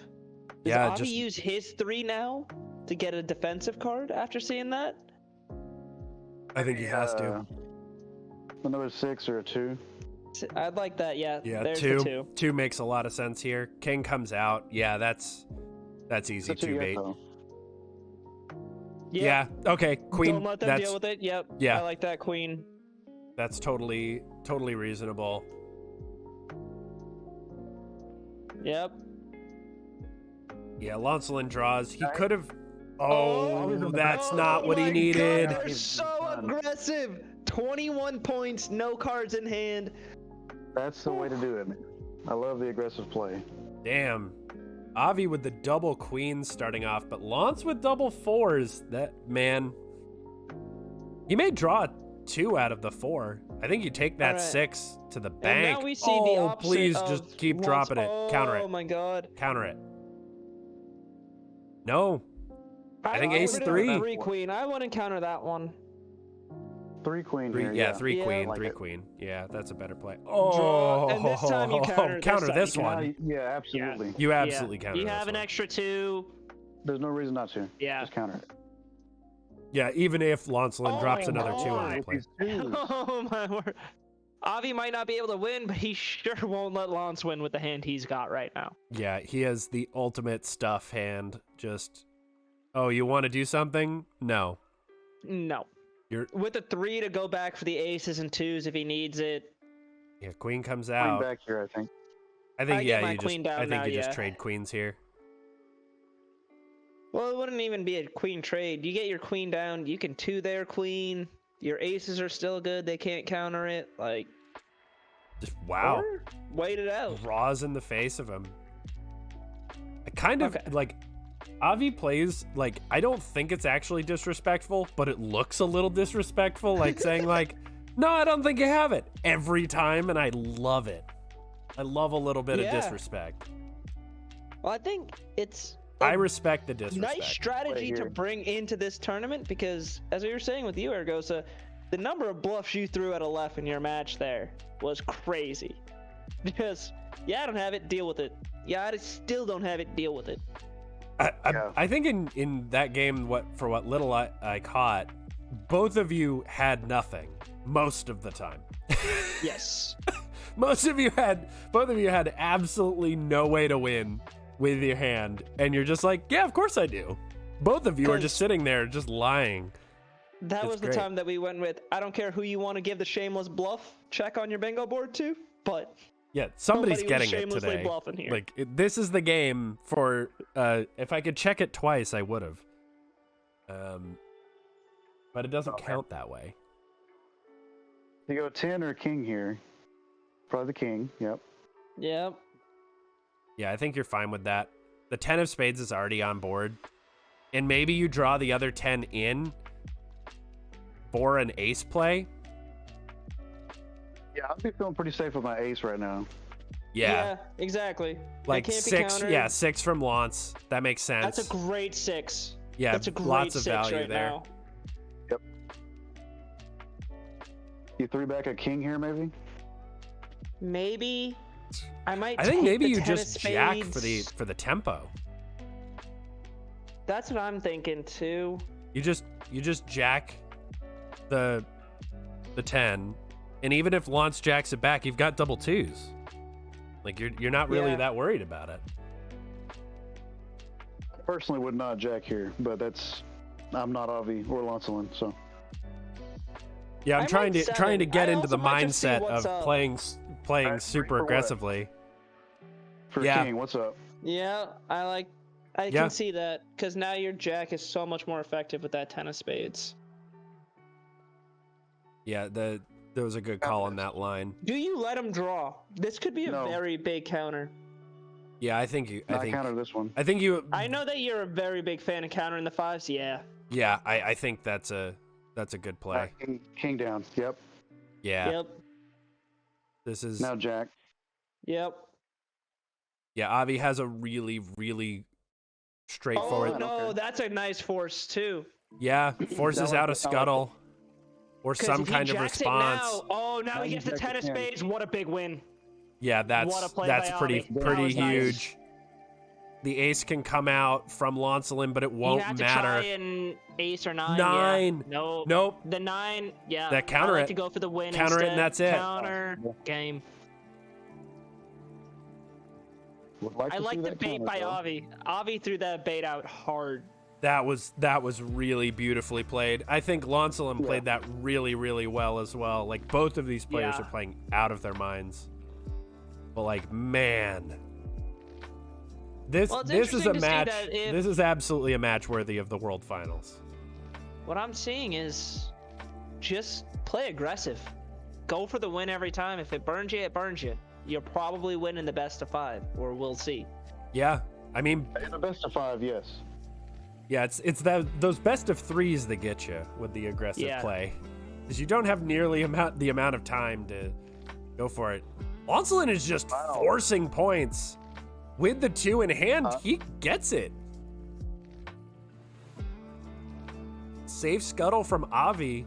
Does Avi use his 3 now to get a defensive card after seeing that? I think he has to. Another 6 or a 2. I'd like that, yeah. Yeah, there's 2. The 2. 2 makes a lot of sense here. King comes out. Yeah, that's easy 2-bait. Yeah, okay, queen. Don't let them deal with it. Yep. Yeah. I like that, queen. That's totally reasonable. Yep. Yeah, launceleyn draws. He Right. could have. Oh, that's not what he my needed. God, you're so aggressive. 21 points, no cards in hand. That's the way to do it, man. I love the aggressive play. Damn. Avi with the double queens starting off, but Launce with double fours. That man. He may draw 2 out of the 4. I think you take that All right. 6 to the And bank. now we see the opposite please of just keep Lance- dropping it. Counter Oh it. my God. Counter it. No. I think ace would've 3. 3 queen. I wouldn't counter that one. 3 queen 3 here. yeah, 3 Yeah. queen, Like 3 it. queen. Yeah, that's a better play. Draw, and this time you counter. Counter time this you one. counter. Yeah, absolutely. You absolutely Yeah. counter You this have an one. extra 2. There's no reason not to. Yeah. Just counter it. Yeah, even if Launceleyn Oh drops my another 2 on the God. play. These twos. Oh my word. Avi might not be able to win, but he sure won't let Lance win with the hand he's got right now. Yeah, he has the ultimate stuff hand. Just, oh, you want to do something? No. No. You're With a 3 to go back for the aces and 2s if he needs it. yeah. Queen comes Queen out. back here, I think. I think I get yeah. my You queen just down I think now, you just yeah. trade queens here. Well, it wouldn't even be a queen trade. You get your queen down, you can 2 their queen. Your aces are still good, they can't counter it. Like, Just wow. or wait it out. Raws in the face of him. I kind of Okay. like Avi plays like I don't think it's actually disrespectful, but it looks a little disrespectful, like saying like, "No, I don't think you have it" every time, and I love it. I love a little bit of Yeah. disrespect. Well, I think it's I respect the disrespect. nice strategy Right to here. bring into this tournament because, as we were saying with you, Eorgosa, the number of bluffs you threw at a left in your match there was crazy. Because, yeah, I don't have it, deal with it. Yeah, I still don't have it, deal with it. Yeah. I think in that game, what little I caught, both of you had nothing most of the time. Yes. Both of you had absolutely no way to win with your hand, and you're just like, yeah, of course I do. Both of you are just sitting there, just lying. That It's was the great. time that we went with, I don't care who you want to give the shameless bluff check on your bingo board to, but Yeah, somebody's somebody getting was it shamelessly today. bluffing here. Like this is the game for. If I could check it twice, I would have. But it doesn't count that way. You go 10 or king here. Probably the king. Yep. Yep. Yeah, I think you're fine with that. The 10 of spades is already on board. And maybe you draw the other 10 in for an ace play. Yeah, I'll be feeling pretty safe with my ace right now. Yeah. Exactly. Like They can't be 6, countered. yeah, 6 from Lance. That makes sense. That's a great 6. yeah, That's a great lots of 6 value right there. now. You 3 back a king here, maybe? Maybe I might. I think take maybe the you 10 of just jack spades. for the tempo. That's what I'm thinking too. You just jack the 10, and even if Lance jacks it back, you've got double 2s. Like you're not really Yeah. that worried about it. I personally would not jack here, but I'm not Avi or Launceleyn, so. Yeah, I'm I trying might to trying to seven. get I into also the might just see mindset what's of up. playing Alright, super for what? aggressively. For Yeah. king, what's up? Yeah, I Yeah. can see that because now your jack is so much more effective with that 10 of spades. Yeah, there was a good call on that line. Do you let him draw? This could be a No. very big counter. Yeah, I think I counter this one. I think you I know that you're a very big fan of countering the 5s. Yeah. yeah, I think that's a good play. King down. Yep. Yeah. Yep. This is Now jack. Yep. yeah, Avi has a really really straightforward. Oh no, Okay. that's a nice force too. Yeah, forces out a I like scuttle or 'Cause some if he kind of jacks it response. now, oh, now Now he you gets the jack 10 of the 10. spades. What a big win. Yeah, What a that's play that's by pretty Avi. That pretty was nice. huge. The ace can come out from Launceleyn, but it You won't have to matter. try an ace or 9. 9. Yeah. No. Nope. The 9. Yeah. That counter I like it. to go for the win. Counter it and instead. that's it. Counter game. Would like I to like see the that bait counter, by though. Avi. Avi threw that bait out hard. That was really beautifully played. I think Launceleyn played that really really well as well. Like both of these players Yeah. are playing out of their minds. But like man, This Well, it's this is a interesting to see match. that if- This is absolutely a match worthy of the World Finals. What I'm seeing is just play aggressive. Go for the win every time. If it burns you, it burns you. You'll probably win in the best of 5, or we'll see. Yeah, I mean, In the best of 5, yes. yeah, it's those best of 3s that get you with the aggressive Yeah. play, because you don't have nearly the amount of time to go for it. Launceleyn is just forcing points with the 2 in hand. He gets it. Safe scuttle from Avi.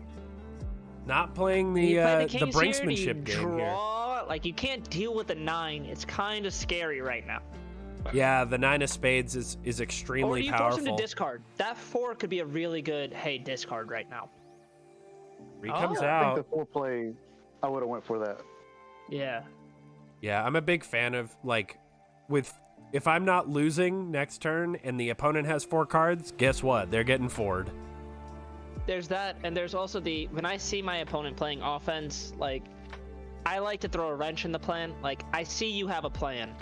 Not playing the You play the brinksmanship here, do you game here. draw? Like, you can't deal with the 9. It's kind of scary right now. Yeah, the 9 of spades is Or do extremely you force him powerful. to discard? That 4 could be a really good, hey, discard right now. He comes I out. think the 4 play, I would have went for that. Yeah. Yeah, I'm a big fan of, like, if I'm not losing next turn and the opponent has 4 cards, guess what? They're getting forward. There's that, and there's also when I see my opponent playing offense, like, I like to throw a wrench in the plan. Like, I see you have a plan.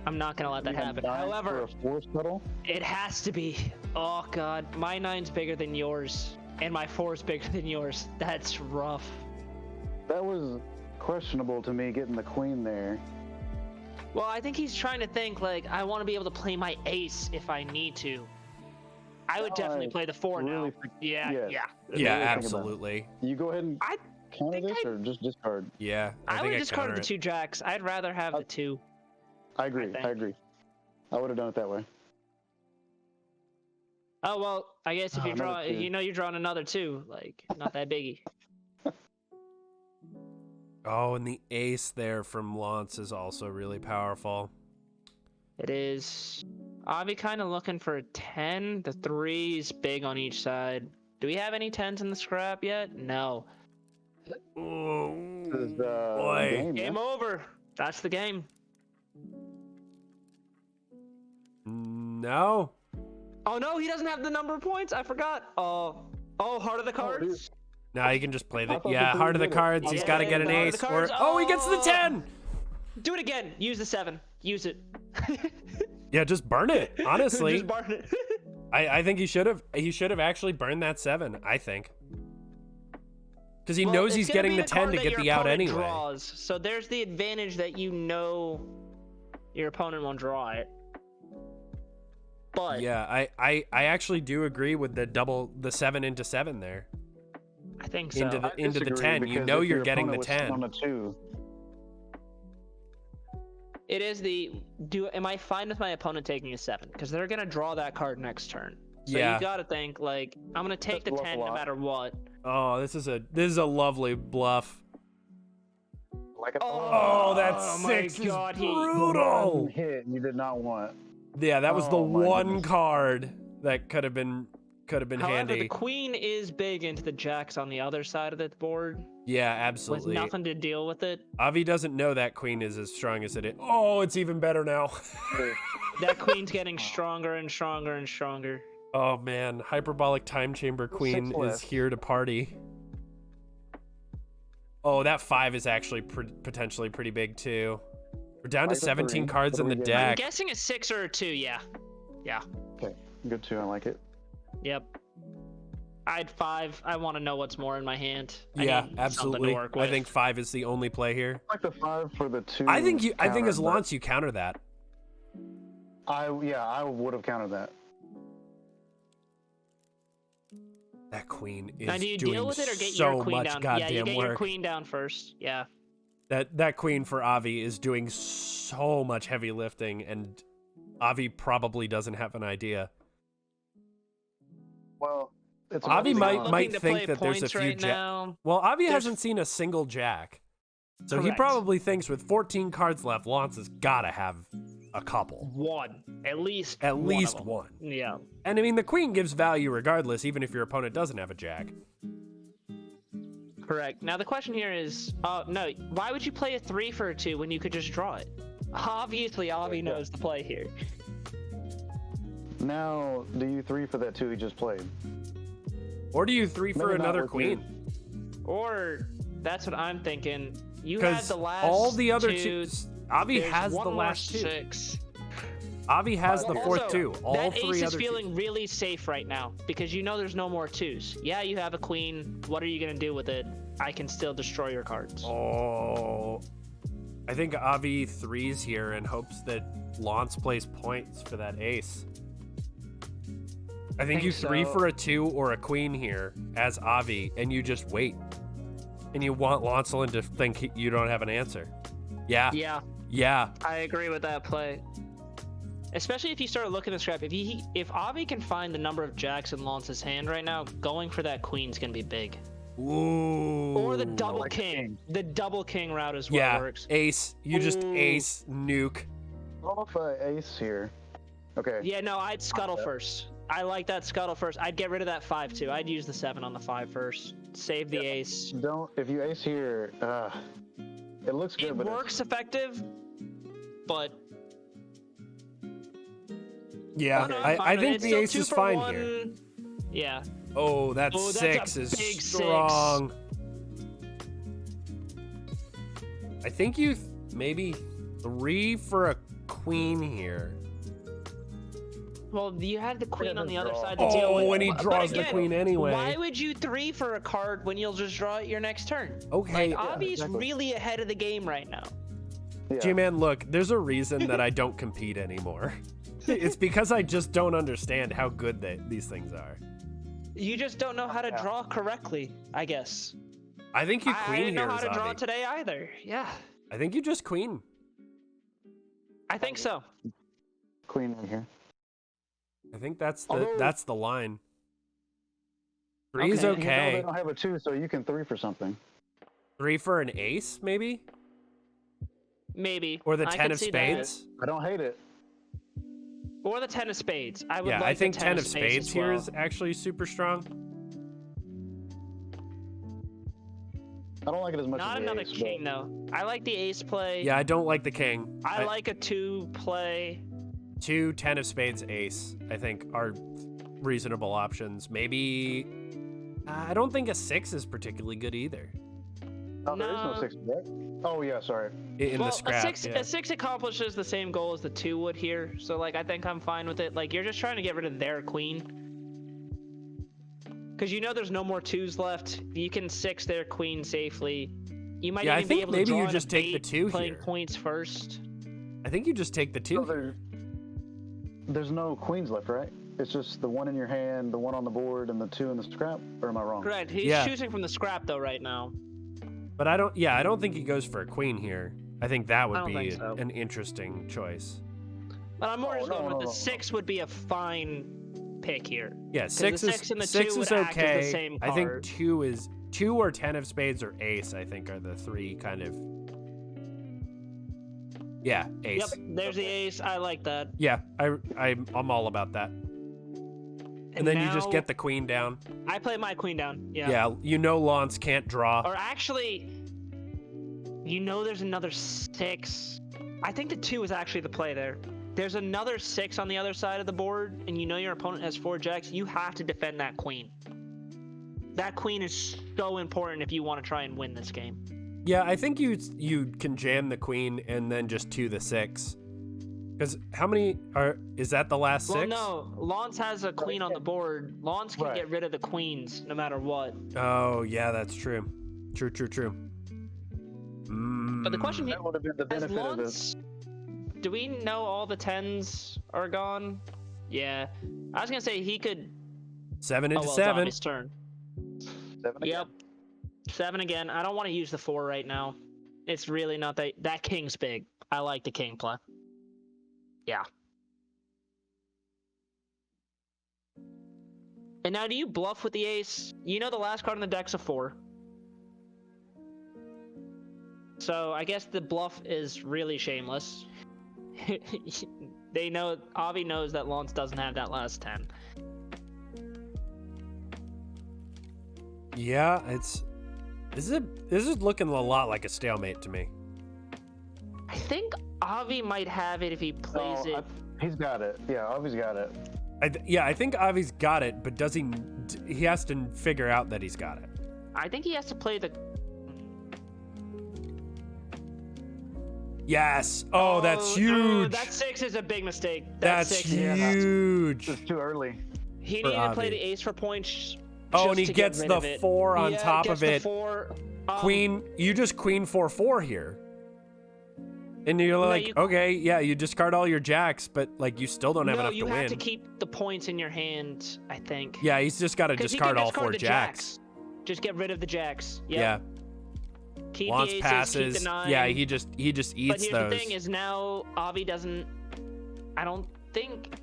I'm not gonna let that happen. However, for a 4 scuttle? it has to be. Oh God, my 9's bigger than yours, and my 4's bigger than yours. That's rough. That was questionable to me, getting the queen there. Well, I think he's trying to think, like, I want to be able to play my ace if I need to. I would definitely play the 4 now. Yeah. Yeah, absolutely. You go ahead and I counter think this, or just discard? Yeah, I think would discard counter the it. 2 jacks. I'd rather have the 2. I agree. think. I agree. I would have done it that way. Oh well, I guess if you draw, another 2. you know, you're drawing another 2. Like, not that biggie. Oh, and the ace there from Lance is also really powerful. It is. Avi kind of looking for a 10. The 3's big on each side. Do we have any 10s in the scrap yet? No. Oh, This is, boy. Game over. That's the game. No. Oh no, he doesn't have the number of points. I forgot. Oh, heart of the cards. Now you can just play the thought yeah the heart of the three did it. cards. He's Yeah, got to get an the heart of ace. the Or cards. oh, he gets the 10. Do it again. Use the 7. Use it. Yeah, just burn it. Honestly, Just burn it. I think he should have actually burned that 7. I think because he Well, knows it's he's gonna getting be the 10 card to that get your the out opponent anyway. Draws. So there's the advantage that you know your opponent won't draw it. But Yeah, I actually do agree with the 7 into 7 there. I think so. Into the I into the disagree, 10. You because know if you're your getting the opponent 10. was on a 2. It is am I fine with my opponent taking a 7? Because they're gonna draw that card next turn. So Yeah. you gotta think, like, I'm gonna take That's the bluff 10 a no lot. matter what. Oh, this is a lovely bluff. Like a Oh, that Oh 6 my God, is he- brutal. hit you did not want. Yeah, that was the Oh, my one goodness. card that could have been However, handy. the queen is big into the jacks on the other side of the board Yeah, with absolutely. nothing to deal with it. Avi doesn't know that queen is as strong as it is. Oh, it's even better now. That queen's getting stronger and stronger and stronger. Oh man, hyperbolic time chamber queen 6 is left. here to party. Oh, that 5 is actually potentially pretty big too. We're down to Like a 17 3. cards What in do the we get? I'm deck. guessing a 6 or a 2, yeah. Yeah. Okay, good too. I like it. Yep. I had 5. I want to know what's more in my hand. I Yeah, need something absolutely. to work I with. think 5 is the only play here. I like the 5 for the 2. I think counter, as but Lance you counter that. I would have countered that. That queen Now, is do you doing deal with it or get so your queen much down? goddamn Yeah, you get work. your queen down first. Yeah. That queen for Avi is doing so much heavy lifting, and Avi probably doesn't have an idea. Well, it's Avi He's might looking might to think play that there's a points few right now. Well, Avi There's- hasn't seen a single jack. So he Correct. probably thinks with 14 cards left, Lance has got to have a couple. One. At least At one least of them. one. Yeah. And I mean, the queen gives value regardless, even if your opponent doesn't have a jack. Correct. Now the question here is, no, why would you play a 3 for a 2 when you could just draw it? Obviously, Avi knows the play here. Now, do you 3 for that 2 he just played? Or do you 3 for Maybe not another with queen? Or, that's what I'm thinking. You had Because the last all the other two. two, Avi There's has one the more last 2. 6. Avi has the fourth Also, two. All that three ace other is feeling twos. really safe right now because you know there's no more twos. Yeah, you have a queen. What are you gonna do with it? I can still destroy your cards. Oh, I think Avi threes here and hopes that Lance plays points for that ace. I think you three so. for a 2 or a queen here as Avi, and you just wait. And you want Launceleyn to think you don't have an answer. Yeah. Yeah, Yeah. I agree with that play. Especially if you start looking at the scrap. If Avi can find the number of jacks in Lance's hand right now, going for that queen's gonna be big. Ooh. Or the double like king. The double king route is what Yeah. works. Ace. You just Ooh. ace nuke. What if I ace here? Okay. Yeah, no, I'd scuttle first. I like that scuttle first. I'd get rid of that 5-2. I'd use the 7 on the 5 first. Save the ace. Don't. If you ace here, it looks good, It but works effective, but Yeah. no, I think it's the still ace 2 is for fine 1. here. Yeah. Oh, that Oh, that's 6 a is big 6. strong. I think you maybe 3 for a queen here. Well, you had the queen Yeah, on the the other draw. side to deal with. Oh, and he But draws the again, queen anyway. Why would you 3 for a card when you'll just draw it your next turn? Okay. Like, Avi's exactly. really ahead of the game right now. yeah. G-Man, look, there's a reason that I don't compete anymore. It's because I just don't understand how good these things are. You just don't know how to draw correctly, I guess. I think you I queen didn't know here, how to draw Avi. today either. Yeah, I think you just queen. I think so. Queen right here. I think that's Although- the line. Three's Okay. You know okay. they don't have a 2, so you can 3 for something. 3 for an ace, maybe? Maybe. Or the I 10 could of see that. spades? I don't hate it. Or the 10 of spades. I would Yeah, like I think the 10 of spades as here well. is actually super strong. I don't like it as much Not as the another ace, but- king, though. I like the ace play. Yeah, I don't like the king. I like a 2 play. 2 10 of spades ace, I think, are reasonable options. Maybe I don't think a 6 is particularly good either. Oh, there is no No. 6, right? Oh, yeah, sorry. In Well, the scrap. a 6 accomplishes the same goal as the 2 would here. So, like, I think I'm fine with it. Like, you're just trying to get rid of their queen. Because you know there's no more 2s left. You can 6 their queen safely. You might Yeah, I even be think able maybe to draw you in a just take the bait, 2 playing here. points first. I think you just take the 2. So there's no queens left, right? It's just the 1 in your hand, the 1 on the board, and the 2 in the scrap? Or am I wrong? Correct. He's Yeah. choosing from the scrap, though, right now. But I don't think he goes for a queen here. I think that I would don't be think so. an interesting choice. But I'm more Oh, just no, going with no, the no. 6 would be a fine pick here. Yeah, 6 the is 6 and the 6 2 is would act as the okay. same I think card. 2 is 2 or 10 of spades or ace, I think, are the 3 kind of. Yeah, ace. Yep, there's the ace. I like that. Yeah, I'm all about that. And then you just now get the queen down. I play my queen down. Yeah. Yeah, you know Lance can't draw. Or actually, you know there's another 6. I think the 2 is actually the play there. There's another 6 on the other side of the board, and you know your opponent has 4 jacks. You have to defend that queen. That queen is so important if you want to try and win this game. Yeah, I think you can jam the queen and then just 2 the 6. Because how many is that the last 6? Well, no. Lance has a queen on the board. Lance can Right. get rid of the queens no matter what. Oh, yeah, that's true. True. But the question That would have been the is, benefit of this. Lance, do we know all the 10s are gone? Yeah. I was going to say he could... 7 Oh, into well, it's on 7. his turn. 7 again. Yep. 7 again. I don't want to use the 4 right now. It's really not that king's big. I like the king play. Yeah. And now do you bluff with the ace? You know the last card on the deck's a 4. So I guess the bluff is really shameless. Avi knows that Lance doesn't have that last 10. Yeah, this is looking a lot like a stalemate to me. I think Avi might have it if he plays No, it. he's got it. Yeah, Avi's got it. I think Avi's got it, but does he has to figure out that he's got it. I think he has to play the... Yes. Oh, that's huge. That 6 is a big mistake. That's huge. It's too early. He for needed to Avi. play the ace for points. Oh, and just he to gets get the rid of it. 4 on top gets of it. The 4. Queen, you just queen 4/4 here. And you're like, okay, yeah, you discard all your jacks, but like you still don't have enough to win. No, you have to keep the points in your hand, I think. Yeah, he's just got to 'Cause he discard can all discard 4 the jacks. Just get rid of the jacks. Yep. Yeah. Keep Lance the aces, passes. keep the 9. Yeah, he just eats But here's those. the thing is now Avi doesn't. I don't think.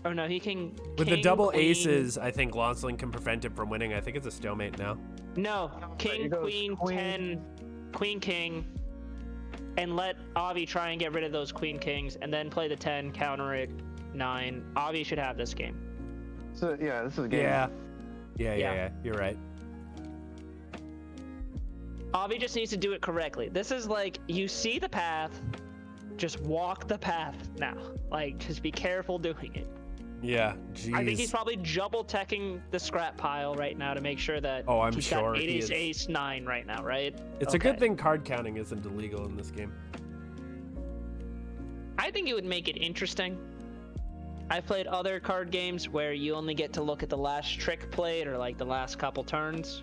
Oh no, he can. With the king, double queen. aces, I think launceleyn can prevent him from winning. I think it's a stalemate now. No, king, He goes queen, queen. 10, queen, king, and let Avi try and get rid of those queen kings, and then play the 10, counter it, 9. Avi should have this game. So, yeah, this is a game. Yeah. You're right. Avi just needs to do it correctly. This is like, you see the path, just walk the path now. Like, just be careful doing it. Yeah, jeez. I think he's probably double-teching the scrap pile right now to make sure that Oh, I'm he's sure got 8 he ace, is. ace, 9 right now, right? It's a good thing card counting isn't illegal in this game. I think it would make it interesting. I've played other card games where you only get to look at the last trick played or like the last couple turns.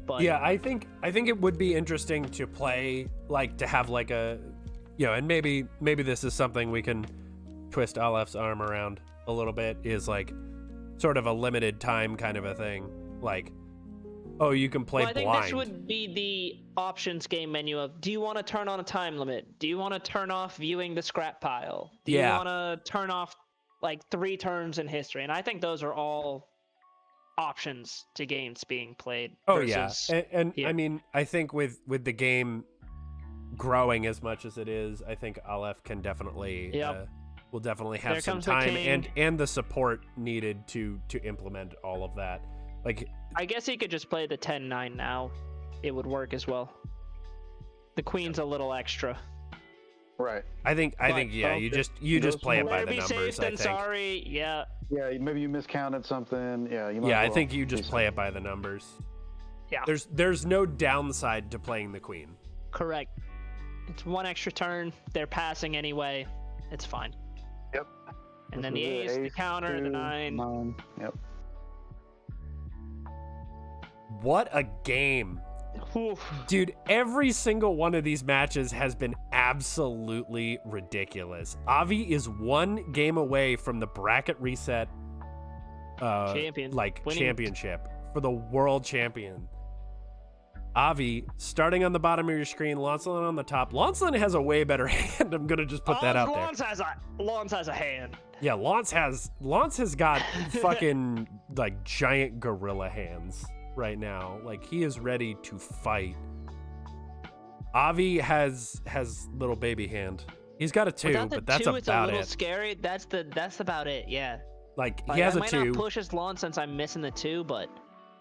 But Yeah, I think it would be interesting to play, like to have like a, you know, and maybe this is something we can twist Alep's arm around a little bit, is like sort of a limited time kind of a thing. Like, oh, you can play well, I think blind. this would be the options game menu of, do you want to turn on a time limit? Do you want to turn off viewing the scrap pile? Do you want to turn off like 3 turns in history? And I think those are all options to games being played. Oh yeah, and yeah. I mean, I think with the game growing as much as it is, I think Aleph can definitely will definitely have There some comes the time king. and the support needed to implement all of that. Like, I guess he could just play the 10-9 now. It would work as well. The queen's a little extra. Right. I think yeah, you just play it by Better the be numbers. safe I than think. sorry. Yeah. Yeah, maybe you miscounted something. Yeah, you might Yeah, as I well think you just do play it by the numbers. Yeah. There's no downside to playing the queen. Correct. It's 1 extra turn. They're passing anyway. It's fine. Yep. And This then the is ace, it. the counter, the 9. 9. Yep. What a game. Oof. Dude, every single one of these matches has been absolutely ridiculous. Avi is 1 game away from the bracket reset Champion. Winning. championship for the world champion. Avi, starting on the bottom of your screen, launceleyn on the top. Launceleyn has a way better hand. I'm gonna just put that out there. Lance has a hand. Yeah, Lance has got fucking like giant gorilla hands right now. Like, he is ready to fight. Avi has little baby hand. He's got a 2, Without the but that's 2, it's a about little it. scary. That's about it. Yeah. Like, Like, he has I a might 2. not push his lawn since I'm missing the 2, but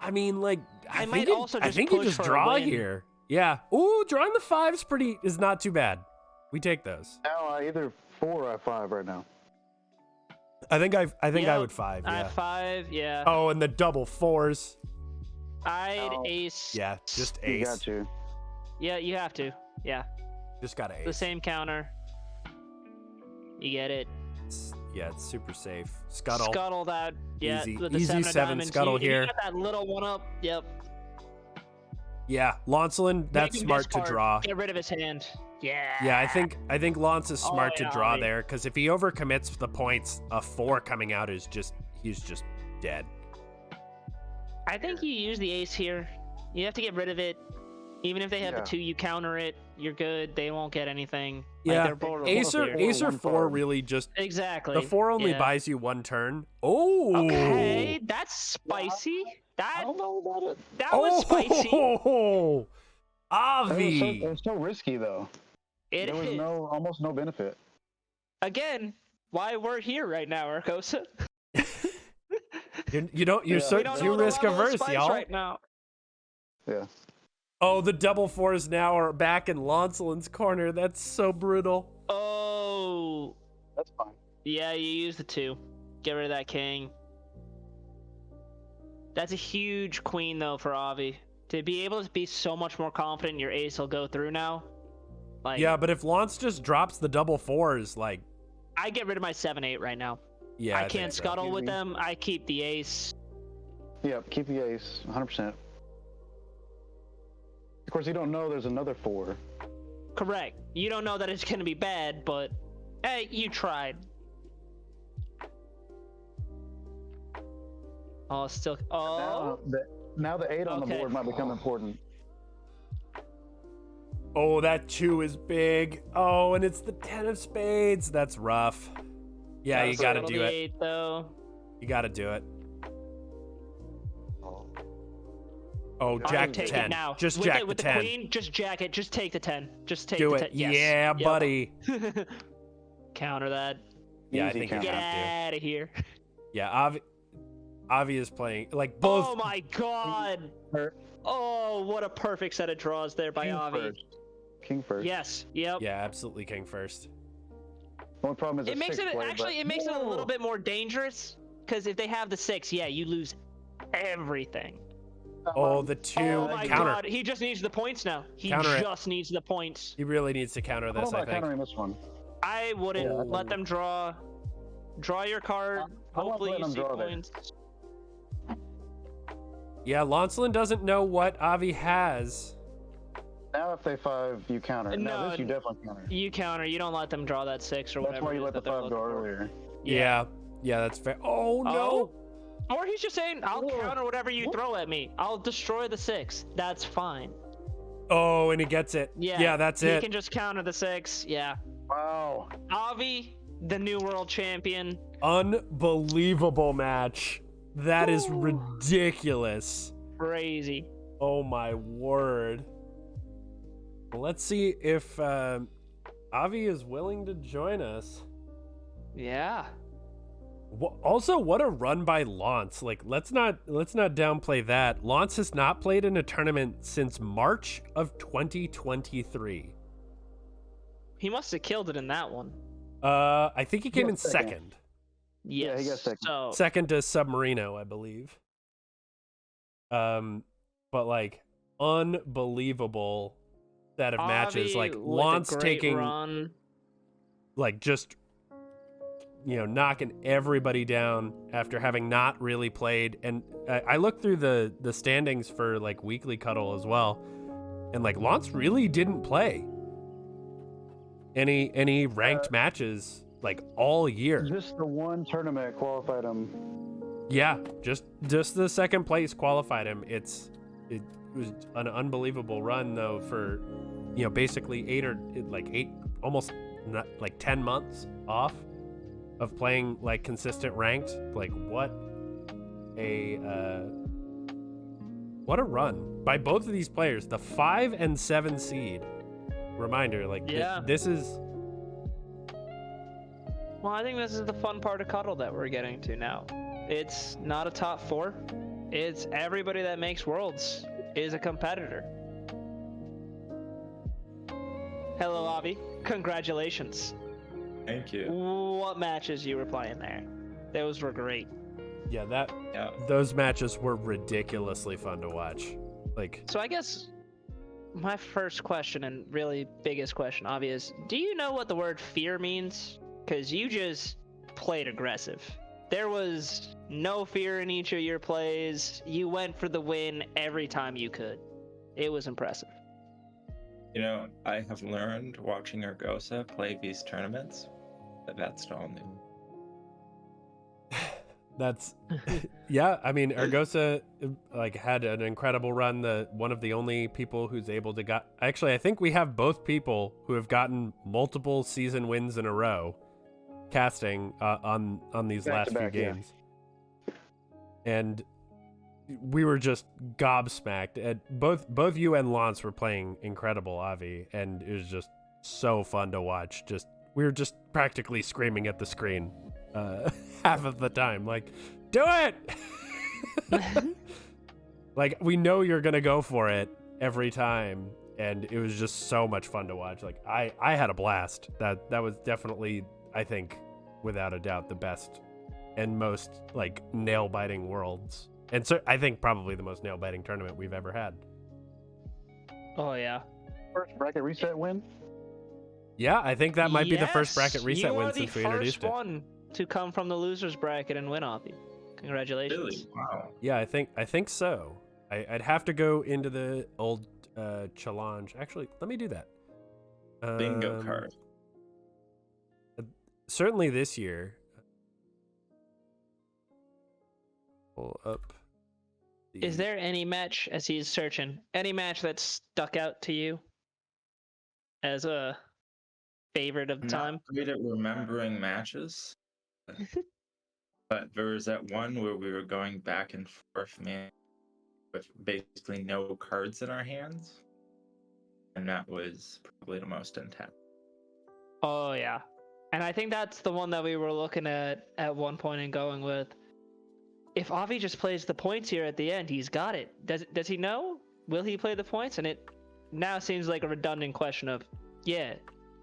I mean, like, I might think also I just think you push just for a draw win. here. Yeah. Ooh, drawing the 5's is not too bad. We take those. Now I either 4 or 5 right now. I think I Yep, would 5. I Yeah. have 5. Yeah. Oh, and the double 4s. I'd Oh. ace. Yeah, just You ace. got you. Yeah, you have to. Yeah. Just got to ace. The same counter. You get it. Yeah, it's super safe. Scuttle. Scuttle that. Yeah. Easy- With the easy 7 of 7 diamonds. scuttle You here. got that little 1 up. Yep. Yeah, Launceleyn, that's Make him smart to discard. draw. Get rid of his hand. Yeah. Yeah, I think Lance is smart to yeah, draw Avi. there, because if he overcommits the points, a 4 coming out is he's just dead. I think you use the ace here. You have to get rid of it. Even if they have Yeah. the 2, you counter it. You're good. They won't get anything. Like, Yeah, they're both ace or here. ace or One 4 card. really just Exactly. the 4 only yeah. buys you 1 turn. Oh, Okay, that's spicy. I don't know about it. That was spicy. Oh, Avi. It was so risky though. It There was is. almost no benefit. Again, why we're here right now, Eorgosa. You're Yeah. so We don't too know the risk level of averse, spice y'all. right now. Yeah. Oh, the double 4s now are back in Launceleyn's corner. That's so brutal. Oh, That's fine. yeah, you use the 2. Get rid of that king. That's a huge queen though for Avi. To be able to be so much more confident your ace will go through now. Like, yeah, but if Lance just drops the double fours, like, I get rid of my 7-8 right now. yeah, I can't scuttle with them. I keep the ace. Yep, keep the ace, 100%. Of course, you don't know there's another 4. Correct. You don't know that it's gonna be bad, but hey, you tried. Oh, still. Oh. Now the 8 on the board might become important. Oh, that 2 is big. Oh, and it's the 10 of spades. That's rough. Yeah, you gotta do it. 8, though. You gotta do it. Oh, jack the 10. Now. Just with jack it, with the the 10. queen, just jack it. Just take the 10. Just take Do the it. 10. Yes. Yeah, Yep. buddy. Counter that. Yeah, I Easy think you counter. Get have to. out of here. Yeah, Avi is playing like both. Oh my god. Oh, what a perfect set of draws there by Avi. King first. Yes. Yep. Yeah, absolutely king first. The only problem is It makes it it makes it a little bit more dangerous because if they have the 6, yeah, you lose everything. Oh, the 2 Oh my counter. god, he just needs the points now. He Counter it. just needs the points. He really needs to counter How this, I about think. countering this one? I wouldn't Yeah. let them draw. Draw your card. I'm not Hopefully you letting see them draw there. points. Yeah, Launceleyn doesn't know what Avi has. Now if they 5, you counter. Now No, this you definitely counter. You counter. You don't let them draw that 6 or That's whatever. why it you is let the that they're 5 go looking for. earlier. Yeah, that's fair. Oh no! Or he's just saying, I'll counter whatever you throw at me. I'll destroy the 6. That's fine. Oh, and he gets it. Yeah, that's he it. can just counter the 6. Yeah. Wow. Avi, the new world champion. Unbelievable match. That is ridiculous. Crazy. Oh my word. Let's see if Avi is willing to join us. Yeah. Also, what a run by Lance. Like, let's not downplay that. Lance has not played in a tournament since March of 2023. He must have killed it in that one. I think he came in second. second. Yes. Yeah, he got second. So, Second to Submarino, I believe. But like unbelievable set of matches. Like with a Lance great taking run. like just knocking everybody down after having not really played. And I looked through the standings for like weekly Cuttle as well, and like Lance really didn't play any ranked matches like all year. Just the one tournament qualified him. Yeah, just the second place qualified him. It was an unbelievable run though for basically 8 almost not like 10 months off of playing like consistent ranked. Like what a run by both of these players. The 5 and 7 seed. Reminder, like this is. Well, I think this is the fun part of Cuttle that we're getting to now. It's not a top 4. It's everybody that makes worlds is a competitor. Hello, Avi. Congratulations. Thank you. What matches you were playing there? Those were great. Yeah, those matches were ridiculously fun to watch. Like, so I guess my first question and really biggest question, Avi, is do you know what the word fear means? Because you just played aggressive. There was no fear in each of your plays. You went for the win every time you could. It was impressive. I have learned watching Eorgosa play these tournaments that that's all new. that's yeah. I mean, Eorgosa like had an incredible run. One of the only people who's able to actually, I think we have both people who have gotten multiple season wins in a row, casting on these last few games, and we were just gobsmacked. Both you and Lance were playing incredible, Avi, and it was just so fun to watch. We were just practically screaming at the screen half of the time, like, do it! Like, we know you're gonna go for it every time, and it was just so much fun to watch. Like, I had a blast. That was definitely, I think, without a doubt, the best and most like nail-biting worlds. And so I think probably the most nail-biting tournament we've ever had. Oh, yeah. First bracket reset win? Yeah, I think that might be the first bracket Yes, reset you win are the since we introduced first one to come from the losers bracket and win, Avi. Congratulations. Really? Wow. it. Yeah, I think so. I'd have to go into the old challenge. Actually, let me do that. Bingo card. Certainly this year. Pull up. Is there any match, as he's searching, any match that stuck out to you as a favorite of the time? Not great at remembering matches, but there was that one where we were going back and forth, man, with basically no cards in our hands, and that was probably the most intense. Oh, yeah. And I think that's the one that we were looking at one point and going with. If Avi just plays the points here at the end, he's got it. Does he know? Will he play the points? And it now seems like a redundant question of, yeah,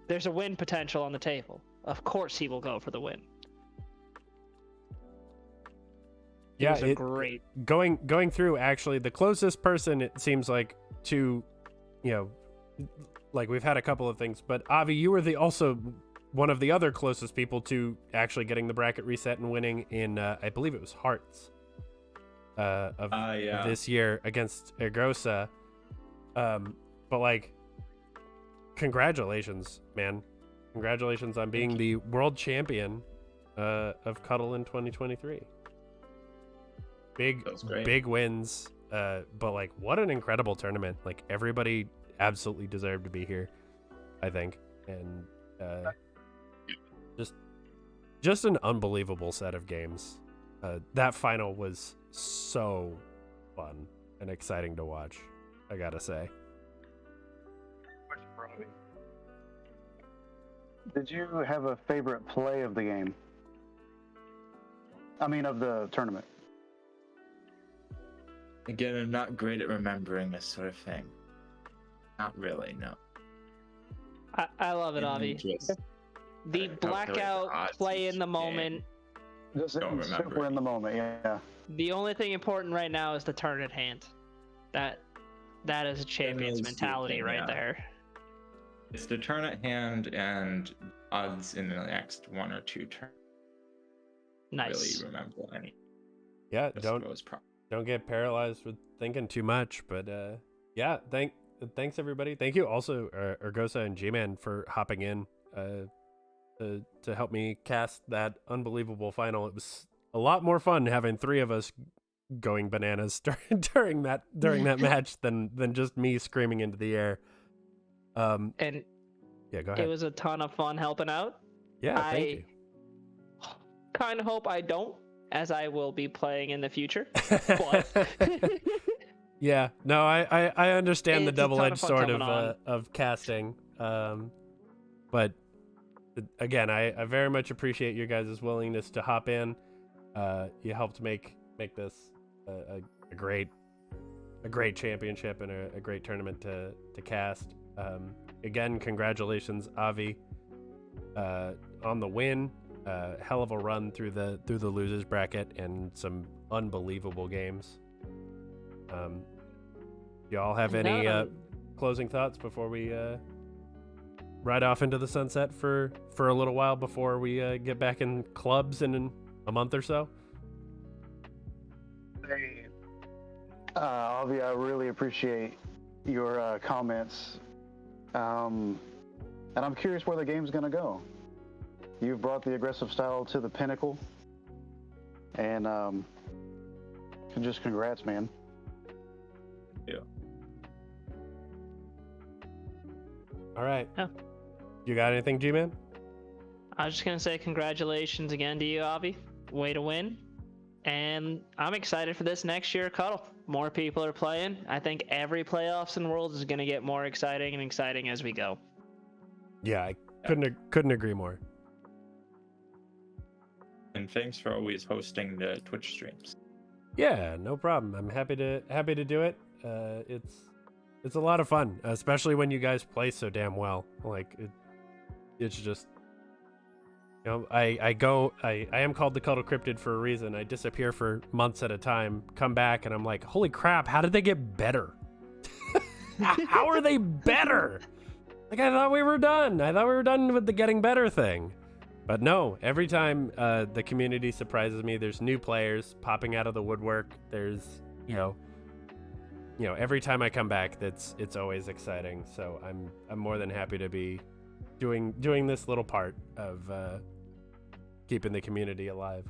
there's a win potential on the table. Of course he will go for the win. Yeah, it was great. Going through, actually, the closest person, it seems like, to, like we've had a couple of things, but Avi, you were also one of the other closest people to actually getting the bracket reset and winning in, I believe it was Hearts of this year against Eorgosa. But like, congratulations, man. Congratulations on being the world champion of Cuttle in 2023. Big wins. But like, what an incredible tournament. Like, everybody absolutely deserved to be here, I think. And just an unbelievable set of games. That final was so fun and exciting to watch, I gotta say. Did you have a favorite play of the game? I mean, of the tournament. Again, I'm not great at remembering this sort of thing. Not really, no. I love it, Avi. The blackout play in the moment. Just super in the moment, yeah. The only thing important right now is the turn at hand. That is a champion's mentality right there. It's the turn at hand and odds in the next one or two turns. Nice. Really remember any. Yeah, don't get paralyzed with thinking too much. But yeah, thanks everybody. Thank you also Eorgosa and G-Man for hopping in to help me cast that unbelievable final. It was a lot more fun having three of us going bananas during that match than just me screaming into the air. And yeah, go ahead. It was a ton of fun helping out. Yeah, thank you. Kind of hope I don't, as I will be playing in the future. But yeah, no, I understand the double-edged sword of casting. But again, I very much appreciate your guys' willingness to hop in. You helped make this a great championship and a great tournament to cast. Again, congratulations, Avi, on the win. Hell of a run through the losers bracket and some unbelievable games. Y'all have any closing thoughts before we ride off into the sunset for a little while before we get back in clubs in a month or so? Hey, Avi, I really appreciate your comments. And I'm curious where the game's going to go. You've brought the aggressive style to the pinnacle. And just congrats, man. Yeah. All right. Yeah. You got anything, G-Man? I was just going to say congratulations again to you, Avi. Way to win. And I'm excited for this next year, Cuttle. More people are playing. I think every playoffs in Worlds is going to get more exciting as we go. Yeah, I couldn't agree more. And thanks for always hosting the Twitch streams. Yeah, no problem. I'm happy to do it. It's a lot of fun, especially when you guys play so damn well. Like it's just, I am called the Cuttle Cryptid for a reason. I disappear for months at a time, come back, and I'm like, holy crap, how did they get better? How are they better? Like, I thought we were done. I thought we were done with the getting better thing. But no, every time the community surprises me, there's new players popping out of the woodwork. There's, every time I come back, it's always exciting. So I'm more than happy to be doing this little part of keeping the community alive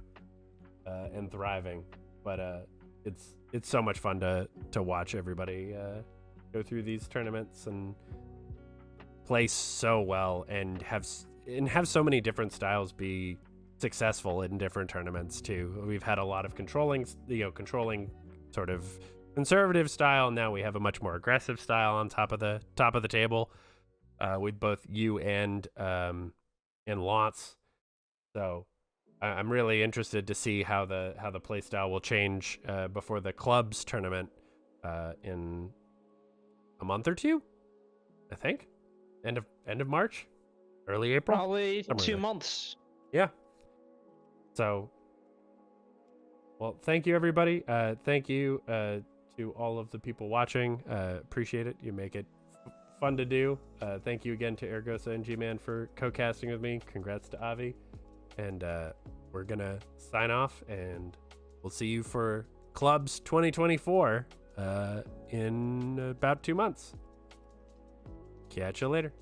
and thriving. But it's so much fun to watch everybody go through these tournaments and play so well and have so many different styles be successful in different tournaments too. We've had a lot of controlling sort of conservative style. Now we have a much more aggressive style on top of the table with both you and Launce. So I'm really interested to see how the play style will change before the clubs tournament in a month or two, I think. End of March, early April. Probably 2 months. Yeah. So, well, thank you everybody. Thank you to all of the people watching. Appreciate it. You make it fun to do. Thank you again to Eorgosa and G-Man for co-casting with me. Congrats to Avi. And we're gonna sign off, and we'll see you for Clubs 2024 in about 2 months. Catch you later.